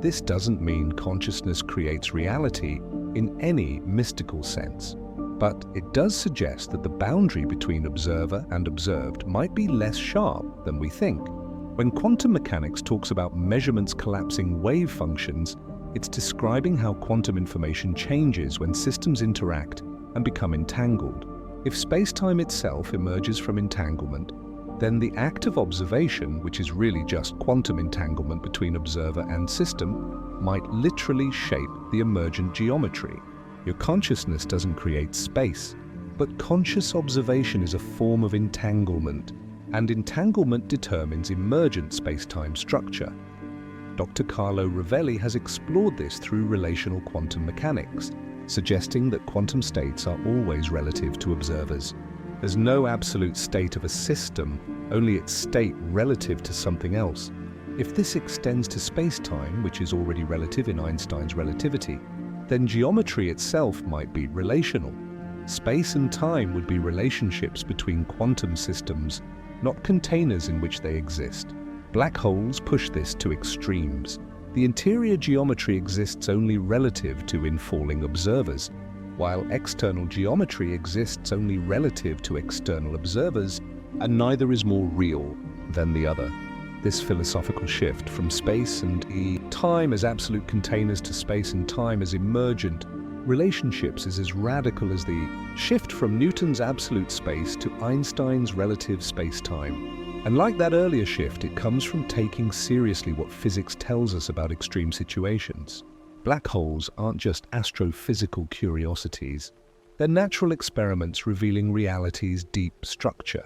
This doesn't mean consciousness creates reality in any mystical sense, but it does suggest that the boundary between observer and observed might be less sharp than we think. When quantum mechanics talks about measurements collapsing wave functions, it's describing how quantum information changes when systems interact and become entangled. If space-time itself emerges from entanglement, then the act of observation, which is really just quantum entanglement between observer and system, might literally shape the emergent geometry. Your consciousness doesn't create space, but conscious observation is a form of entanglement, and entanglement determines emergent space-time structure. Dr. Carlo Rovelli has explored this through relational quantum mechanics, suggesting that quantum states are always relative to observers. There's no absolute state of a system, only its state relative to something else. If this extends to space-time, which is already relative in Einstein's relativity, then geometry itself might be relational. Space and time would be relationships between quantum systems, not containers in which they exist. Black holes push this to extremes. The interior geometry exists only relative to infalling observers, while external geometry exists only relative to external observers, and neither is more real than the other. This philosophical shift from space and time as absolute containers to space and time as emergent relationships is as radical as the shift from Newton's absolute space to Einstein's relative space-time. And like that earlier shift, it comes from taking seriously what physics tells us about extreme situations. Black holes aren't just astrophysical curiosities. They're natural experiments revealing reality's deep structure.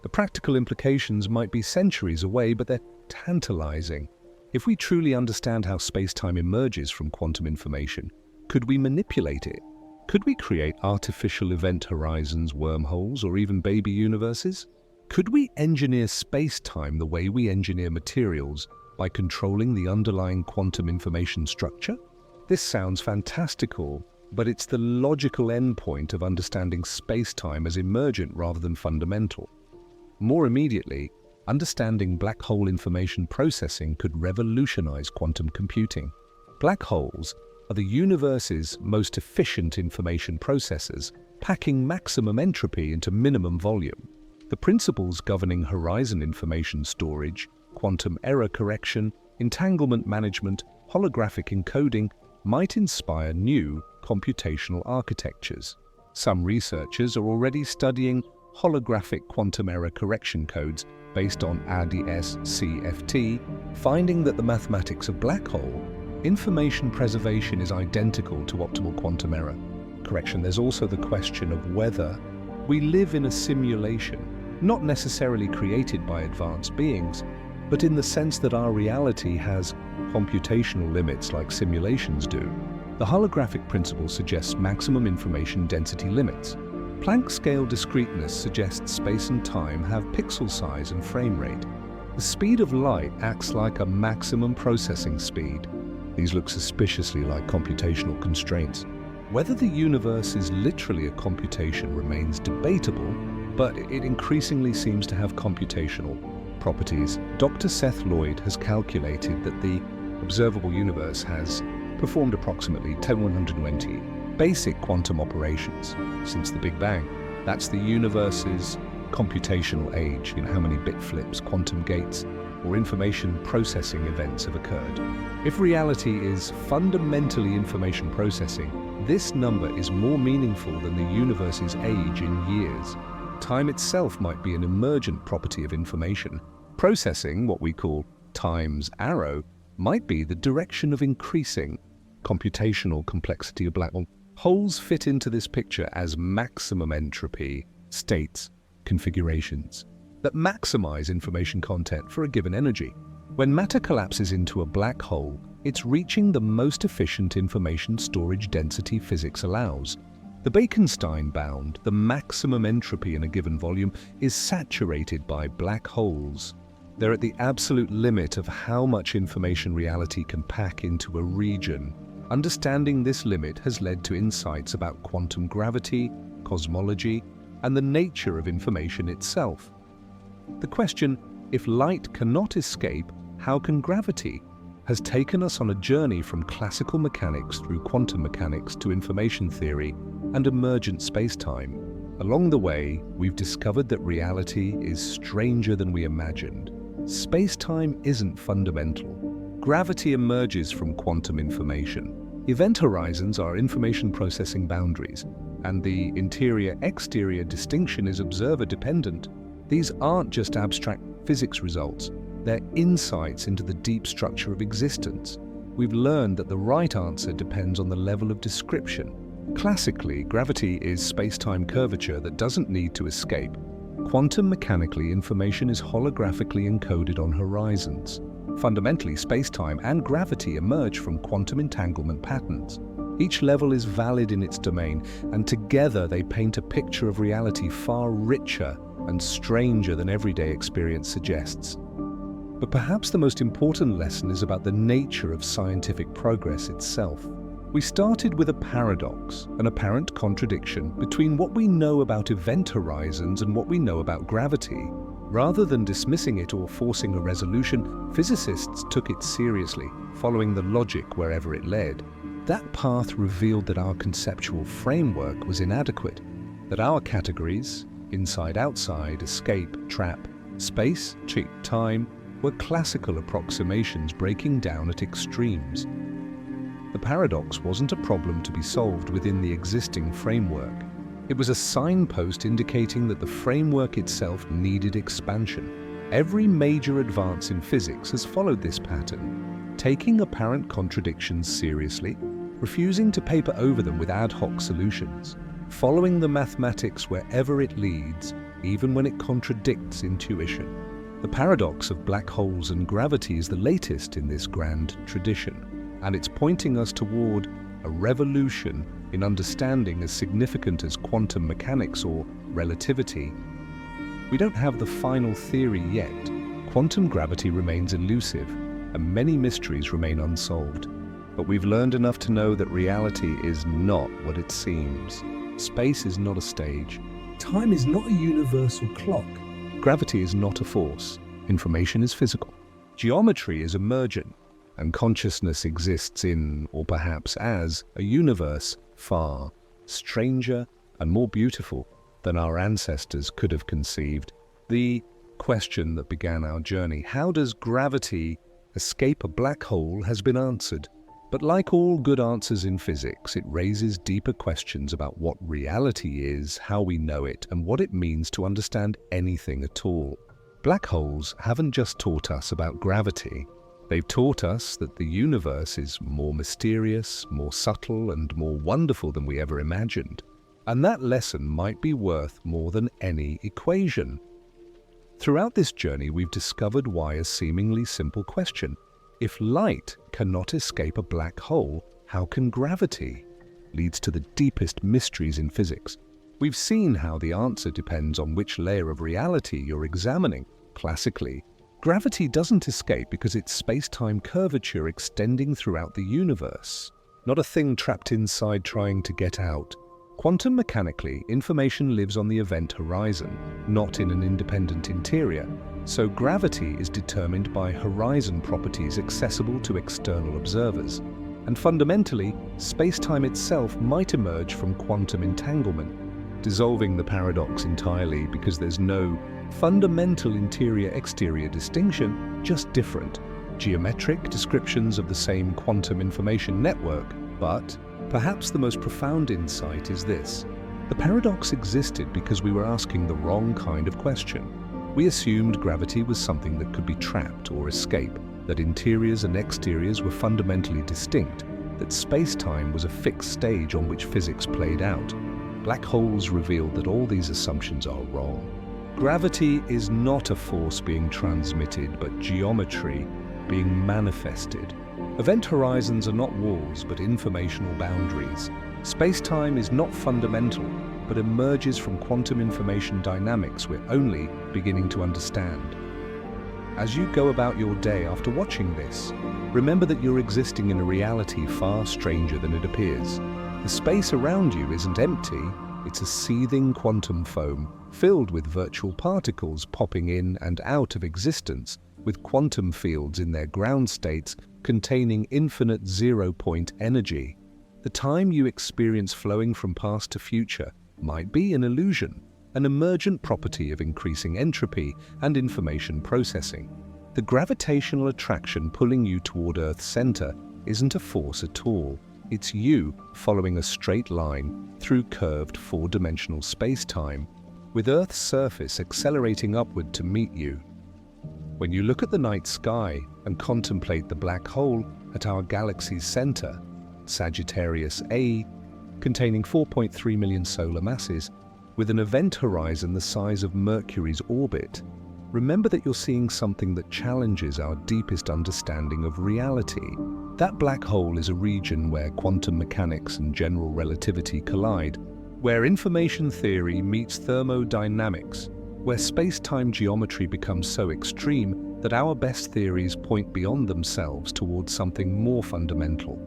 The practical implications might be centuries away, but they're tantalizing. If we truly understand how space-time emerges from quantum information, could we manipulate it? Could we create artificial event horizons, wormholes, or even baby universes? Could we engineer space-time the way we engineer materials by controlling the underlying quantum information structure? This sounds fantastical, but it's the logical endpoint of understanding space-time as emergent rather than fundamental. More immediately, understanding black hole information processing could revolutionize quantum computing. Black holes are the universe's most efficient information processors, packing maximum entropy into minimum volume. The principles governing horizon information storage, quantum error correction, entanglement management, holographic encoding might inspire new computational architectures. Some researchers are already studying holographic quantum error correction codes based on ADS-CFT, finding that the mathematics of black hole information preservation is identical to optimal quantum error correction. There's also the question of whether we live in a simulation, not necessarily created by advanced beings, but in the sense that our reality has computational limits like simulations do. The holographic principle suggests maximum information density limits. Planck scale discreteness suggests space and time have pixel size and frame rate. The speed of light acts like a maximum processing speed. These look suspiciously like computational constraints. Whether the universe is literally a computation remains debatable, but it increasingly seems to have computational properties. Dr. Seth Lloyd has calculated that the observable universe has performed approximately 10^120 basic quantum operations since the Big Bang. That's the universe's computational age, how many bit flips, quantum gates, or information processing events have occurred. If reality is fundamentally information processing, this number is more meaningful than the universe's age in years. Time itself might be an emergent property of information. Processing, what we call time's arrow, might be the direction of increasing computational complexity of black holes fit into this picture as maximum entropy states, configurations that maximize information content for a given energy. When matter collapses into a black hole, it's reaching the most efficient information storage density physics allows. The Bekenstein bound, the maximum entropy in a given volume, is saturated by black holes. They're at the absolute limit of how much information reality can pack into a region. Understanding this limit has led to insights about quantum gravity, cosmology, and the nature of information itself. The question, if light cannot escape, how can gravity, has taken us on a journey from classical mechanics through quantum mechanics to information theory and emergent spacetime. Along the way, we've discovered that reality is stranger than we imagined. Spacetime isn't fundamental. Gravity emerges from quantum information. Event horizons are information processing boundaries, and the interior-exterior distinction is observer-dependent. These aren't just abstract physics results, they're insights into the deep structure of existence. We've learned that the right answer depends on the level of description. Classically, gravity is space-time curvature that doesn't need to escape. Quantum mechanically, information is holographically encoded on horizons. Fundamentally, space-time and gravity emerge from quantum entanglement patterns. Each level is valid in its domain, and together they paint a picture of reality far richer and stranger than everyday experience suggests. But perhaps the most important lesson is about the nature of scientific progress itself. We started with a paradox, an apparent contradiction between what we know about event horizons and what we know about gravity. Rather than dismissing it or forcing a resolution, physicists took it seriously, following the logic wherever it led. That path revealed that our conceptual framework was inadequate, that our categories, inside, outside, escape, trap, space, cheat, time, were classical approximations breaking down at extremes. The paradox wasn't a problem to be solved within the existing framework. It was a signpost indicating that the framework itself needed expansion. Every major advance in physics has followed this pattern, taking apparent contradictions seriously, refusing to paper over them with ad hoc solutions, following the mathematics wherever it leads, even when it contradicts intuition. The paradox of black holes and gravity is the latest in this grand tradition, and it's pointing us toward a revolution in understanding as significant as quantum mechanics or relativity. We don't have the final theory yet. Quantum gravity remains elusive, and many mysteries remain unsolved. But we've learned enough to know that reality is not what it seems. Space is not a stage. Time is not a universal clock. Gravity is not a force. Information is physical. Geometry is emergent, and consciousness exists in, or perhaps as, a universe far stranger and more beautiful than our ancestors could have conceived. The question that began our journey, how does gravity escape a black hole, has been answered. But like all good answers in physics, it raises deeper questions about what reality is, how we know it, and what it means to understand anything at all. Black holes haven't just taught us about gravity. They've taught us that the universe is more mysterious, more subtle, and more wonderful than we ever imagined. And that lesson might be worth more than any equation. Throughout this journey, we've discovered why a seemingly simple question, if light cannot escape a black hole, how can gravity? Leads to the deepest mysteries in physics. We've seen how the answer depends on which layer of reality you're examining. Classically, gravity doesn't escape because it's space-time curvature extending throughout the universe, not a thing trapped inside trying to get out. Quantum mechanically, information lives on the event horizon, not in an independent interior, so gravity is determined by horizon properties accessible to external observers. And fundamentally, space-time itself might emerge from quantum entanglement, dissolving the paradox entirely because there's no fundamental interior-exterior distinction, just different, geometric descriptions of the same quantum information network. But perhaps the most profound insight is this. The paradox existed because we were asking the wrong kind of question. We assumed gravity was something that could be trapped or escape, that interiors and exteriors were fundamentally distinct, that space-time was a fixed stage on which physics played out. Black holes revealed that all these assumptions are wrong. Gravity is not a force being transmitted, but geometry being manifested. Event horizons are not walls, but informational boundaries. Space-time is not fundamental, but emerges from quantum information dynamics we're only beginning to understand. As you go about your day after watching this, remember that you're existing in a reality far stranger than it appears. The space around you isn't empty, it's a seething quantum foam filled with virtual particles popping in and out of existence, with quantum fields in their ground states containing infinite zero-point energy. The time you experience flowing from past to future might be an illusion, an emergent property of increasing entropy and information processing. The gravitational attraction pulling you toward Earth's center isn't a force at all. It's you following a straight line through curved four-dimensional space-time, with Earth's surface accelerating upward to meet you. When you look at the night sky and contemplate the black hole at our galaxy's center, Sagittarius A, containing 4.3 million solar masses, with an event horizon the size of Mercury's orbit, remember that you're seeing something that challenges our deepest understanding of reality. That black hole is a region where quantum mechanics and general relativity collide, where information theory meets thermodynamics, where space-time geometry becomes so extreme that our best theories point beyond themselves towards something more fundamental.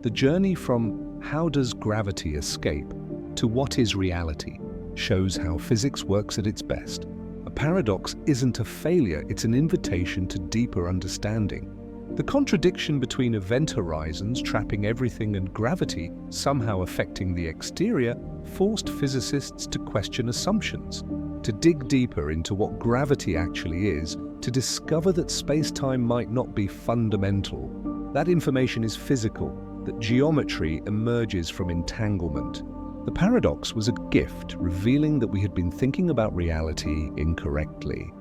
The journey from how does gravity escape to what is reality shows how physics works at its best. A paradox isn't a failure, it's an invitation to deeper understanding. The contradiction between event horizons trapping everything and gravity somehow affecting the exterior forced physicists to question assumptions, to dig deeper into what gravity actually is, to discover that space-time might not be fundamental. That information is physical, that geometry emerges from entanglement. The paradox was a gift, revealing that we had been thinking about reality incorrectly.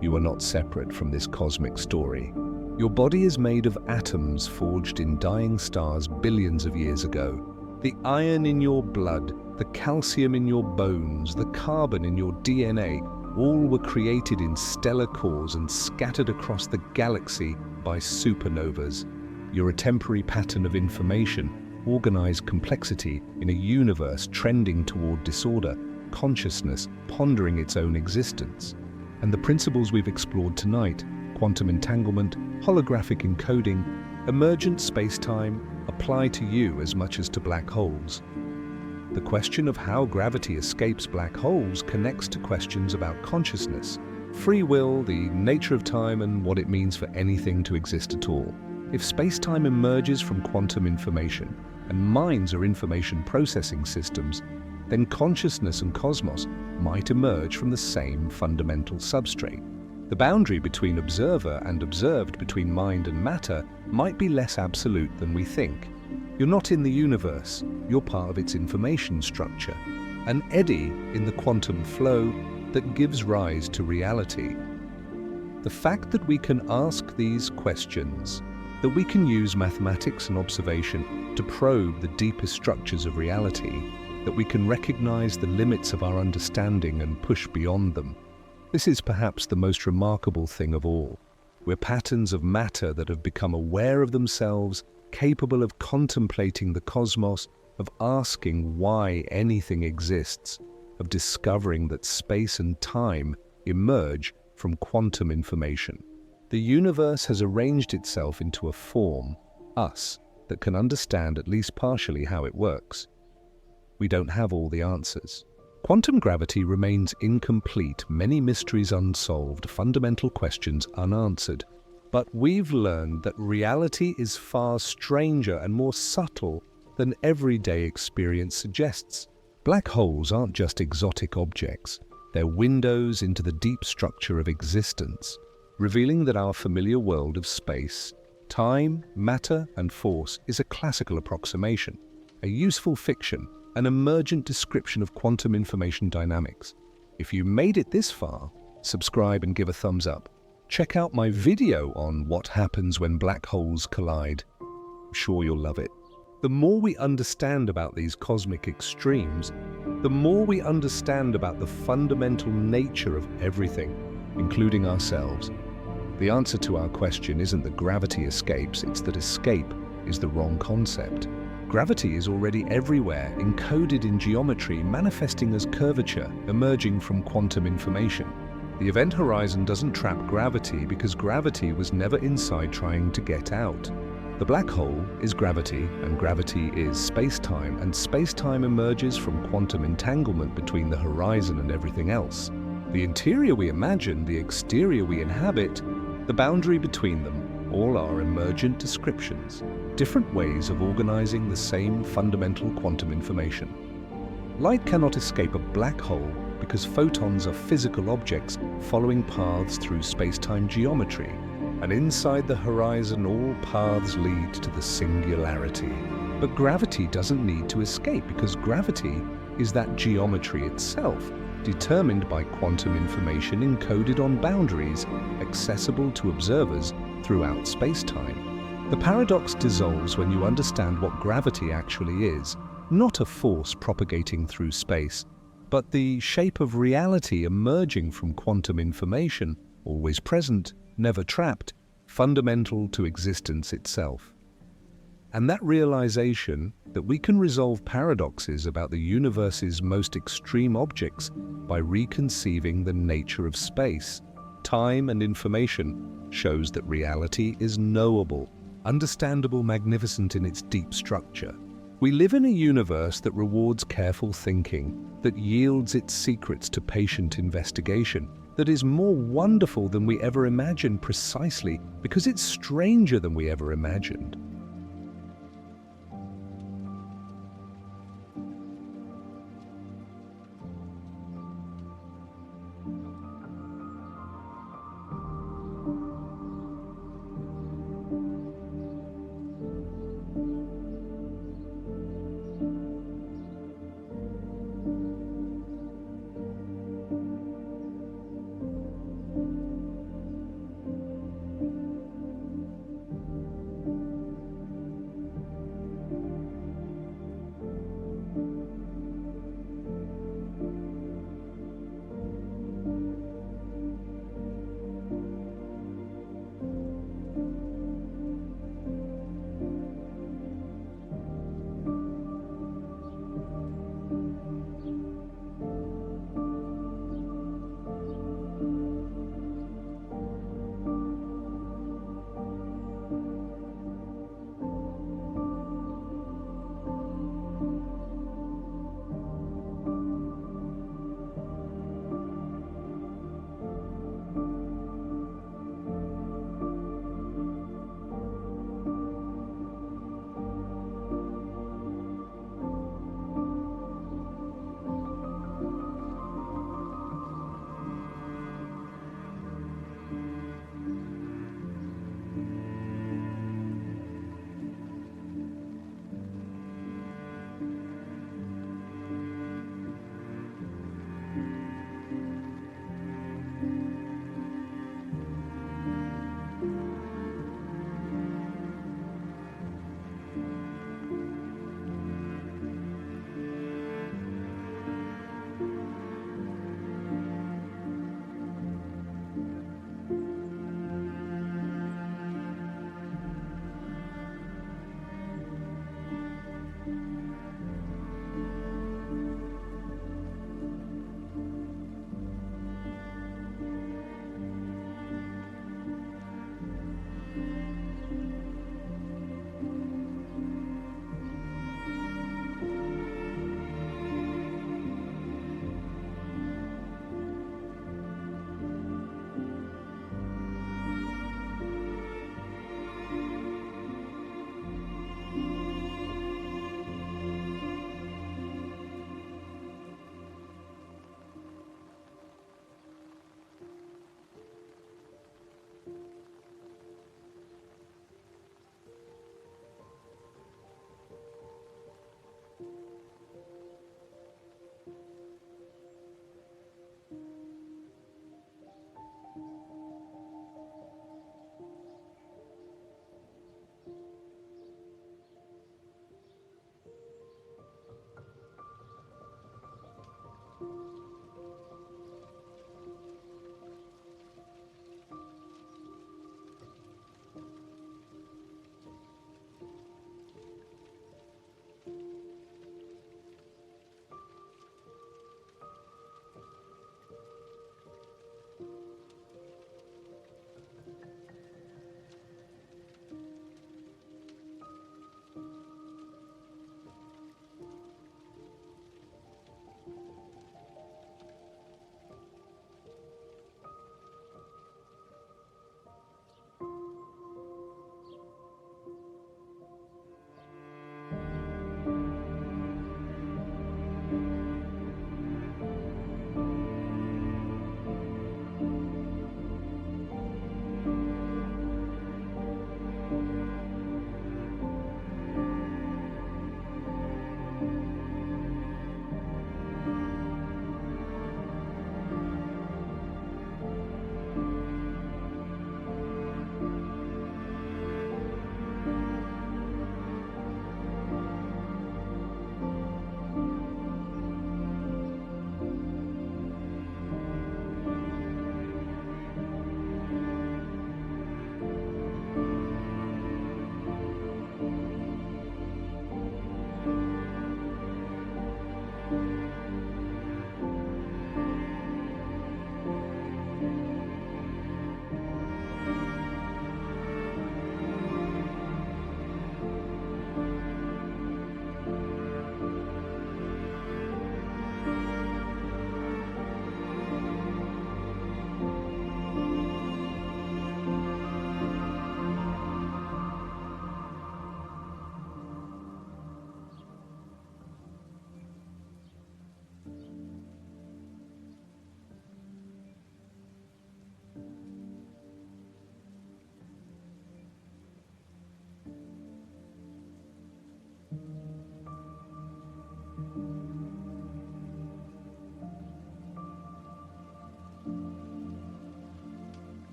You are not separate from this cosmic story. Your body is made of atoms forged in dying stars billions of years ago. The iron in your blood, the calcium in your bones, the carbon in your DNA, all were created in stellar cores and scattered across the galaxy by supernovas. You're a temporary pattern of information, organized complexity in a universe trending toward disorder, consciousness pondering its own existence. And the principles we've explored tonight, quantum entanglement, holographic encoding, emergent space-time, apply to you as much as to black holes. The question of how gravity escapes black holes connects to questions about consciousness, free will, the nature of time, and what it means for anything to exist at all. If space-time emerges from quantum information, and minds are information processing systems, then consciousness and cosmos might emerge from the same fundamental substrate. The boundary between observer and observed, between mind and matter, might be less absolute than we think. You're not in the universe, you're part of its information structure, an eddy in the quantum flow that gives rise to reality. The fact that we can ask these questions, that we can use mathematics and observation to probe the deepest structures of reality, that we can recognize the limits of our understanding and push beyond them. This is perhaps the most remarkable thing of all. We're patterns of matter that have become aware of themselves capable of contemplating the cosmos, of asking why anything exists, of discovering that space and time emerge from quantum information. The universe has arranged itself into a form, us, that can understand at least partially how it works. We don't have all the answers. Quantum gravity remains incomplete, many mysteries unsolved, fundamental questions unanswered. But we've learned that reality is far stranger and more subtle than everyday experience suggests. Black holes aren't just exotic objects. They're windows into the deep structure of existence, revealing that our familiar world of space, time, matter, and force is a classical approximation, a useful fiction, an emergent description of quantum information dynamics. If you made it this far, subscribe and give a thumbs up. Check out my video on what happens when black holes collide. I'm sure you'll love it. The more we understand about these cosmic extremes, the more we understand about the fundamental nature of everything, including ourselves. The answer to our question isn't that gravity escapes, it's that escape is the wrong concept. Gravity is already everywhere, encoded in geometry, manifesting as curvature, emerging from quantum information. The event horizon doesn't trap gravity because gravity was never inside trying to get out. The black hole is gravity, and gravity is space-time, and space-time emerges from quantum entanglement between the horizon and everything else. The interior we imagine, the exterior we inhabit, the boundary between them, all are emergent descriptions, different ways of organizing the same fundamental quantum information. Light cannot escape a black hole because photons are physical objects following paths through space-time geometry, and inside the horizon all paths lead to the singularity. But gravity doesn't need to escape because gravity is that geometry itself, determined by quantum information encoded on boundaries accessible to observers throughout space-time. The paradox dissolves when you understand what gravity actually is, not a force propagating through space, but the shape of reality emerging from quantum information, always present, never trapped, fundamental to existence itself. And that realization that we can resolve paradoxes about the universe's most extreme objects by reconceiving the nature of space, time, and information shows that reality is knowable, understandable, magnificent in its deep structure. We live in a universe that rewards careful thinking, that yields its secrets to patient investigation, that is more wonderful than we ever imagined precisely because it's stranger than we ever imagined.